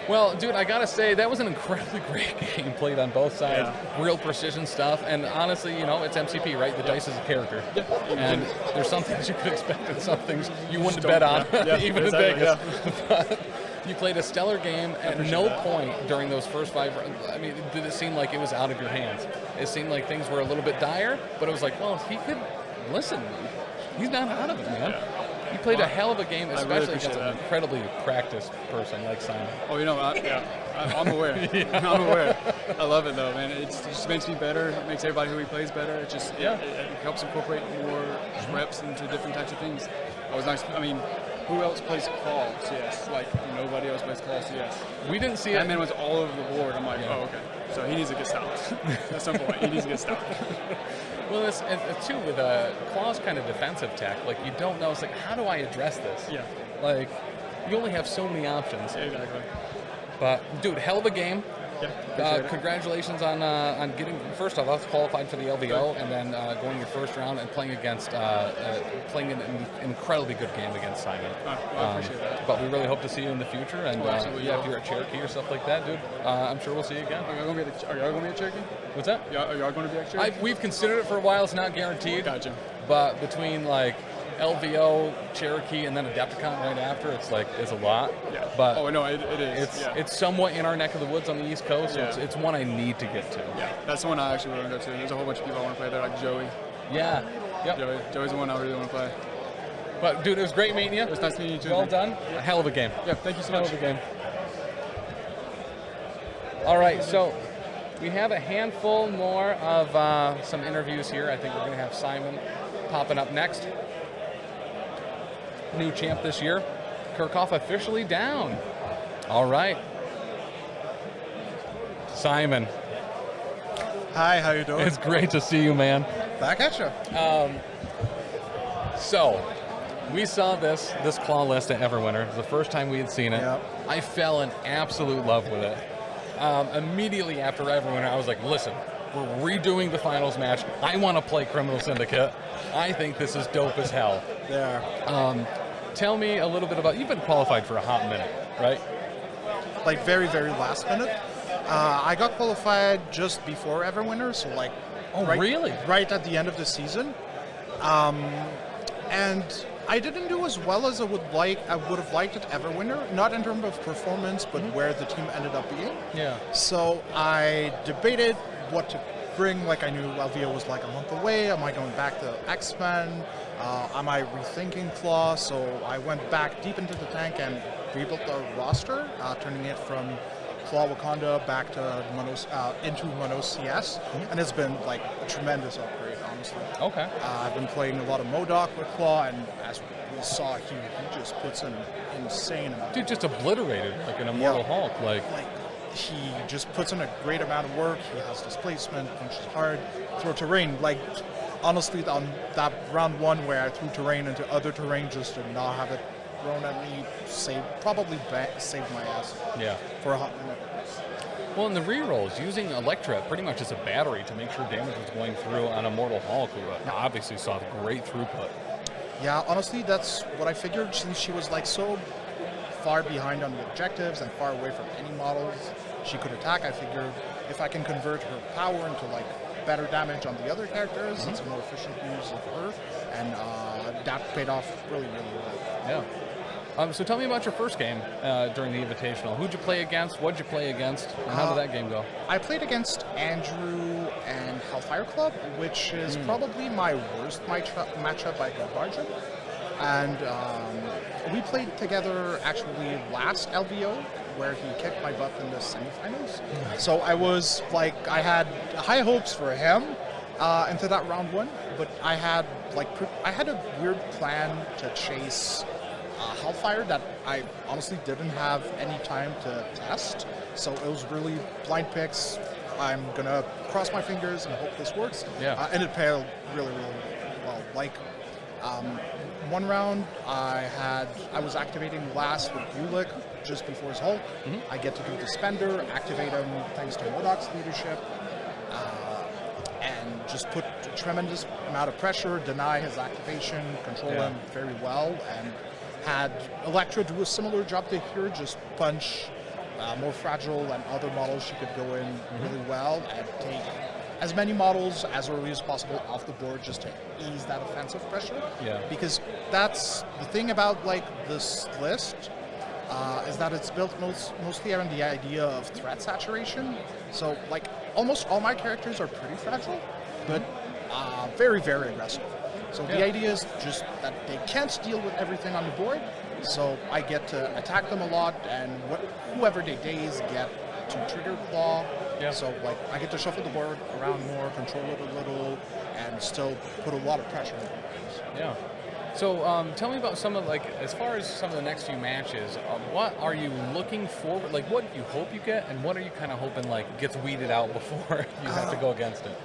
Speaker 1: Well, dude, I gotta say that was an incredibly great game played on both sides.
Speaker 3: Yeah.
Speaker 1: Real precision stuff, and honestly, it's MCP, right? The dice is a character, and there's some things you could expect and some things you wouldn't bet on, even in Vegas. But you played a stellar game. At no point during those first 5 rounds, did it seem like it was out of your hands. It seemed like things were a little bit dire, but it was like, well, he could listen. he's not out of it, man.
Speaker 3: Yeah.
Speaker 1: He played a hell of a game,
Speaker 3: really
Speaker 1: especially against
Speaker 3: appreciate
Speaker 1: an
Speaker 3: that.
Speaker 1: incredibly practiced person like Simon.
Speaker 3: Oh, you know, I'm aware. I'm aware. I love it though, man. It just makes me better. It makes everybody who he plays better. It just it helps incorporate more reps into different types of things. It was nice. I mean, who else plays Klaw CS? Like nobody else plays Klaw CS.
Speaker 1: We didn't see
Speaker 3: That
Speaker 1: it.
Speaker 3: man was all over the board. I'm like, oh, okay. So he needs to get stopped. At some point, he needs to get stopped.
Speaker 1: Well, it's too with Klaw's kind of defensive tech. Like you don't know. It's like, how do I address this?
Speaker 3: Yeah.
Speaker 1: Like you only have so many options.
Speaker 3: Yeah, exactly.
Speaker 1: But dude, hell of a game.
Speaker 3: Yeah. Appreciate it.
Speaker 1: Congratulations on getting first off us qualified for the LVO and then going your first round and playing against playing an incredibly good game against Simon.
Speaker 3: I appreciate that.
Speaker 1: But we really hope to see you in the future. And
Speaker 3: absolutely.
Speaker 1: if you're at Cherokee or stuff like that, dude, I'm sure we'll see you again.
Speaker 3: Are y'all going to be at Cherokee?
Speaker 1: What's that?
Speaker 3: Are y'all going to be at Cherokee?
Speaker 1: We've considered it for a while. It's not guaranteed.
Speaker 3: Gotcha.
Speaker 1: But between like LVO, Cherokee, and then Adepticon right after, it's a lot.
Speaker 3: Yeah.
Speaker 1: But
Speaker 3: no, it is.
Speaker 1: It's somewhat in our neck of the woods on the East Coast. So it's one I need to get to.
Speaker 3: Yeah, that's the one I actually want to go to. There's a whole bunch of people I want to play there, like Joey.
Speaker 1: Yeah. Yep.
Speaker 3: Joey's the one I really want to play.
Speaker 1: But dude, it was great meeting you.
Speaker 3: It was nice meeting you too.
Speaker 1: Well done. A hell of a game.
Speaker 3: Yeah, thank you so
Speaker 1: Hell
Speaker 3: much.
Speaker 1: of a game. All right, so we have a handful more of some interviews here. I think we're going to have Simon popping up next. New champ this year. Kirchhoff officially down. All right. Simon,
Speaker 4: Hi, how you doing?
Speaker 1: it's great to see you, man.
Speaker 4: Back at you.
Speaker 1: So, we saw this Klaw list at Everwinter. It was the first time we had seen it.
Speaker 4: Yep.
Speaker 1: I fell in absolute love with it. Immediately after Everwinter, I was like, listen, we're redoing the finals match. I want to play Criminal Syndicate. I think this is dope as hell.
Speaker 4: There.
Speaker 1: Tell me a little bit about, you've been qualified for a hot minute, right?
Speaker 4: Like very, very last minute. I got qualified just before Everwinter, so like
Speaker 1: Really?
Speaker 4: right at the end of the season. And I didn't do as well as I would have liked at Everwinter, not in terms of performance, but where the team ended up being.
Speaker 1: Yeah.
Speaker 4: So I debated what to bring. Like I knew LVO was like a month away. Am I going back to X-Men? Am I rethinking Klaw? So I went back deep into the tank and rebuilt the roster, turning it from Claw Wakanda back to into Mono CS, and it's been like a tremendous upgrade, honestly.
Speaker 1: Okay.
Speaker 4: I've been playing a lot of MODOK with Claw, and as we saw, he just puts an insane amount.
Speaker 1: Dude, just obliterated like an Immortal Hulk.
Speaker 4: Like he just puts in a great amount of work. He has displacement, punches hard, throw terrain. Like honestly, on that round one where I threw terrain into other terrain just to not have it thrown at me, saved my ass.
Speaker 1: Yeah.
Speaker 4: For a hot minute.
Speaker 1: Well, in the rerolls, using Elektra pretty much as a battery to make sure damage was going through on Immortal Hulk, who obviously saw great throughput.
Speaker 4: Yeah, honestly, that's what I figured, since she was like so far behind on the objectives and far away from any models she could attack. I figured if I can convert her power into like better damage on the other characters, it's a more efficient use of her, and that paid off really, really well.
Speaker 1: Yeah. So tell me about your first game during the Invitational. Who'd you play against? What'd you play against? And how did that game go?
Speaker 4: I played against Andrew and Hellfire Club, which is probably my worst matchup I could margin. And we played together actually last LVO, where he kicked my butt in the semifinals. So I was like, I had high hopes for him into that round one, but I had a weird plan to chase Hellfire that I honestly didn't have any time to test. So it was really blind picks. I'm gonna cross my fingers and hope this works.
Speaker 1: Yeah.
Speaker 4: And it played really, really well. Like one round, I was activating last with Ulick just before his Hulk. I get to do the Spender, activate him thanks to MODOK's leadership, and just put a tremendous amount of pressure, deny his activation, control him very well, and had Elektra do a similar job to here, just punch more fragile and other models she could go in really well and take as many models as early as possible off the board just to ease that offensive pressure.
Speaker 1: Yeah.
Speaker 4: Because that's the thing about like this list is that it's built mostly around the idea of threat saturation. So like almost all my characters are pretty fragile, but very, very aggressive. So the idea is just that they can't deal with everything on the board, so I get to attack them a lot, and whoever they daze get to trigger Klaw.
Speaker 1: Yeah.
Speaker 4: So like I get to shuffle the board around more, control it a little, and still put a lot of pressure on them.
Speaker 1: Yeah. So tell me about some of, like, as far as some of the next few matches, what are you looking forward, like what do you hope you get, and what are you kind of hoping like gets weeded out before you have to go against it?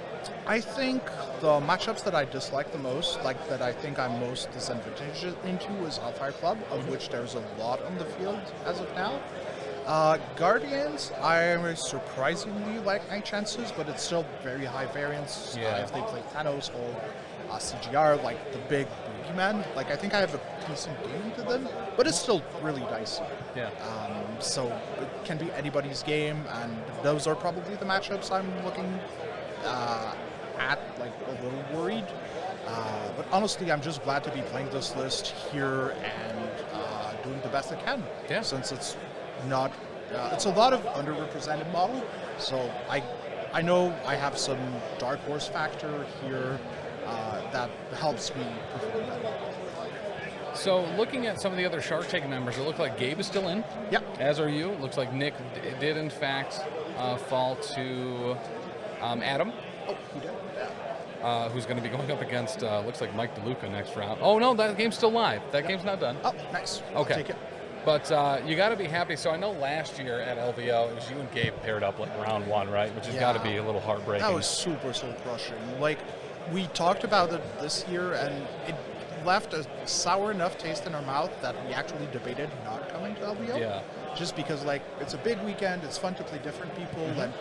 Speaker 4: I think the matchups that I dislike the most, like that I think I'm most disadvantaged into, is Hellfire Club, of which there's a lot on the field as of now. Guardians, I surprisingly like my chances, but it's still very high variance.
Speaker 1: Yeah.
Speaker 4: If they play Thanos or CGR, like the big boogeyman, like I think I have a decent game to them, but it's still really dicey.
Speaker 1: Yeah.
Speaker 4: So it can be anybody's game, and those are probably the matchups I'm looking at, like a little worried. But honestly, I'm just glad to be playing this list here and doing the best I can.
Speaker 1: Yeah.
Speaker 4: Since it's not, it's a lot of underrepresented model, so I know I have some dark horse factor here that helps me perform better.
Speaker 1: So looking at some of the other Shark Tank members, it looks like Gabe is still in.
Speaker 4: Yeah.
Speaker 1: As are you. It looks like Nick did in fact fall to Adam.
Speaker 4: Oh, he did? Yeah.
Speaker 1: Who's going to be going up against, looks like Mike DeLuca next round. Oh, no, that game's still live. That game's not done.
Speaker 4: Oh, nice.
Speaker 1: Okay.
Speaker 4: I'll take it.
Speaker 1: But you got to be happy. So I know last year at LVO, it was you and Gabe paired up like round one, right? Which has got to be a little heartbreaking.
Speaker 4: That was super soul crushing. Like, we talked about it this year, and it left a sour enough taste in our mouth that we actually debated not coming to LVO.
Speaker 1: Yeah.
Speaker 4: Just because, like, it's a big weekend, it's fun to play different people, and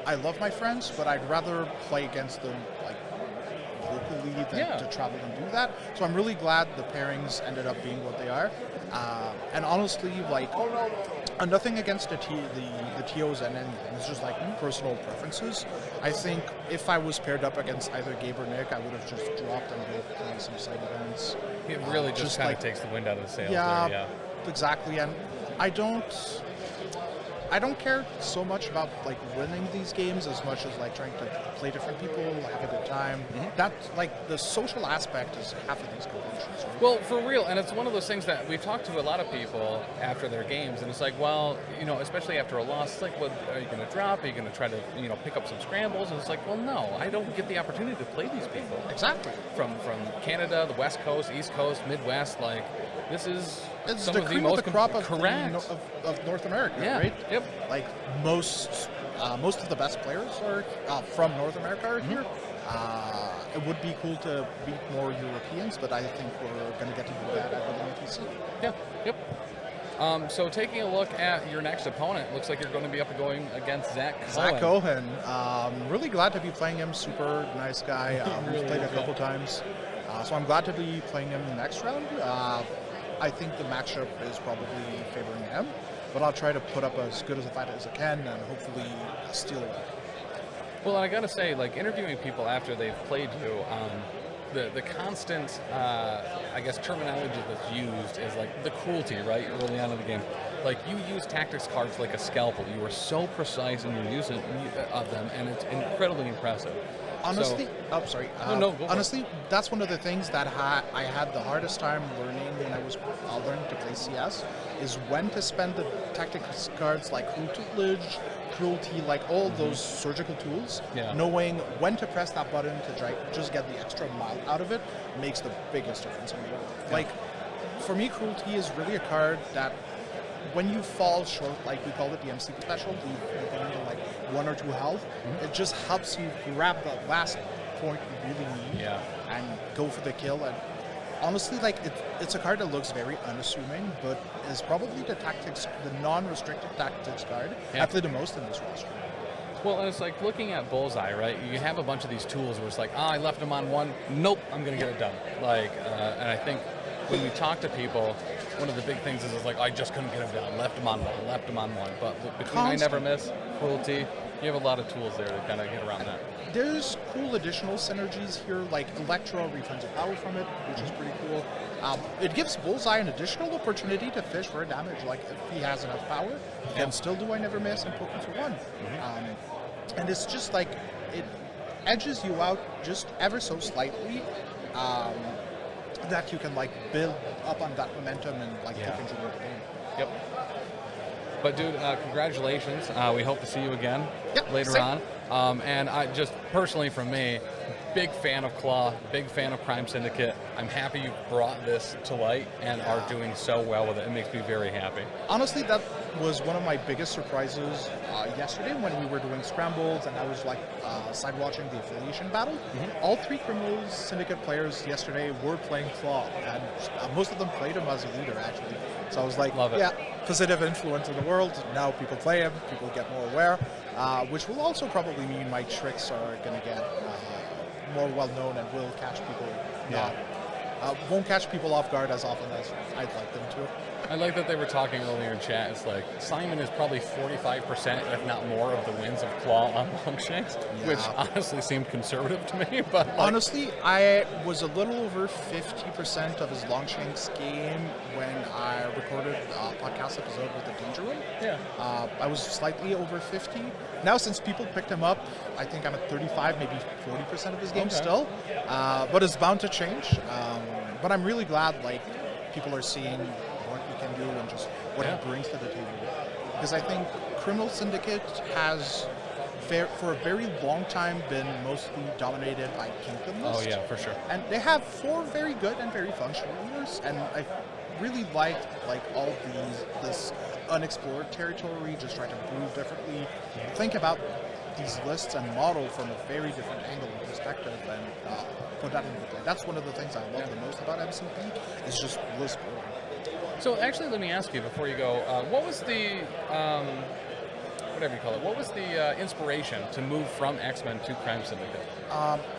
Speaker 4: I love my friends, but I'd rather play against them, like, locally than to travel and do that. So I'm really glad the pairings ended up being what they are. And honestly, like, nothing against the TOs and anything. It's just like personal preferences. I think if I was paired up against either Gabe or Nick, I would have just dropped and go play some side events.
Speaker 1: It really just kind of takes the wind out of the sails there, yeah.
Speaker 4: Exactly. And I don't care so much about like winning these games as much as like trying to play different people, have a good time. That, like, the social aspect is half of these conventions. Right?
Speaker 1: Well, for real, and it's one of those things that we've talked to a lot of people after their games, and it's like, well, you know, especially after a loss, it's like, well, are you going to drop? Are you going to try to, you know, pick up some scrambles? And it's like, well, no, I don't get the opportunity to play these people.
Speaker 4: Exactly.
Speaker 1: From Canada, the West Coast, East Coast, Midwest, like, this is
Speaker 4: it's
Speaker 1: some
Speaker 4: the
Speaker 1: of
Speaker 4: cream
Speaker 1: the most
Speaker 4: of the crop of,
Speaker 1: correct.
Speaker 4: of North America, right?
Speaker 1: Yep.
Speaker 4: Like most of the best players are from North America are here. It would be cool to beat more Europeans, but I think we're going to get to do that at the NPC.
Speaker 1: Yeah. Yep. So taking a look at your next opponent, looks like you're going to be going against Zach Cohen.
Speaker 4: Zach Cohen. Really glad to be playing him. Super nice guy. We've played a couple times. So I'm glad to be playing him next round. I think the matchup is probably favoring him, but I'll try to put up as good as a fight as I can and hopefully steal it.
Speaker 1: Well, I got to say, like, interviewing people after they've played you, the constant, I guess, terminology that's used is like the cruelty, right? Early on in the game, like you use tactics cards like a scalpel. You are so precise in your use of them, and it's incredibly impressive.
Speaker 4: Honestly,
Speaker 1: No,
Speaker 4: honestly, that's one of the things that I had the hardest time learning when I was learning to play CS, is when to spend the tactics cards like Cruelty, like all those surgical tools. Knowing when to press that button to just get the extra mile out of it makes the biggest difference in the world. Like, for me, Cruelty is really a card that when you fall short, like we call it the MC special, you go into like 1 or 2 health, it just helps you grab the last point you really need and go for the kill. And honestly, like it's a card that looks very unassuming, but is probably the non-restricted tactics card I play the most in this roster.
Speaker 1: Well, and it's like looking at Bullseye, right? You have a bunch of these tools where it's like, I left him on 1. Nope, I'm going to get it done. Like, and I think when we talk to people, one of the big things is like, I just couldn't get him down. Left him on 1. But between I Never Miss, Cruelty, you have a lot of tools there to kind of get around that.
Speaker 4: There's cool additional synergies here, like Elektra returns a power from it, which is pretty cool. It gives Bullseye an additional opportunity to fish for damage. Like, if he has enough power, he can still do I Never Miss and poke him for 1. And it's just like, it edges you out just ever so slightly. that you can like build up on that momentum and like
Speaker 1: Yeah.
Speaker 4: keep enjoying the game.
Speaker 1: Yep. But dude, congratulations. We hope to see you again
Speaker 4: Yep,
Speaker 1: later
Speaker 4: same.
Speaker 1: on. And I just personally, from me, big fan of Klaw, big fan of Crime Syndicate. I'm happy you brought this to light and are doing so well with it. It makes me very happy.
Speaker 4: Honestly, that was one of my biggest surprises yesterday when we were doing scrambles and I was like side watching the affiliation battle. All 3 Criminals Syndicate players yesterday were playing Klaw, and most of them played him as a leader actually. So I was like,
Speaker 1: Love it.
Speaker 4: yeah, positive influence in the world. Now people play him, people get more aware, which will also probably mean my tricks are going to get more well known and will catch people won't catch people off guard as often as I'd like them to.
Speaker 1: I like that they were talking earlier in chat. It's like Simon is probably 45%, if not more, of the wins of Klaw on Longshanks, which honestly seemed conservative to me. But like,
Speaker 4: honestly, I was a little over 50% of his Longshanks game when I recorded a podcast episode with the Danger Room.
Speaker 1: yeah,
Speaker 4: I was slightly over 50. Now, since people picked him up, I think I'm at 35, maybe 40% of his game
Speaker 1: Okay.
Speaker 4: still. But it's bound to change. But I'm really glad like people are seeing what he can do and just what
Speaker 1: Yeah.
Speaker 4: he brings to the table. Because I think Criminal Syndicate has, for a very long time, been mostly dominated by Kingdom
Speaker 1: oh
Speaker 4: lists.
Speaker 1: yeah, for sure.
Speaker 4: And they have 4 very good and very functional leaders, and I really liked like all this unexplored territory, just trying to brew differently, think about these lists and model from a very different angle and perspective, and put that into play. That's one of the things I love the most about MCP is just list building.
Speaker 1: So actually, let me ask you before you go, what was the, whatever you call it, what was the inspiration to move from X-Men to Crime Syndicate?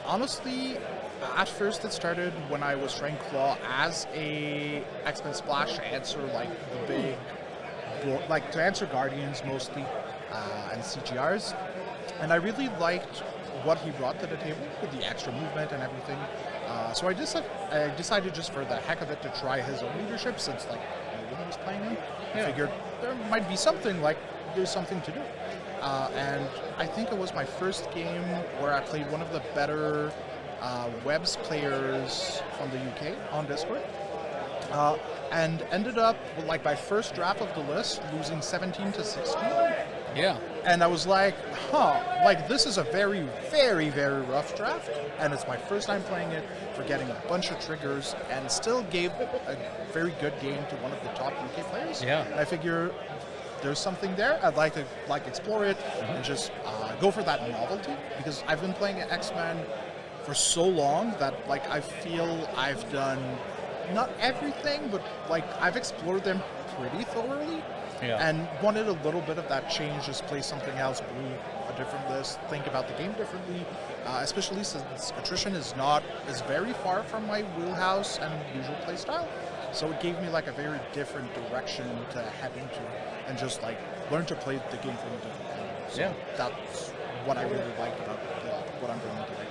Speaker 4: Honestly, at first it started when I was trying Klaw as a X-Men Splash to answer like the big, like to answer Guardians mostly and CGRs, and I really liked what he brought to the table with the extra movement and everything. So I decided just for the heck of it to try his own leadership, since like no one was playing him. I figured there might be something, like there's something to do. And I think it was my first game where I played one of the better Webs players from the UK on Discord. And ended up with like my first draft of the list losing 17 to 16.
Speaker 1: Yeah.
Speaker 4: And I was like, like this is a very, very, very rough draft, and it's my first time playing it, for getting a bunch of triggers, and still gave a very good game to one of the top UK players.
Speaker 1: Yeah.
Speaker 4: And I figure there's something there. I'd like to explore it and just go for that novelty, because I've been playing X-Men for so long that like I feel I've done not everything, but like I've explored them pretty thoroughly.
Speaker 1: Yeah.
Speaker 4: And wanted a little bit of that change, just play something else, brew a different list, think about the game differently, especially since attrition is very far from my wheelhouse and usual play style. So it gave me like a very different direction to head into and just like learn to play the game from a different angle. So that's what I really liked about what I'm bringing today.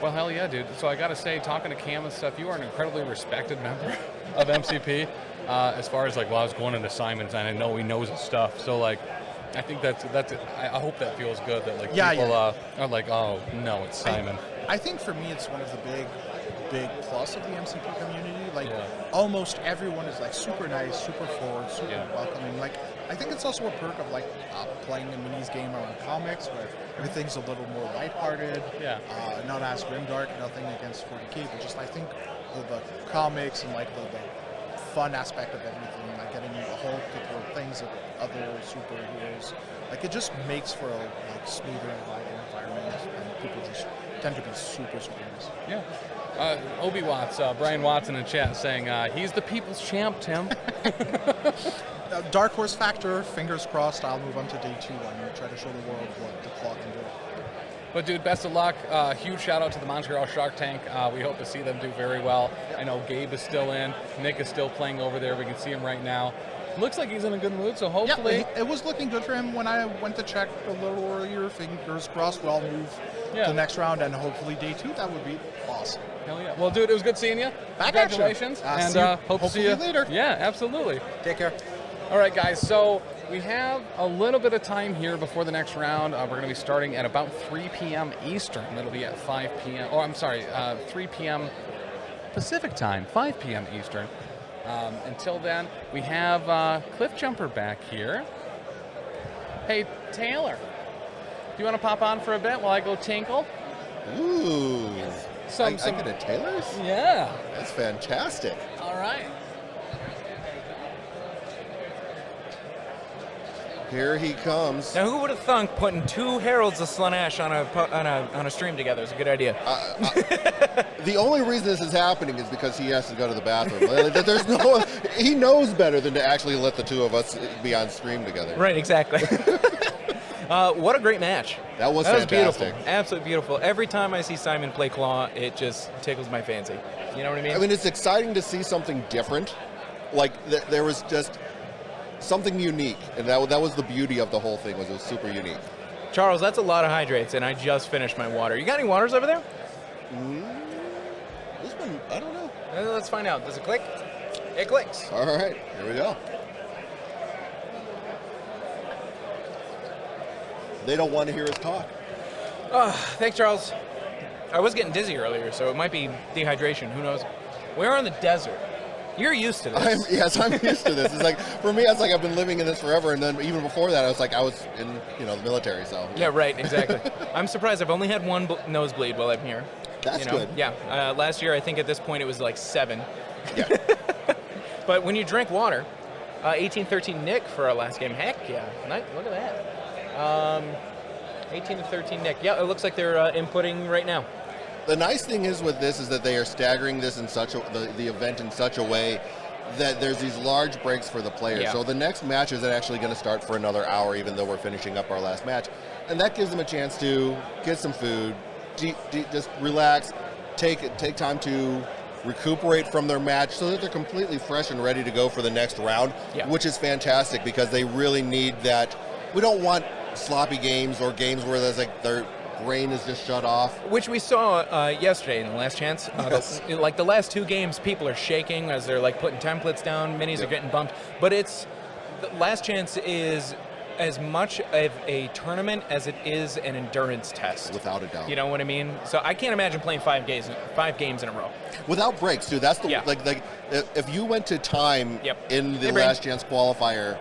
Speaker 1: Well, hell yeah, dude. So I got to say, talking to Cam and stuff, you are an incredibly respected member of MCP. As far as like, well, I was going into Simon's and I know he knows his stuff. So like, I think that's I hope that feels good that like people are like, oh no, it's Simon.
Speaker 4: I think for me it's one of the big plus of the MCP community. Like almost everyone is like super nice, super forward, super welcoming. Like I think it's also a perk of like playing a minis game around comics where everything's a little more lighthearted. Not as grimdark. Nothing against 40K, but just I think the comics and like the fun aspect of everything, like getting into Hulk or things of other superheroes, like it just makes for a like smoother and lighter environment, and people just tend to be super nice.
Speaker 1: Yeah. Obi Watts, Brian Watson in chat saying he's the people's champ, Tim.
Speaker 4: Dark horse factor, fingers crossed. I'll move on to day 2 and try to show the world what the Klaw can do.
Speaker 1: But dude, best of luck. Huge shout out to the Montreal Shark Tank. We hope to see them do very well. I know Gabe is still in. Nick is still playing over there. We can see him right now. Looks like he's in a good mood, so hopefully...
Speaker 4: Yeah, it was looking good for him when I went to check a little earlier. Fingers crossed we'll move to the next round, and hopefully day 2. That would be awesome.
Speaker 1: Hell yeah. Well, dude, it was good seeing you.
Speaker 4: Back
Speaker 1: Congratulations.
Speaker 4: at
Speaker 1: And
Speaker 4: hope to see you later.
Speaker 1: Yeah, absolutely.
Speaker 4: Take care.
Speaker 1: All right, guys, so we have a little bit of time here before the next round. We're going to be starting at about 3 p.m. Eastern. That'll be at 5 p.m. Oh, I'm sorry, 3 p.m. Pacific time, 5 p.m. Eastern. Until then, we have Cliff Jumper back here. Hey, Taylor, do you want to pop on for a bit while I go tinkle?
Speaker 2: Ooh. I get a Taylor's?
Speaker 1: Yeah.
Speaker 2: That's fantastic.
Speaker 1: All right.
Speaker 2: Here he comes.
Speaker 5: Now, who would have thunk putting 2 Heralds of Slaanesh on a stream together is a good idea.
Speaker 2: The only reason this is happening is because he has to go to the bathroom. There's no. He knows better than to actually let the two of us be on stream together.
Speaker 5: Right, exactly. What a great match.
Speaker 2: That was
Speaker 5: beautiful.
Speaker 2: fantastic.
Speaker 5: Absolutely beautiful. Every time I see Simon play Klaw, it just tickles my fancy. You know what I mean?
Speaker 2: I mean, it's exciting to see something different. Like, there was just something unique, and that was the beauty of the whole thing. Was it was super unique.
Speaker 5: Charles, that's a lot of hydrates, and I just finished my water. You got any waters over there?
Speaker 2: This one, I don't know.
Speaker 5: Let's find out. Does it click? It clicks.
Speaker 2: All right, here we go. They don't want to hear us talk.
Speaker 5: Thanks, Charles. I was getting dizzy earlier, so it might be dehydration. Who knows? We're on the desert. You're used to this.
Speaker 2: Yes, I'm used to this. It's like, for me, it's like I've been living in this forever, and then even before that, I was in the military. So
Speaker 5: yeah, right, exactly. I'm surprised I've only had one nosebleed while I'm here.
Speaker 2: That's good.
Speaker 5: Yeah, last year I think at this point it was like 7.
Speaker 2: Yeah.
Speaker 5: But when you drink water, 18-13 Nick for our last game. Heck yeah, look at that. 18-13 Nick. Yeah, it looks like they're inputting right now.
Speaker 2: The nice thing is with this is that they are staggering this in the event in such a way that there's these large breaks for the players.
Speaker 5: Yeah.
Speaker 2: So the next match is actually going to start for another hour, even though we're finishing up our last match, and that gives them a chance to get some food, just relax, take time to recuperate from their match, so that they're completely fresh and ready to go for the next round.
Speaker 5: Yeah.
Speaker 2: Which is fantastic because they really need that. We don't want sloppy games or games where there's like their brain is just shut off.
Speaker 5: Which we saw yesterday in the last chance.
Speaker 2: Yes.
Speaker 5: Like the last 2 games, people are shaking as they're like putting templates down. Minis are getting bumped. But the last chance is as much of a tournament as it is an endurance test.
Speaker 2: Without a doubt.
Speaker 5: You know what I mean? So I can't imagine playing 5 games in a row.
Speaker 2: Without breaks, dude. That's the like if you went to time in the last chance qualifier,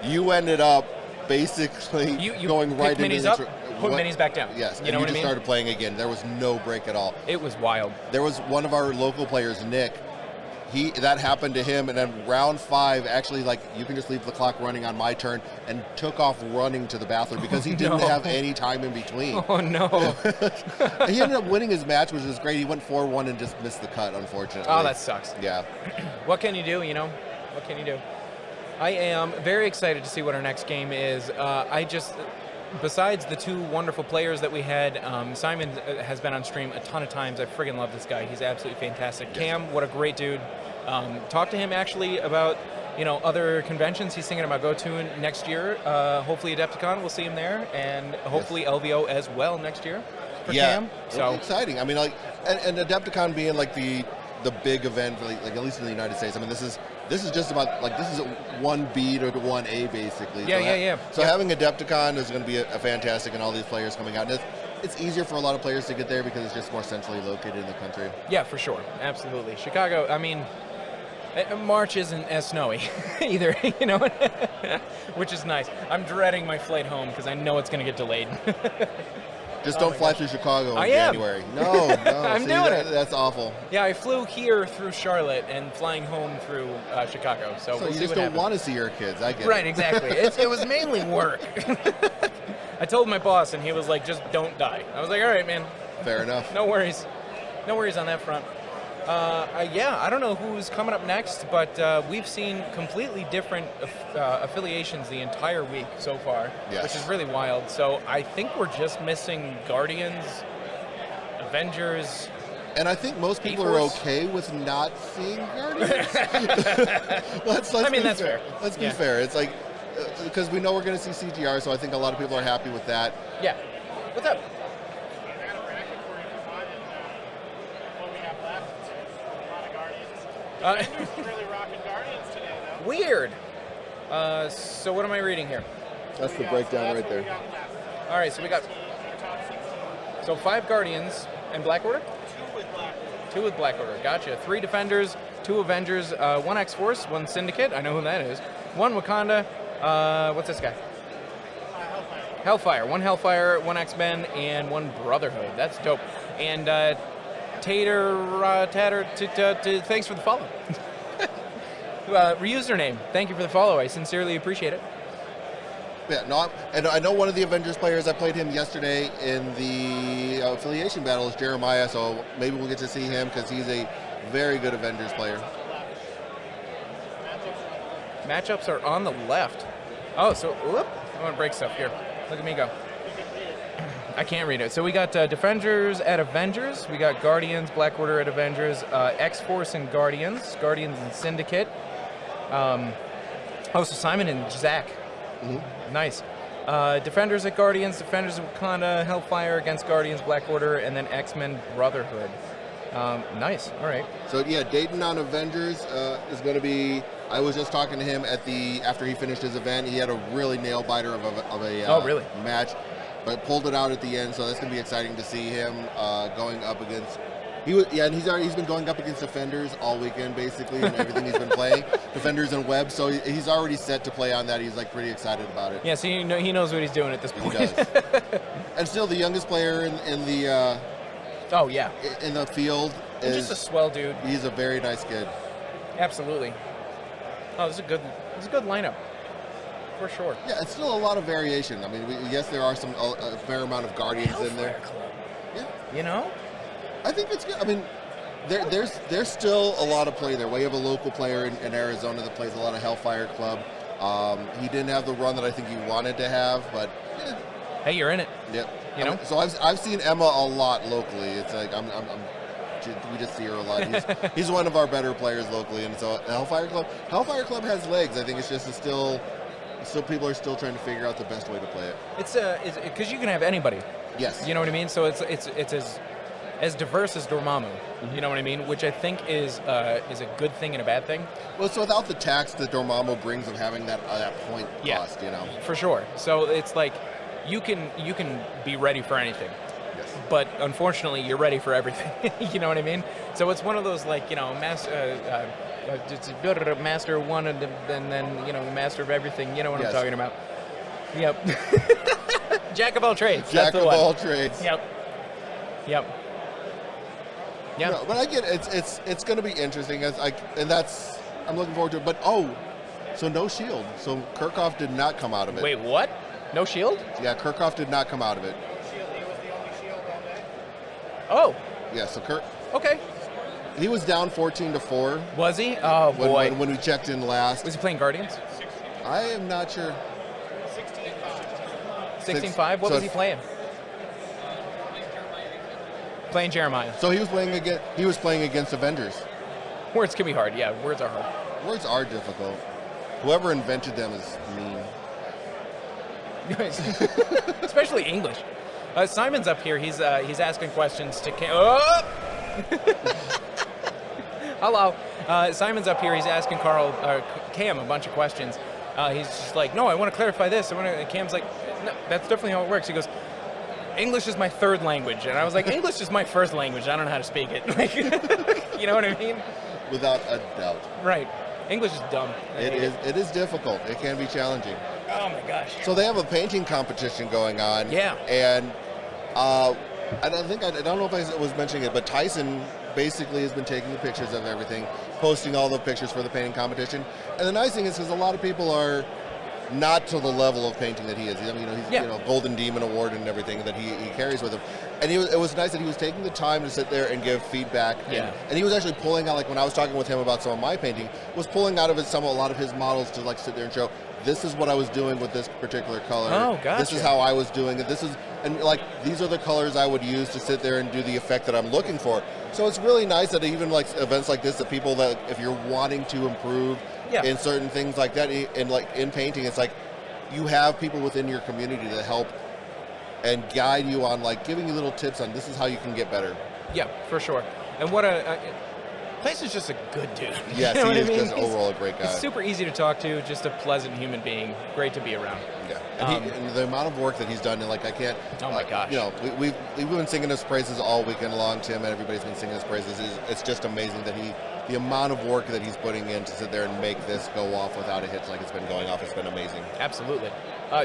Speaker 2: you ended up basically going right into
Speaker 5: minis up, put minis back down.
Speaker 2: Yes,
Speaker 5: you know what I mean?
Speaker 2: Started playing again. There was no break at all.
Speaker 5: It was wild.
Speaker 2: There was one of our local players, Nick. That happened to him, and then round 5, actually, like, you can just leave the clock running on my turn, and took off running to the bathroom because he didn't have any time in between.
Speaker 5: Oh no!
Speaker 2: He ended up winning his match, which was great. He went 4-1 and just missed the cut, unfortunately.
Speaker 5: Oh, that sucks.
Speaker 2: Yeah.
Speaker 5: What can you do? What can you do? I am very excited to see what our next game is. Besides the 2 wonderful players that we had, Simon has been on stream a ton of times. I friggin' love this guy. He's absolutely fantastic.
Speaker 2: Yes.
Speaker 5: Cam, what a great dude. Talk to him actually about other conventions he's thinking about go to next year. Hopefully Adepticon, we'll see him there, and hopefully LVO as well next year for Cam.
Speaker 2: So exciting. I mean, like, and Adepticon being like the big event, like at least in the United States. I mean, this is just about, like, this is 1B to 1A basically. So having Adepticon is going to be a fantastic, and all these players coming out. And it's easier for a lot of players to get there because it's just more centrally located in the country.
Speaker 5: Yeah, for sure. Absolutely. Chicago, I mean, March isn't as snowy either, which is nice. I'm dreading my flight home because I know it's going to get delayed.
Speaker 2: Just don't fly through Chicago in January. No.
Speaker 5: I'm doing it.
Speaker 2: That's awful.
Speaker 5: Yeah, I flew here through Charlotte and flying home through Chicago. So we'll
Speaker 2: you
Speaker 5: see
Speaker 2: just
Speaker 5: what
Speaker 2: don't
Speaker 5: happens.
Speaker 2: want to see your kids. I get
Speaker 5: Right,
Speaker 2: it.
Speaker 5: exactly. It was mainly work. I told my boss, and he was like, just don't die. I was like, all right, man.
Speaker 2: Fair enough.
Speaker 5: No worries. No worries on that front. I don't know who's coming up next, but we've seen completely different affiliations the entire week so far, which is really wild. So I think we're just missing Guardians, Avengers.
Speaker 2: And I think most people are okay with not seeing Guardians. let's
Speaker 5: that's fair.
Speaker 2: Let's be fair. It's like, because we know we're going to see CGR, so I think a lot of people are happy with that.
Speaker 5: Yeah. What's up?
Speaker 6: Really rocking Guardians today, though.
Speaker 5: Weird. So what am I reading here?
Speaker 2: That's the breakdown right there.
Speaker 5: All right, so we got 5 Guardians and Black Order?
Speaker 6: 2 with Black Order.
Speaker 5: 2 with Black Order. Gotcha. 3 Defenders, 2 Avengers, 1 X-Force, 1 Syndicate. I know who that is. 1 Wakanda. What's this guy? Hellfire. 1 Hellfire, 1 X-Men, and 1 Brotherhood. That's dope. And thanks for the follow. Username. Thank you for the follow. I sincerely appreciate it.
Speaker 2: Yeah, no, and I know one of the Avengers players. I played him yesterday in the affiliation battle is Jeremiah, so maybe we'll get to see him because he's a very good Avengers player.
Speaker 5: Matchups are on the left. Oh, so whoop, I'm gonna break stuff here. Look at me go. I can't read it. So we got Defenders at Avengers. We got Guardians, Black Order at Avengers, X-Force and Guardians, Guardians and Syndicate. So Simon and Zach. Mm-hmm. Nice. Defenders at Guardians, Defenders at Wakanda, Hellfire against Guardians, Black Order, and then X-Men Brotherhood. Nice. All right.
Speaker 2: So yeah, Dayton on Avengers is going to be. I was just talking to him after he finished his event. He had a really nail biter of a match, but pulled it out at the end. So that's going to be exciting to see him going up against. He's been going up against Defenders all weekend basically, and everything he's been playing, Defenders and Web. So he's already set to play on that. He's like pretty excited about it.
Speaker 5: Yeah, so he knows what he's doing at this point.
Speaker 2: He does. And still the youngest player in the.
Speaker 5: Oh yeah.
Speaker 2: In the field
Speaker 5: is just a swell dude.
Speaker 2: He's a very nice kid.
Speaker 5: Absolutely. Oh, this is a good lineup. For sure.
Speaker 2: Yeah, it's still a lot of variation. I mean, yes, there are a fair amount of Guardians in there.
Speaker 5: Club.
Speaker 2: Yeah.
Speaker 5: You know?
Speaker 2: I think it's good. I mean, there's still a lot of play there. We have a local player in Arizona that plays a lot of Hellfire Club. He didn't have the run that I think he wanted to have, but yeah.
Speaker 5: Hey, you're in it.
Speaker 2: Yep.
Speaker 5: You know?
Speaker 2: So I've seen Emma a lot locally. It's like we just see her a lot. He's one of our better players locally, and so Hellfire Club has legs. I think it's still people are still trying to figure out the best way to play it.
Speaker 5: It's because you can have anybody.
Speaker 2: Yes.
Speaker 5: You know what I mean? So it's as diverse as Dormammu. Mm-hmm. You know what I mean? Which I think is a good thing and a bad thing.
Speaker 2: Well, it's without the tax that Dormammu brings of having that point cost. You know.
Speaker 5: For sure. So it's like you can be ready for anything. But unfortunately, you're ready for everything. You know what I mean? So it's one of those master one and then master of everything. You know what I'm talking about? Yep. Jack of all trades.
Speaker 2: Jack of all trades.
Speaker 5: Yep. Yeah.
Speaker 2: No, but I get it. It's going to be interesting I'm looking forward to it. But so no shield. So Kirchhoff did not come out of it.
Speaker 5: Wait, what? No shield?
Speaker 2: Yeah, Kirchhoff did not come out of it.
Speaker 5: Oh.
Speaker 2: Yeah, so
Speaker 5: Okay.
Speaker 2: He was down 14-4.
Speaker 5: Was he? Oh, boy.
Speaker 2: When we checked in last.
Speaker 5: Was he playing Guardians?
Speaker 2: I am not sure.
Speaker 5: 16-5? What was he playing? Playing Jeremiah.
Speaker 2: So he was playing against Avengers.
Speaker 5: Words can be hard. Yeah, words are hard.
Speaker 2: Words are difficult. Whoever invented them is mean.
Speaker 5: Especially English. Simon's up here. He's asking questions to Cam. Oh! Hello. Simon's up here. He's asking Cam a bunch of questions. He's just like, no, I want to clarify this. Cam's like, no, that's definitely how it works. He goes, English is my third language. And I was like, English is my first language. I don't know how to speak it. You know what I mean?
Speaker 2: Without a doubt.
Speaker 5: Right. English is dumb.
Speaker 2: It is difficult. It can be challenging.
Speaker 5: Oh my gosh.
Speaker 2: So they have a painting competition going on.
Speaker 5: Yeah.
Speaker 2: And I don't know if I was mentioning it, but Tyson basically has been taking the pictures of everything, posting all the pictures for the painting competition. And the nice thing is because a lot of people are not to the level of painting that he is. I mean, he's Golden Demon Award and everything that he carries with him. And it was nice that he was taking the time to sit there and give feedback.
Speaker 5: Yeah.
Speaker 2: And he was actually pulling out, like when I was talking with him about some of my painting, was pulling out of it a lot of his models to sit there and show, this is what I was doing with this particular color.
Speaker 5: Oh, gotcha.
Speaker 2: This is how I was doing it. These are the colors I would use to sit there and do the effect that I'm looking for. So it's really nice that even events like this, that people that if you're wanting to improve in certain things like that, in painting, it's like you have people within your community that help and guide you on giving you little tips on this is how you can get better.
Speaker 5: Yeah, for sure. And Tyson's just a good dude.
Speaker 2: Yes,
Speaker 5: you know
Speaker 2: he is just overall a great guy.
Speaker 5: He's super easy to talk to, just a pleasant human being. Great to be around.
Speaker 2: Yeah. And the amount of work that he's done, and like I can't.
Speaker 5: Oh my gosh!
Speaker 2: We've been singing his praises all weekend long. Tim and everybody's been singing his praises. It's just amazing that the amount of work that he's putting in to sit there and make this go off without a hitch like it's been going off has been amazing.
Speaker 5: Absolutely.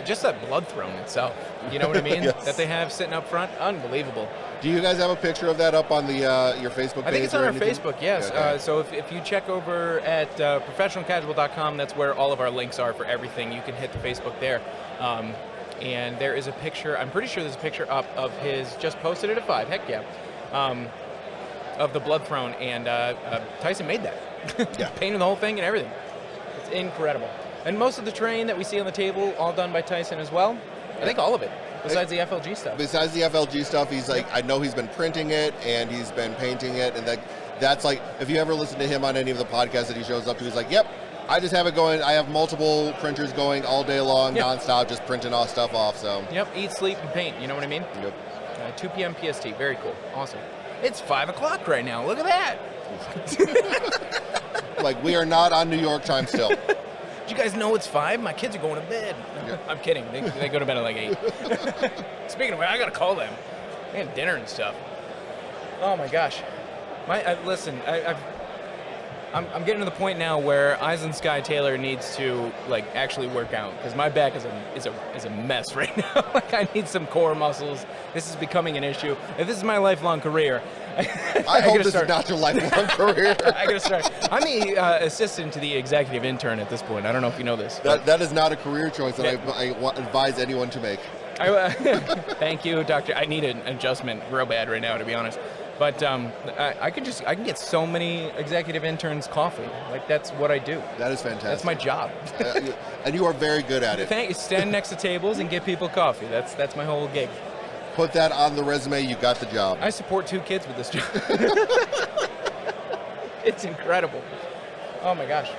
Speaker 5: Just that blood throne itself. You know what I mean?
Speaker 2: Yes.
Speaker 5: That they have sitting up front, unbelievable.
Speaker 2: Do you guys have a picture of that up on the your Facebook page?
Speaker 5: I think it's on our
Speaker 2: anything?
Speaker 5: Facebook, yes.
Speaker 2: Okay.
Speaker 5: So if you check over at professionalcasual.com, that's where all of our links are for everything. You can hit the Facebook there. And there is a picture, I'm pretty sure there's a picture up of his, just posted it at 5, heck yeah, of the blood throne, and Tyson made that.
Speaker 2: Yeah.
Speaker 5: Painted the whole thing and everything. It's incredible. And most of the terrain that we see on the table, all done by Tyson as well. I think all of it, besides the FLG stuff.
Speaker 2: Besides the FLG stuff, he's like, I know he's been printing it and he's been painting it, and that's like, if you ever listen to him on any of the podcasts that he shows up to, he's like, yep, I just have it going. I have multiple printers going all day long, nonstop, just printing all stuff off. So.
Speaker 5: Yep, eat, sleep, and paint. You know what I mean?
Speaker 2: Yep.
Speaker 5: 2 p.m. PST. Very cool. Awesome. It's 5 o'clock right now. Look at that.
Speaker 2: Like, we are not on New York time still.
Speaker 5: Did you guys know it's 5? My kids are going to bed.
Speaker 2: Yep.
Speaker 5: I'm kidding. They go to bed at like 8. Speaking of which, I got to call them. They had dinner and stuff. Oh, my gosh. Listen, I'm getting to the point now where Eisen Sky Taylor needs to like actually work out, because my back is a mess right now. Like, I need some core muscles. This is becoming an issue. If this is my lifelong career,
Speaker 2: I hope this is not your lifelong career.
Speaker 5: I gotta start. I'm the assistant to the executive intern at this point. I don't know if you know this.
Speaker 2: That is not a career choice that I advise anyone to make.
Speaker 5: Thank you, Doctor. I need an adjustment real bad right now, to be honest. But I can get so many executive interns coffee. Like, that's what I do.
Speaker 2: That is fantastic.
Speaker 5: That's my job.
Speaker 2: And you are very good at it.
Speaker 5: Thank you. Stand next to tables and get people coffee. That's my whole gig.
Speaker 2: Put that on the resume. You got the job.
Speaker 5: I support 2 kids with this job. It's incredible. Oh my gosh.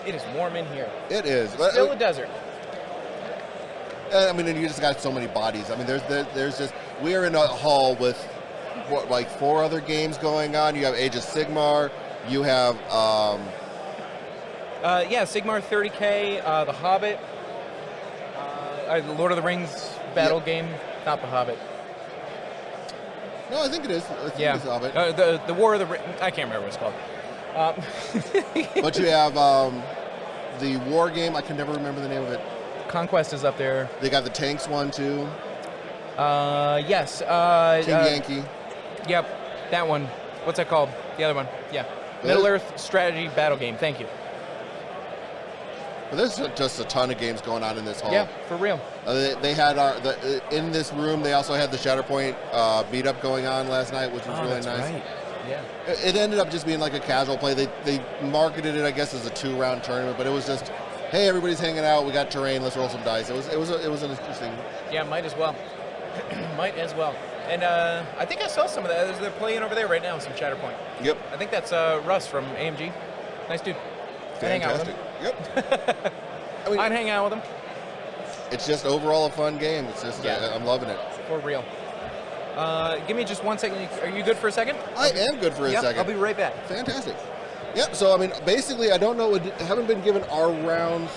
Speaker 5: It is warm in here.
Speaker 2: It is.
Speaker 5: Still a desert.
Speaker 2: I mean, and you just got so many bodies. I mean, there's just, we are in a hall with what, like 4 other games going on. You have Age of Sigmar. You have
Speaker 5: Sigmar 30K, The Hobbit, Lord of the Rings battle game, not The Hobbit.
Speaker 2: No, I think it is. I think it's The Hobbit.
Speaker 5: The War of the Rings. I can't remember what it's called.
Speaker 2: But you have the war game. I can never remember the name of it.
Speaker 5: Conquest is up there.
Speaker 2: They got the tanks one too.
Speaker 5: Yes.
Speaker 2: King Yankee.
Speaker 5: Yep, that one. What's that called? The other one. Yeah. Middle Earth strategy battle game. Thank you.
Speaker 2: Well, there's just a ton of games going on in this hall.
Speaker 5: Yeah, for real.
Speaker 2: They had in this room. They also had the Shatterpoint meetup going on last night, which was really nice.
Speaker 5: Right. Yeah.
Speaker 2: It ended up just being like a casual play. They marketed it, I guess, as a 2-round tournament, but it was just, hey, everybody's hanging out. We got terrain. Let's roll some dice. It was an interesting.
Speaker 5: Yeah, might as well. Might as well. And I think I saw some of that. They're playing over there right now, some Shatterpoint.
Speaker 2: Yep.
Speaker 5: I think that's Russ from AMG. Nice dude. I'd hang out with him.
Speaker 2: Yep. I mean,
Speaker 5: I'd hang out with him.
Speaker 2: It's just overall a fun game. It's just, I'm loving it.
Speaker 5: For real. Give me just 1 second. Are you good for a second?
Speaker 2: I am good for a second.
Speaker 5: I'll be right back.
Speaker 2: Fantastic. Yep. So I mean, basically, I don't know. Haven't been given our rounds.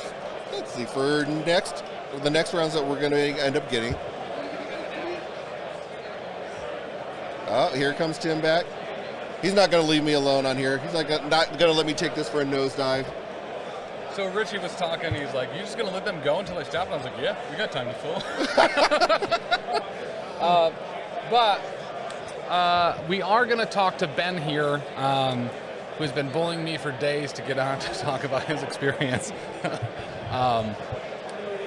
Speaker 2: Let's see for the next rounds that we're going to end up getting. Oh, here comes Tim back. He's not going to leave me alone on here. He's not going to let me take this for a nosedive.
Speaker 1: So Richie was talking. He's like, "You just going to let them go until they stop?" And I was like, "Yeah, we got time to fill." But we are going to talk to Ben here, who's been bullying me for days to get on to talk about his experience.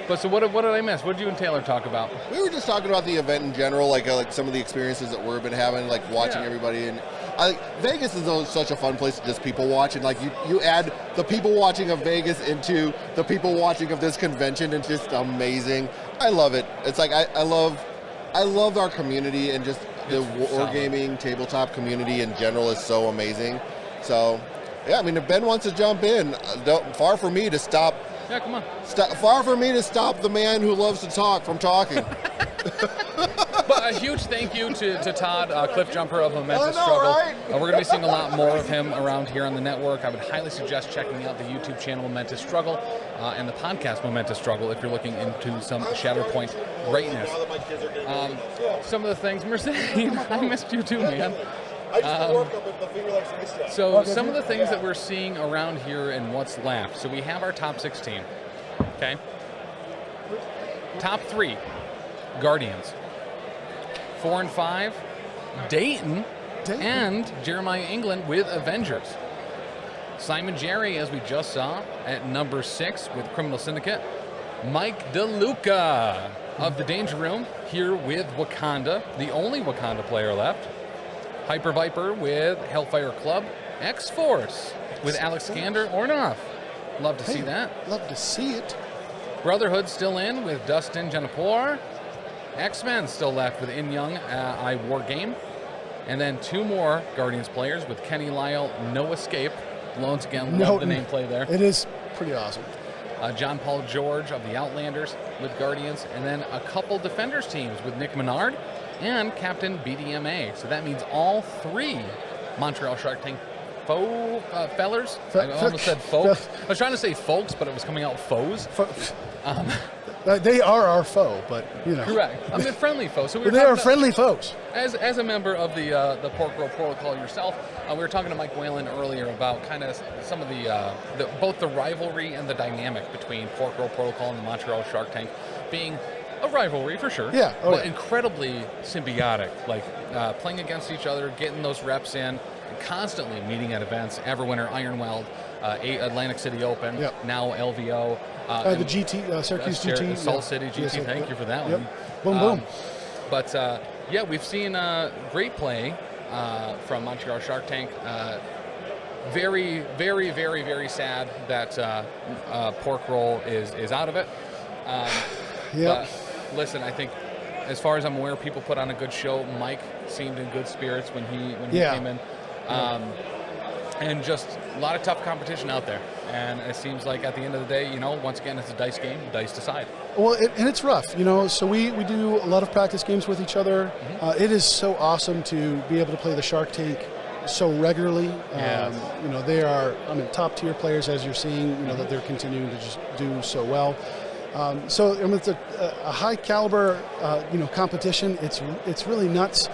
Speaker 1: But so what did I miss? What did you and Taylor talk about?
Speaker 2: We were just talking about the event in general, like some of the experiences that we've been having, like watching everybody. And Vegas is such a fun place to just people watch, and like you add the people watching of Vegas into the people watching of this convention, and it's just amazing. I love it. It's like I love our community, and just the wargaming tabletop community in general is so amazing. So yeah, I mean, if Ben wants to jump in, far from me to stop.
Speaker 1: Yeah, come on.
Speaker 2: Far from me to stop the man who loves to talk from talking.
Speaker 1: But a huge thank you to Todd, Cliff Jumper of Momentous Struggle.
Speaker 2: Right?
Speaker 1: We're going to be seeing a lot more of him around here on the network. I would highly suggest checking out the YouTube channel Momentous Struggle and the podcast Momentous Struggle if you're looking into some Shatterpoint greatness. Some of the things, Mercedes, I missed you too, man. So some of the things that we're seeing around here and what's left. So we have our top 16. Okay. Top 3, Guardians. 4 and 5, Dayton. And Jeremiah England with Avengers. Simon Jarry, as we just saw, at number 6 with Criminal Syndicate. Mike DeLuca of the Danger Room here with Wakanda, the only Wakanda player left. Hyper Viper with Hellfire Club. X-Force with Alexander Ornoff. Love to see that.
Speaker 7: Love to see it.
Speaker 1: Brotherhood still in with Dustin Janapur. X-Men still left with In Young, I War Game. And then 2 more Guardians players with Kenny Lyle, No Escape. Loans again, love the nameplay there.
Speaker 7: It is pretty awesome.
Speaker 1: John Paul George of the Outlanders with Guardians. And then a couple Defenders teams with Nick Menard and Captain BDMA. So that means all 3 Montreal Shark Tank fellers. I almost said folks. I was trying to say folks, but it was coming out foes.
Speaker 7: They are our foe, but you know.
Speaker 1: Correct. I mean, friendly foes. So
Speaker 7: they are friendly foes.
Speaker 1: As a member of the Pork Roll Protocol yourself, we were talking to Mike Whalen earlier about kind of some of the both the rivalry and the dynamic between Pork Roll Protocol and the Montreal Shark Tank being a rivalry for sure.
Speaker 7: Yeah.
Speaker 1: But incredibly symbiotic, like playing against each other, getting those reps in, constantly meeting at events. Everwinter, Ironweld, Atlantic City Open, now LVO.
Speaker 7: The GT, Syracuse GT.
Speaker 1: Salt City GT, thank you for that one.
Speaker 7: Boom, boom.
Speaker 1: But yeah, we've seen great play from Montreal Shark Tank. Very, very, very, very sad that Pork Roll is out of it. But listen, I think as far as I'm aware, people put on a good show. Mike seemed in good spirits when he came in. And just a lot of tough competition out there. And it seems like at the end of the day, once again, it's a dice game, dice decide.
Speaker 7: Well, and it's rough, so we do a lot of practice games with each other. It is so awesome to be able to play the Shark Tank so regularly. They are, top tier players, as you're seeing, that they're continuing to just do so well. It's a high caliber, competition. It's really nuts.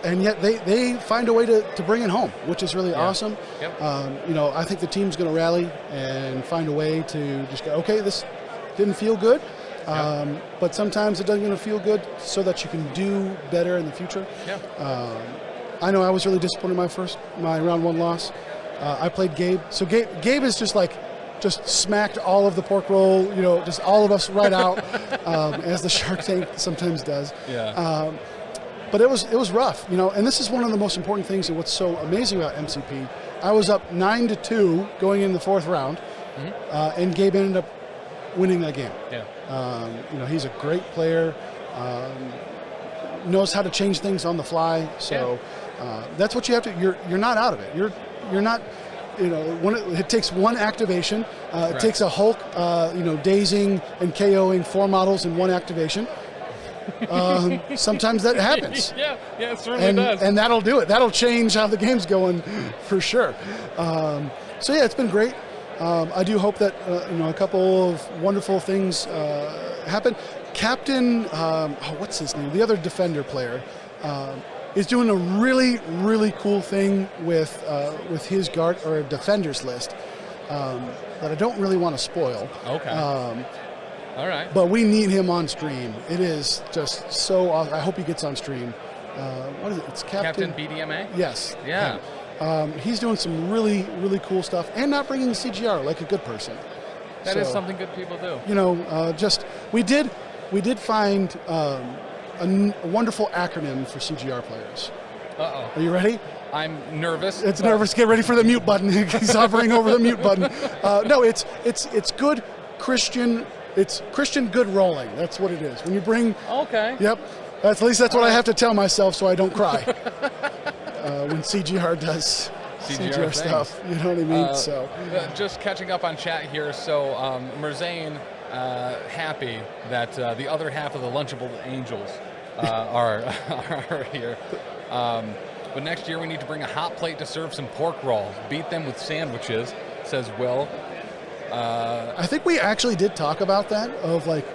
Speaker 7: And yet they find a way to bring it home, which is really awesome.
Speaker 1: Yep.
Speaker 7: I think the team's going to rally and find a way to just go, okay, this didn't feel good, but sometimes it doesn't feel good so that you can do better in the future. I know I was really disappointed in my round 1 loss. I played Gabe. So Gabe is just smacked all of the Pork Roll, just all of us right out, as the Shark Tank sometimes does. But it was rough, and this is one of the most important things and what's so amazing about MCP. I was up 9-2 going in the 4th round, and Gabe ended up winning that game. He's a great player, knows how to change things on the fly. So that's what you have to. You're not out of it. You're not. It takes one activation. It takes a Hulk, dazing and KOing 4 models in one activation. Sometimes that happens.
Speaker 1: It certainly does.
Speaker 7: And that'll do it. That'll change how the game's going for sure. It's been great. I do hope that a couple of wonderful things happen. Captain, what's his name? The other Defender player is doing a really, really cool thing with his guard or Defenders list that I don't really want to spoil.
Speaker 1: Okay. All right.
Speaker 7: But we need him on stream. It is just so awesome. I hope he gets on stream. What is it? It's
Speaker 1: Captain BDMA?
Speaker 7: Yes.
Speaker 1: Yeah.
Speaker 7: He's doing some really, really cool stuff and not bringing the CGR like a good person.
Speaker 1: That is something good people do.
Speaker 7: We did find a wonderful acronym for CGR players.
Speaker 1: Uh-oh.
Speaker 7: Are you ready?
Speaker 1: I'm nervous.
Speaker 7: It's nervous. Get ready for the mute button. He's hovering over the mute button. No, it's good Christian. It's Christian good rolling. That's what it is. When you bring.
Speaker 1: Okay.
Speaker 7: Yep. At least that's what I have to tell myself so I don't cry. When CGR does CGR stuff, you know what I mean?
Speaker 1: Just catching up on chat here. So Merzane happy that the other half of the Lunchable Angels are here. But next year we need to bring a hot plate to serve some pork rolls. Beat them with sandwiches, says Will.
Speaker 7: I think we actually did talk about that, of like,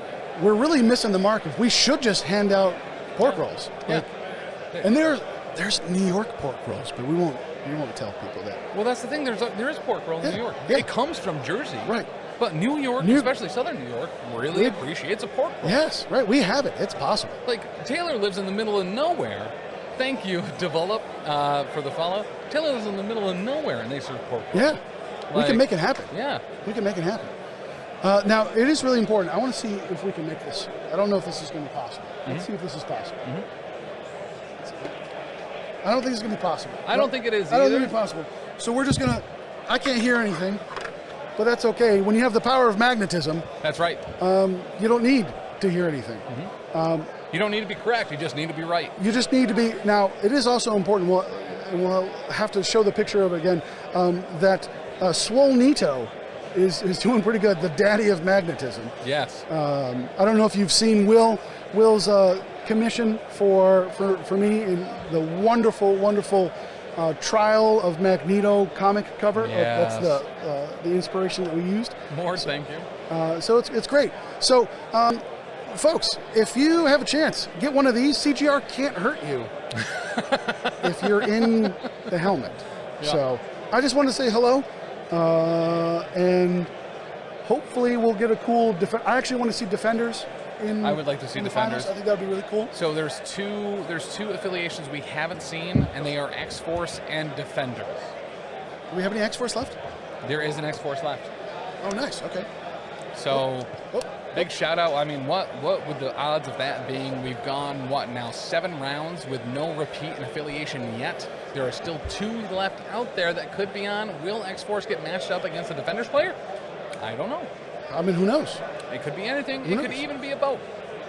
Speaker 7: we're really missing the mark. If we should just hand out pork rolls. Like, and there's New York pork rolls, but we won't tell people that.
Speaker 1: Well, that's the thing. There is pork roll in New York.
Speaker 7: Yeah.
Speaker 1: It comes from Jersey.
Speaker 7: Right.
Speaker 1: But New York, especially Southern New York, really appreciates a pork roll.
Speaker 7: Yes, right. We have it. It's possible.
Speaker 1: Like, Taylor lives in the middle of nowhere. Thank you, Develop, for the follow. Taylor lives in the middle of nowhere, and they serve pork roll.
Speaker 7: Yeah. We can make it happen.
Speaker 1: Yeah.
Speaker 7: We can make it happen. Now, it is really important. I want to see if we can make this. I don't know if this is going to be possible. Let's see if this is possible. I don't think it's going to be possible.
Speaker 1: I don't think it is either.
Speaker 7: I don't think it's possible. So we're just going to, I can't hear anything, but that's okay. When you have the power of magnetism.
Speaker 1: That's right.
Speaker 7: You don't need to hear anything.
Speaker 1: You don't need to be correct. You just need to be right.
Speaker 7: You just need to be. Now, it is also important, we'll have to show the picture of it again, that Swolnito is doing pretty good, the daddy of magnetism.
Speaker 1: Yes.
Speaker 7: I don't know if you've seen Will's commission for me in the wonderful Trial of Magneto comic cover.
Speaker 1: Yes.
Speaker 7: That's the inspiration that we used.
Speaker 1: Thank you.
Speaker 7: So it's great. So, folks, if you have a chance, get one of these. CGR can't hurt you if you're in the helmet. Yeah. So I just want to say hello, and hopefully we'll get a cool I actually want to see Defenders.
Speaker 1: I would like to see Defenders.
Speaker 7: I think that would be really cool.
Speaker 1: So there's two affiliations we haven't seen, and they are X-Force and Defenders.
Speaker 7: Do we have any X-Force left?
Speaker 1: There is an X-Force left.
Speaker 7: Oh, nice. Okay.
Speaker 1: So big shout out. I mean, what would the odds of that being? We've gone, 7 rounds with no repeat in affiliation yet. There are still 2 left out there that could be on. Will X-Force get matched up against a Defenders player? I don't know.
Speaker 7: I mean, who knows?
Speaker 1: It could be anything. It could even be a boat.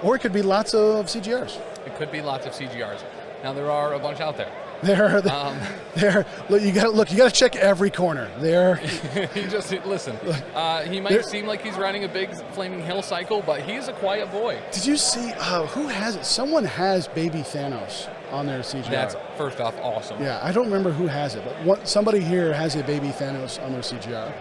Speaker 7: Or it could be lots of CGRs.
Speaker 1: It could be lots of CGRs. Now, there are a bunch out there.
Speaker 7: Look, you got to check every corner.
Speaker 1: Listen. He might seem like he's riding a big flaming hill cycle, but he's a quiet boy.
Speaker 7: Did you see who has it? Someone has Baby Thanos on their CGR.
Speaker 1: That's first off awesome.
Speaker 7: Yeah, I don't remember who has it, but somebody here has a Baby Thanos on their CGR.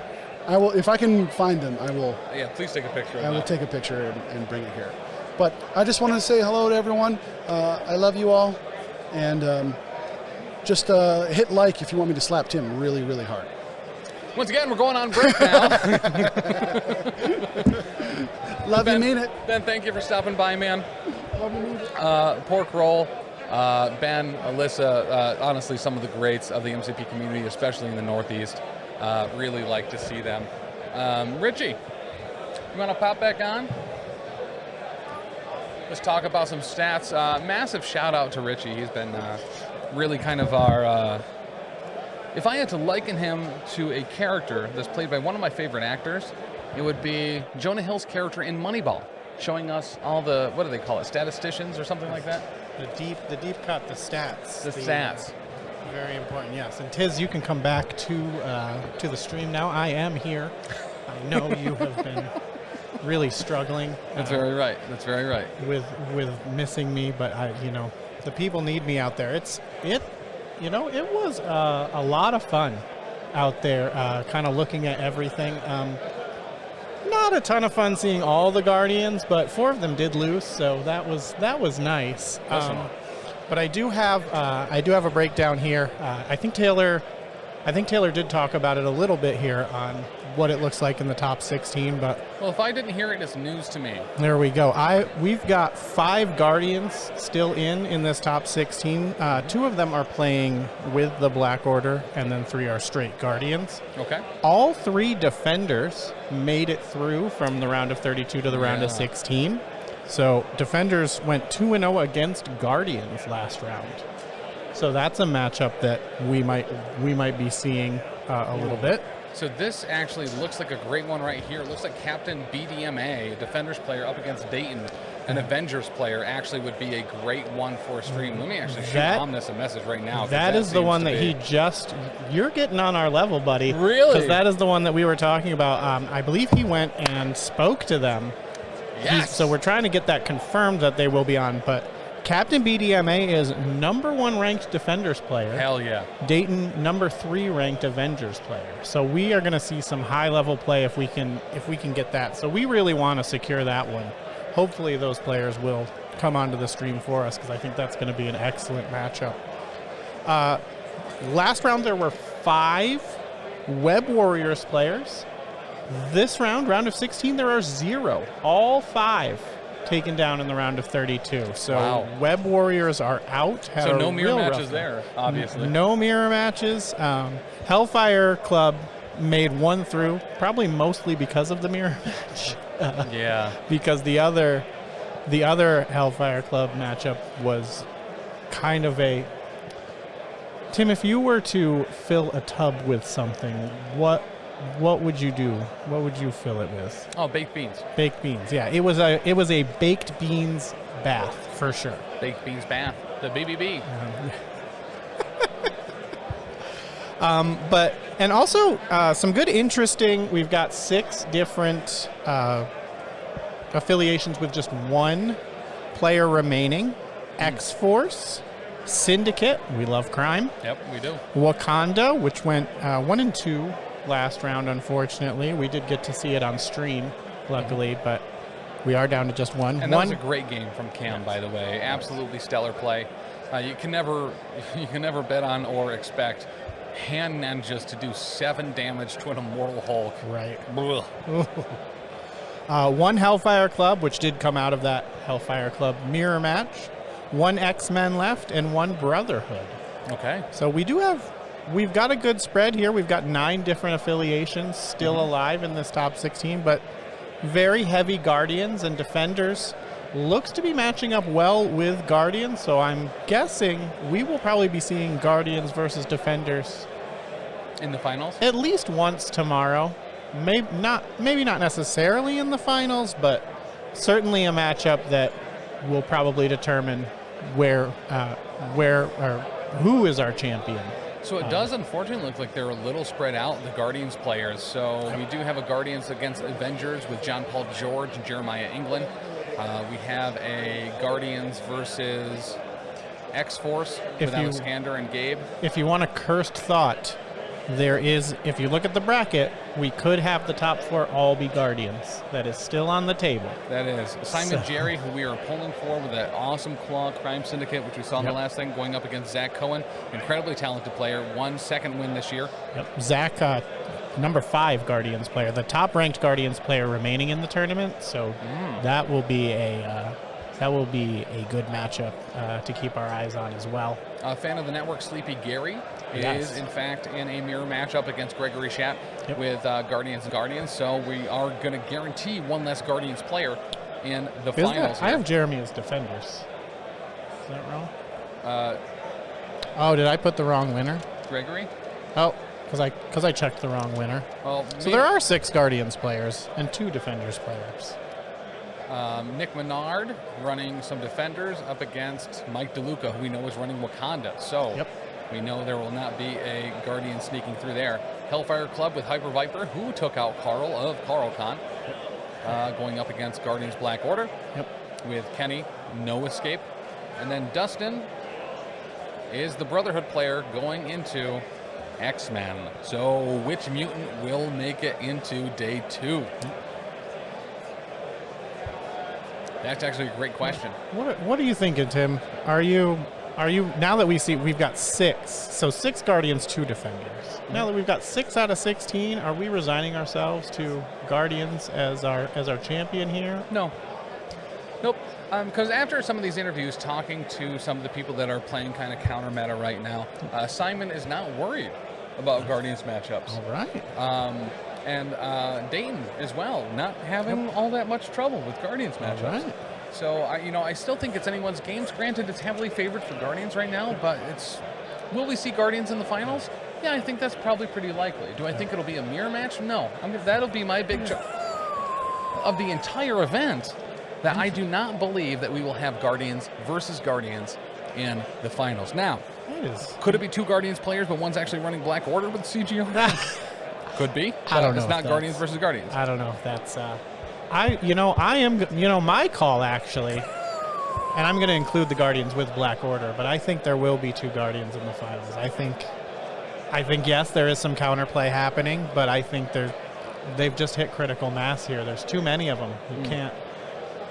Speaker 7: I will, if I can find them, I will.
Speaker 1: Yeah, please take a picture of that.
Speaker 7: I will take a picture and bring it here. But I just wanted to say hello to everyone. I love you all, and just hit like if you want me to slap Tim really, really hard.
Speaker 1: Once again, we're going on break now.
Speaker 7: Love
Speaker 1: Ben,
Speaker 7: you, mean it.
Speaker 1: Ben, thank you for stopping by, man.
Speaker 7: Love you, mean it.
Speaker 1: Pork roll. Ben, Alyssa, honestly, some of the greats of the MCP community, especially in the Northeast. Really like to see them. Richie, you want to pop back on? Let's talk about some stats. Massive shout out to Richie. He's been really kind of our... if I had to liken him to a character that's played by one of my favorite actors, it would be Jonah Hill's character in Moneyball, showing us all the, what do they call it, statisticians or something like that?
Speaker 6: The deep cut, the stats.
Speaker 1: The stats.
Speaker 6: Very important, yes. And Tiz, you can come back to the stream now. I am here. I know you have been really struggling.
Speaker 1: That's very right. That's very right.
Speaker 6: With missing me, but the people need me out there. It was a lot of fun out there, kind of looking at everything. Not a ton of fun seeing all the Guardians, but 4 of them did lose, so that was nice. But I do have a breakdown here. I think Taylor did talk about it a little bit here on what it looks like in the top 16. But
Speaker 1: well, if I didn't hear it, it's news to me.
Speaker 6: There we go. We've got 5 Guardians still in this top 16. 2 of them are playing with the Black Order, and then 3 are straight Guardians.
Speaker 1: Okay.
Speaker 6: All 3 Defenders made it through from the round of 32 to the round of 16. So Defenders went 2-0 against Guardians last round. So that's a matchup that we might be seeing a little bit.
Speaker 1: So this actually looks like a great one right here. It looks like Captain BDMA, a Defenders player up against Dayton, an Avengers player, actually would be a great one for a stream. Let me actually shoot Omnis a message right now.
Speaker 6: That is the one that you're getting on our level, buddy.
Speaker 1: Really?
Speaker 6: Because that is the one that we were talking about. I believe he went and spoke to them.
Speaker 1: Yes.
Speaker 6: So we're trying to get that confirmed that they will be on, but Captain BDMA is number 1 ranked Defenders player.
Speaker 1: Hell yeah.
Speaker 6: Dayton, number 3 ranked Avengers player. So we are going to see some high level play if we can get that. So we really want to secure that one. Hopefully those players will come onto the stream for us because I think that's going to be an excellent matchup. Last round there were 5 Web Warriors players. This round of 16, there are 0. All 5 taken down in the round of 32. So
Speaker 1: wow.
Speaker 6: Web Warriors are out.
Speaker 1: So no mirror matches there, obviously.
Speaker 6: No mirror matches. Hellfire Club made one through, probably mostly because of the mirror match.
Speaker 1: Yeah.
Speaker 6: Because the other Hellfire Club matchup was kind of a... Tim, if you were to fill a tub with something, what would you do? What would you fill it with?
Speaker 1: Oh, baked beans.
Speaker 6: Baked beans, yeah. It was a baked beans bath for sure.
Speaker 1: Baked beans bath, the BBB.
Speaker 6: And also some good interesting. We've got 6 different affiliations with just 1 player remaining. X-Force, Syndicate, we love crime.
Speaker 1: Yep, we do.
Speaker 6: Wakanda, which went 1-2 last round, unfortunately. We did get to see it on stream, luckily, but we are down to just 1.
Speaker 1: And that was a great game from Cam, by the way. Absolutely stellar play. You can never bet on or expect hand ninjas to do 7 damage to an Immortal Hulk.
Speaker 6: Right. 1 Hellfire Club, which did come out of that Hellfire Club mirror match. 1 X-Men left and 1 Brotherhood.
Speaker 1: Okay.
Speaker 6: So we've got a good spread here. We've got 9 different affiliations still alive in this top 16, but very heavy Guardians and Defenders. Looks to be matching up well with Guardians, so I'm guessing we will probably be seeing Guardians versus Defenders
Speaker 1: in the finals?
Speaker 6: At least once tomorrow. Maybe not necessarily in the finals, but certainly a matchup that will probably determine where or who is our champion.
Speaker 1: So it does unfortunately look like they're a little spread out, the Guardians players. So we do have a Guardians against Avengers with John Paul George and Jeremiah England. We have a Guardians versus X-Force with Alexander and Gabe.
Speaker 6: If you want a cursed thought, there is, if you look at the bracket, we could have the top 4 all be Guardians. That is still on the table.
Speaker 1: That is. Simon Jarry, who we are pulling for with that awesome Klaw Crime Syndicate, which we saw in the last thing, going up against Zach Cohen. Incredibly talented player. 1 second win this year.
Speaker 6: Yep. Zach, number 5 Guardians player. The top-ranked Guardians player remaining in the tournament. So that will be a good matchup to keep our eyes on as well.
Speaker 1: A fan of the network, Sleepy Gary, is in fact in a mirror matchup against Gregory Schapp with Guardians and Guardians. So we are going to guarantee 1 less Guardians player in the finals.
Speaker 6: I have Jeremy as Defenders. Is that wrong? Did I put the wrong winner?
Speaker 1: Gregory?
Speaker 6: Oh, because I checked the wrong winner.
Speaker 1: Well,
Speaker 6: so there are 6 Guardians players and 2 Defenders players.
Speaker 1: Nick Menard running some Defenders up against Mike DeLuca, who we know is running Wakanda. So we know there will not be a Guardian sneaking through there. Hellfire Club with Hyper Viper, who took out Carl of CarlCon, going up against Guardians Black Order with Kenny, No Escape. And then Dustin is the Brotherhood player going into X-Men. So which mutant will make it into day 2? That's actually a great question.
Speaker 6: What are you thinking, Tim? Are you now that we've got 6, so 6 Guardians, 2 Defenders. Now that we've got 6 out of 16, are we resigning ourselves to Guardians as our champion here?
Speaker 1: No. Nope. Because after some of these interviews, talking to some of the people that are playing kind of counter meta right now, Simon is not worried about Guardians matchups.
Speaker 6: All right.
Speaker 1: And Dayton as well, not having all that much trouble with Guardians matchups.
Speaker 6: All right.
Speaker 1: So I still think it's anyone's games. Granted, it's heavily favored for Guardians right now, but will we see Guardians in the finals? Yeah, I think that's probably pretty likely. Do I think it'll be a mirror match? No. That'll be my big of the entire event. That I do not believe that we will have Guardians versus Guardians in the finals. Now, could it be 2 Guardians players, but one's actually running Black Order with CGR? Could be.
Speaker 6: I don't know.
Speaker 1: It's not Guardians versus Guardians.
Speaker 6: I don't know if that's. My call actually and I'm going to include the Guardians with Black Order, but I think there will be 2 Guardians in the finals. I think yes, there is some counterplay happening, but I think they've just hit critical mass here. There's too many of them. You can't.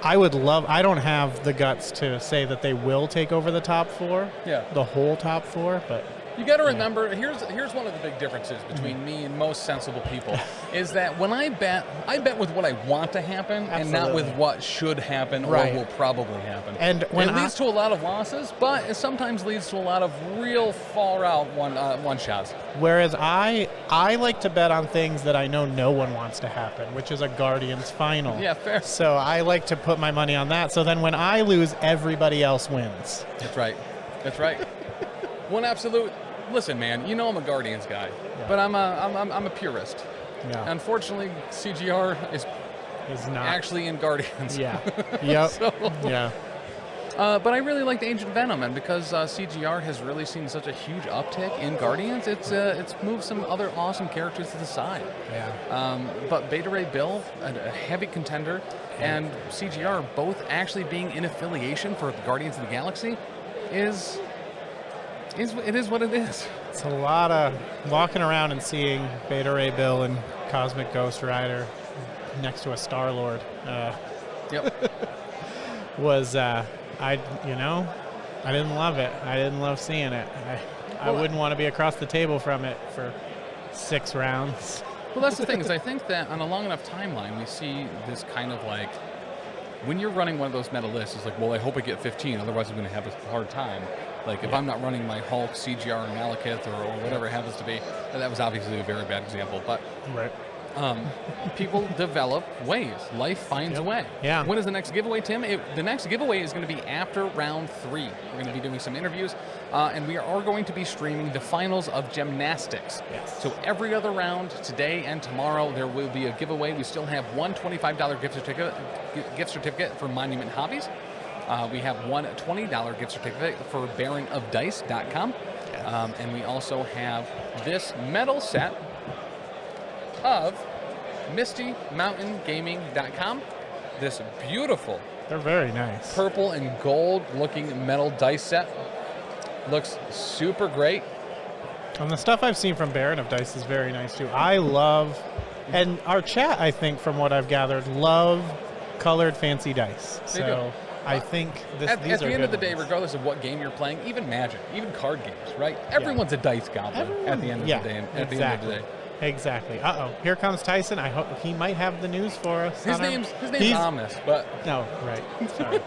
Speaker 6: I don't have the guts to say that they will take over the top 4, the whole top 4, but
Speaker 1: you got to remember, here's one of the big differences between me and most sensible people, is that when I bet with what I want to happen and not with what should happen or will probably happen.
Speaker 6: And
Speaker 1: it leads to a lot of losses, but it sometimes leads to a lot of real far-out one shots.
Speaker 6: Whereas I like to bet on things that I know no one wants to happen, which is a Guardians final.
Speaker 1: Yeah, fair.
Speaker 6: So I like to put my money on that. So then when I lose, everybody else wins.
Speaker 1: That's right. That's right. One absolute. Listen, man. You know I'm a Guardians guy, but I'm a purist.
Speaker 6: Yeah.
Speaker 1: Unfortunately, CGR is
Speaker 6: not
Speaker 1: actually in Guardians.
Speaker 6: Yeah. Yep.
Speaker 1: So,
Speaker 6: yeah.
Speaker 1: But I really liked Agent Venom, and because CGR has really seen such a huge uptick in Guardians, it's moved some other awesome characters to the side.
Speaker 6: Yeah.
Speaker 1: But Beta Ray Bill, a heavy contender, and CGR both actually being in affiliation for Guardians of the Galaxy it is what it is.
Speaker 6: It's a lot of walking around and seeing Beta Ray Bill and Cosmic Ghost Rider next to a Star-Lord.
Speaker 1: Yep.
Speaker 6: I didn't love it. I didn't love seeing it. I wouldn't want to be across the table from it for 6 rounds.
Speaker 1: Well, that's the thing, is I think that on a long enough timeline, we see this kind of like, when you're running one of those meta lists, it's like, well, I hope I get 15, otherwise I'm going to have a hard time. Like, if I'm not running my Hulk, CGR, and Malekith, or whatever it happens to be, and that was obviously a very bad example, but
Speaker 6: right.
Speaker 1: People develop ways. Life finds a way.
Speaker 6: Yeah.
Speaker 1: When is the next giveaway, Tim? The next giveaway is going to be after round 3. We're going to be doing some interviews, and we are going to be streaming the finals of gymnastics.
Speaker 6: Yes.
Speaker 1: So every other round, today and tomorrow, there will be a giveaway. We still have one $25 gift certificate for Monument Hobbies. We have one $20 gift certificate for baronofdice.com. Yes. And we also have this medal set of MistyMountainGaming.com. This beautiful,
Speaker 6: they're very nice,
Speaker 1: purple and gold looking metal dice set. Looks super great.
Speaker 6: And the stuff I've seen from Baron of Dice is very nice too. I love, and our chat, I think from what I've gathered, love colored fancy dice.
Speaker 1: They do.
Speaker 6: I think these
Speaker 1: at the end of the day,
Speaker 6: ones.
Speaker 1: regardless of what game you're playing, even Magic, even card games, right? Everyone's a dice goblin at the end of the day. At the end of the day.
Speaker 6: Exactly. Here comes Tyson. I hope he might have the news for us.
Speaker 1: His name's Omnis, but
Speaker 6: no, right. Sorry.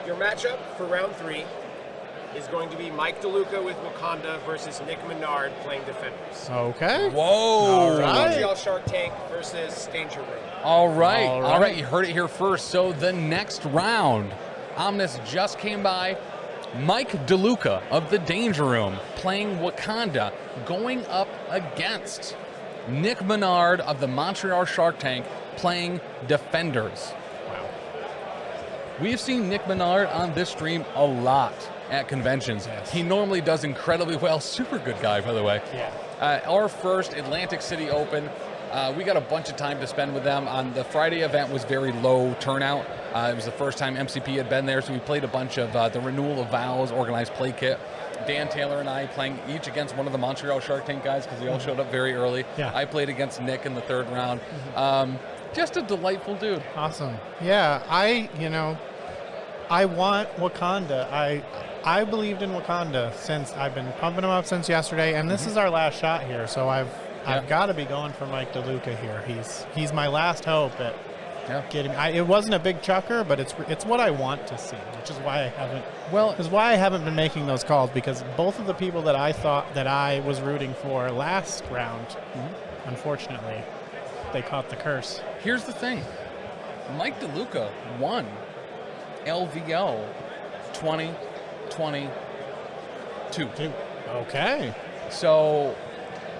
Speaker 8: Your matchup for round 3 is going to be Mike DeLuca with Wakanda versus Nick Menard playing Defenders.
Speaker 6: Okay.
Speaker 1: Whoa.
Speaker 6: All right.
Speaker 8: Montreal Shark Tank versus Danger Room.
Speaker 1: All right. You heard it here first. So the next round, Omnis just came by. Mike DeLuca of the Danger Room playing Wakanda, going up against Nick Menard of the Montreal Shark Tank playing Defenders.
Speaker 6: Wow.
Speaker 1: We've seen Nick Menard on this stream a lot at conventions.
Speaker 6: Yes.
Speaker 1: He normally does incredibly well. Super good guy, by the way.
Speaker 6: Yeah.
Speaker 1: Our first Atlantic City Open, we got a bunch of time to spend with them. On the Friday event was very low turnout. It was the first time MCP had been there, so we played a bunch of the Renewal of Vows organized play kit. Dan Taylor and I playing each against one of the Montreal Shark Tank guys because they all showed up very early.
Speaker 6: Yeah.
Speaker 1: I played against Nick in the 3rd round. Just a delightful dude.
Speaker 6: Awesome. Yeah, I want Wakanda. I believed in Wakanda since I've been pumping him up since yesterday, and this is our last shot here, so I've got to be going for Mike DeLuca here. He's my last hope at getting. It wasn't a big chucker, but it's what I want to see, which is why I haven't been making those calls, because both of the people that I thought that I was rooting for last round, unfortunately, they caught the curse.
Speaker 1: Here's the thing. Mike DeLuca won LVO 2022.
Speaker 6: Okay.
Speaker 1: So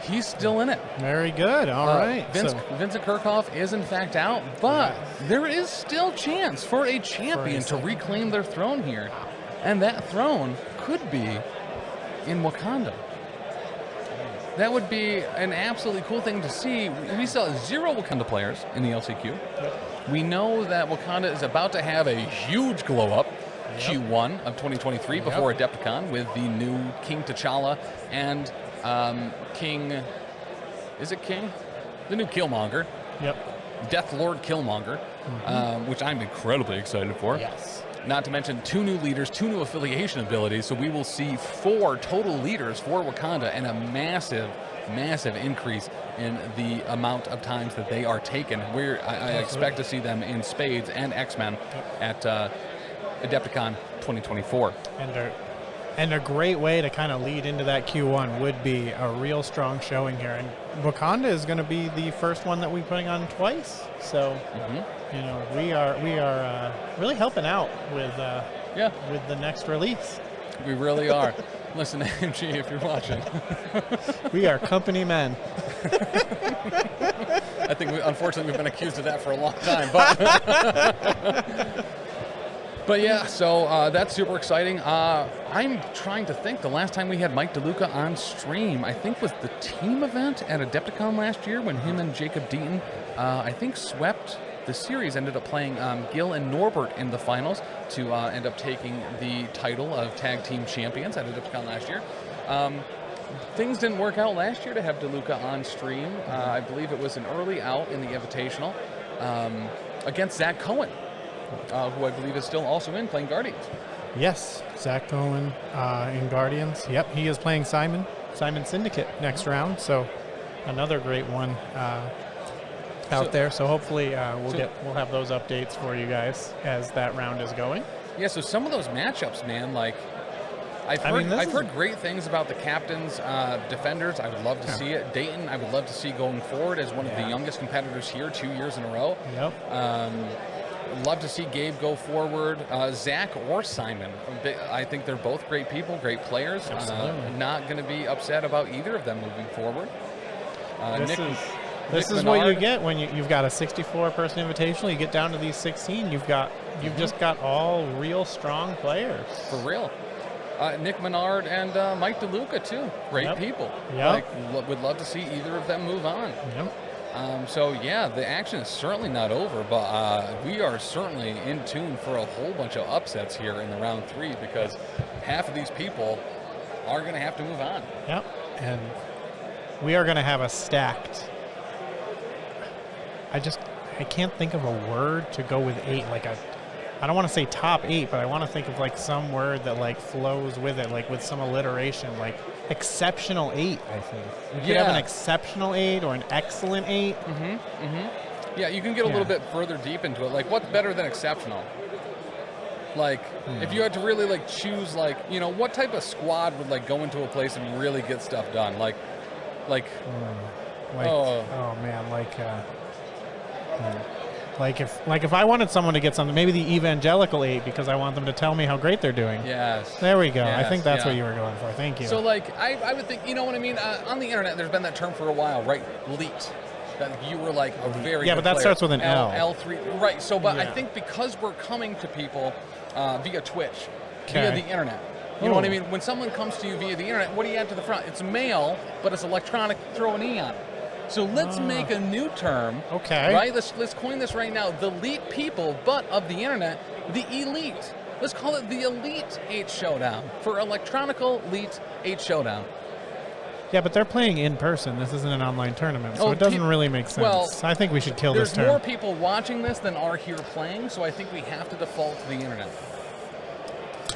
Speaker 1: he's still in it.
Speaker 6: Very good. All right.
Speaker 1: Vincent Kirchhoff is in fact out, but there is still chance for a champion to reclaim their throne here. And that throne could be in Wakanda. That would be an absolutely cool thing to see. We saw 0 Wakanda players in the LCQ. We know that Wakanda is about to have a huge glow up Q1 of 2023 before Adepticon with the new King T'Challa and King. Is it King? The new Killmonger.
Speaker 6: Yep.
Speaker 1: Death Lord Killmonger, which I'm incredibly excited for.
Speaker 6: Yes.
Speaker 1: Not to mention 2 new leaders, 2 new affiliation abilities, so we will see 4 total leaders for Wakanda and a massive, massive increase in the amount of times that they are taken. I expect to see them in spades and X-Men at Adepticon 2024.
Speaker 6: And a great way to kind of lead into that Q1 would be a real strong showing here. And Wakanda is going to be the first one that we're putting on twice. So, you know, we are really helping out with the next release.
Speaker 1: We really are. Listen, MG, if you're watching.
Speaker 6: We are company men.
Speaker 1: I think, unfortunately, we've been accused of that for a long time. But But yeah, so that's super exciting. I'm trying to think. The last time we had Mike DeLuca on stream, I think was the team event at Adepticon last year when him and Jacob Deaton, I think, swept the series. Ended up playing Gil and Norbert in the finals to end up taking the title of tag team champions at Adepticon last year. Things didn't work out last year to have DeLuca on stream. I believe it was an early out in the Invitational against Zach Cohen. Who I believe is still also in playing Guardians.
Speaker 6: Yes, Zach Cohen in Guardians. Yep, he is playing Simon Syndicate next round. So another great one out there. So hopefully we'll have those updates for you guys as that round is going.
Speaker 1: Yeah. So some of those matchups, man, like I've heard great things about the captain's defenders. I would love to see it. Dayton, I would love to see going forward as one of the youngest competitors here 2 years in a row.
Speaker 6: Yep.
Speaker 1: Love to see Gabe go forward. Zach or Simon. I think they're both great people, great players. Not going to be upset about either of them moving forward.
Speaker 6: This is what you get when you've got a 64-person invitational. You get down to these 16. You've just got all real strong players.
Speaker 1: For real. Nick Menard and Mike DeLuca too. Great people.
Speaker 6: Yep.
Speaker 1: Would love to see either of them move on.
Speaker 6: Yep.
Speaker 1: So yeah, the action is certainly not over, but we are certainly in tune for a whole bunch of upsets here in the round 3 because half of these people are going to have to move on.
Speaker 6: Yep, and we are going to have a stacked. I can't think of a word to go with 8. I don't want to say top 8, but I want to think of like some word that like flows with it, like with some alliteration, like exceptional 8. I think you could have an exceptional 8 or an excellent 8.
Speaker 1: Yeah, you can get a little bit further deep into it. Like, what's better than exceptional? Like, if you had to really like choose, like, you know, what type of squad would like go into a place and really get stuff done? Like,
Speaker 6: if I wanted someone to get something, maybe the evangelical 8, because I want them to tell me how great they're doing.
Speaker 1: Yes.
Speaker 6: There we go.
Speaker 1: Yes,
Speaker 6: I think that's what you were going for. Thank you.
Speaker 1: So, like, I would think, you know what I mean? On the internet, there's been that term for a while, right? Elite. That you were like a very good
Speaker 6: but that
Speaker 1: player.
Speaker 6: starts with an L.
Speaker 1: L3. Right. So, but I think because we're coming to people via Twitch, via the internet. You know what I mean? When someone comes to you via the internet, what do you add to the front? It's male, but it's electronic. Throw an E on it. So let's make a new term.
Speaker 6: Okay.
Speaker 1: Right? Let's coin this right now. The elite people, but of the internet, the elite. Let's call it the Elite 8 Showdown for Electronical Elite 8 Showdown.
Speaker 6: Yeah, but they're playing in person. This isn't an online tournament, so it doesn't really make sense.
Speaker 1: Well,
Speaker 6: I think we should kill this term.
Speaker 1: There's more people watching this than are here playing, so I think we have to default to the internet.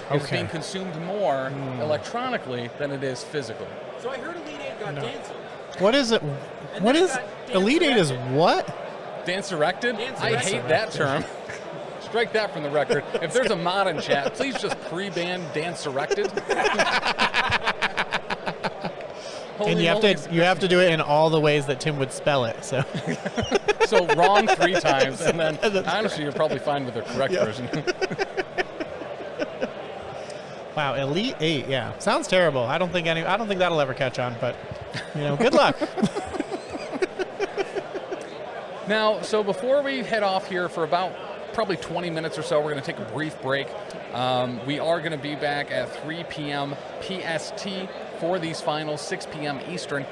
Speaker 1: It's being consumed more electronically than it is physically.
Speaker 8: So I heard Elite 8 got dancing.
Speaker 6: What is it? What is Elite 8 is what?
Speaker 1: Dance-erected? I hate that term. Strike that from the record. If there's a mod in chat, please just pre-ban dance-erected.
Speaker 6: And you have to do it in all the ways that Tim would spell it. So
Speaker 1: so wrong 3 times, and then honestly, you're probably fine with the correct version.
Speaker 6: Wow, Elite 8, yeah, sounds terrible. I don't think that'll ever catch on, but you know, good luck.
Speaker 1: Now, so before we head off here for about probably 20 minutes or so, we're going to take a brief break. We are going to be back at 3 p.m. PST for these finals, 6 p.m. Eastern.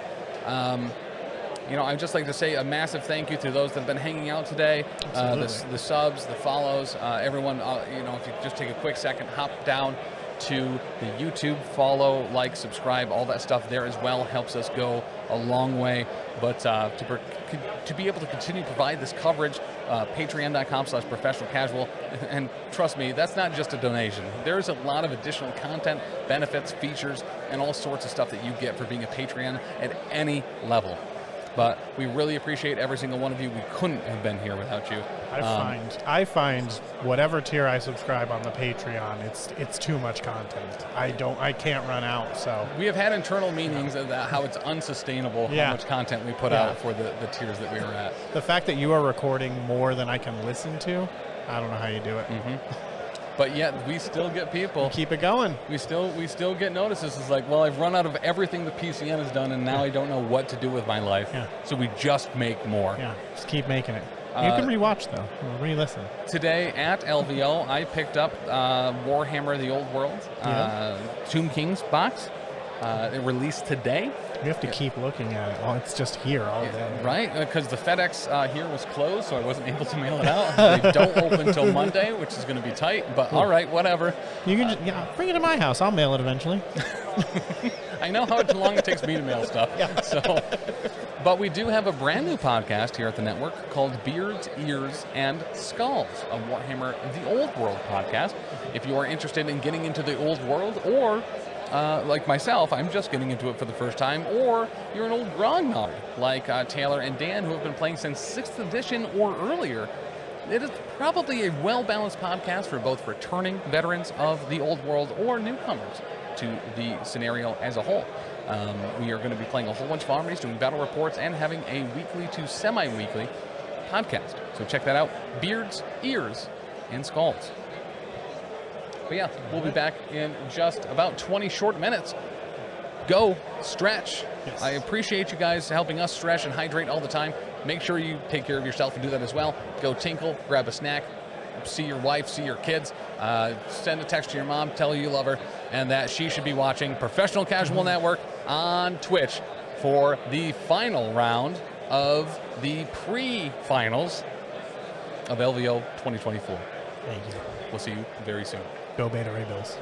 Speaker 1: I'd just like to say a massive thank you to those that have been hanging out today, the subs, the follows, everyone. If you just take a quick second, hop down to the YouTube, follow, like, subscribe, all that stuff there as well helps us go a long way. But to be able to continue to provide this coverage, patreon.com/professional casual, and trust me, that's not just a donation. There's a lot of additional content, benefits, features, and all sorts of stuff that you get for being a Patreon at any level. But we really appreciate every single one of you. We couldn't have been here without you.
Speaker 6: I find whatever tier I subscribe on the Patreon, it's too much content. I can't run out. So
Speaker 1: we have had internal meetings about how it's unsustainable how much content we put out for the tiers that we were at.
Speaker 6: The fact that you are recording more than I can listen to, I don't know how you do it.
Speaker 1: Mm-hmm. But yet we still get people.
Speaker 6: Keep it going.
Speaker 1: We still get notices. It's like, well, I've run out of everything the PCN has done, and now I don't know what to do with my life. Yeah. So we just make more.
Speaker 6: Yeah, just keep making it. You can rewatch, though, or re-listen.
Speaker 1: Today at LVO, I picked up Warhammer The Old World, Tomb King's box. It released today.
Speaker 6: You have to keep looking at it. Well, it's just here all day.
Speaker 1: Right, because the FedEx here was closed, so I wasn't able to mail it out. They don't open until Monday, which is going to be tight, but all right, whatever.
Speaker 6: You can just bring it to my house. I'll mail it eventually.
Speaker 1: I know how long it takes me to mail stuff. Yeah. So, but we do have a brand new podcast here at the network called Beards, Ears, and Skulls, a Warhammer The Old World podcast. If you are interested in getting into the Old World, or like myself, I'm just getting into it for the first time, or you're an old grognard like Taylor and Dan, who have been playing since 6th edition or earlier, it is probably a well-balanced podcast for both returning veterans of the Old World or newcomers to the scenario as a whole. We are going to be playing a whole bunch of armies, doing battle reports, and having a weekly to semi-weekly podcast. So check that out. Beards, Ears, and Skulls. But yeah, we'll be back in just about 20 short minutes. Go stretch. Yes. I appreciate you guys helping us stretch and hydrate all the time. Make sure you take care of yourself and do that as well. Go tinkle, grab a snack, see your wife, see your kids, send a text to your mom, tell her you love her, and that she should be watching Professional Casual Network on Twitch for the final round of the pre-finals of LVO 2024.
Speaker 6: Thank you.
Speaker 1: We'll see you very soon.
Speaker 6: Go Beta Ray Bills.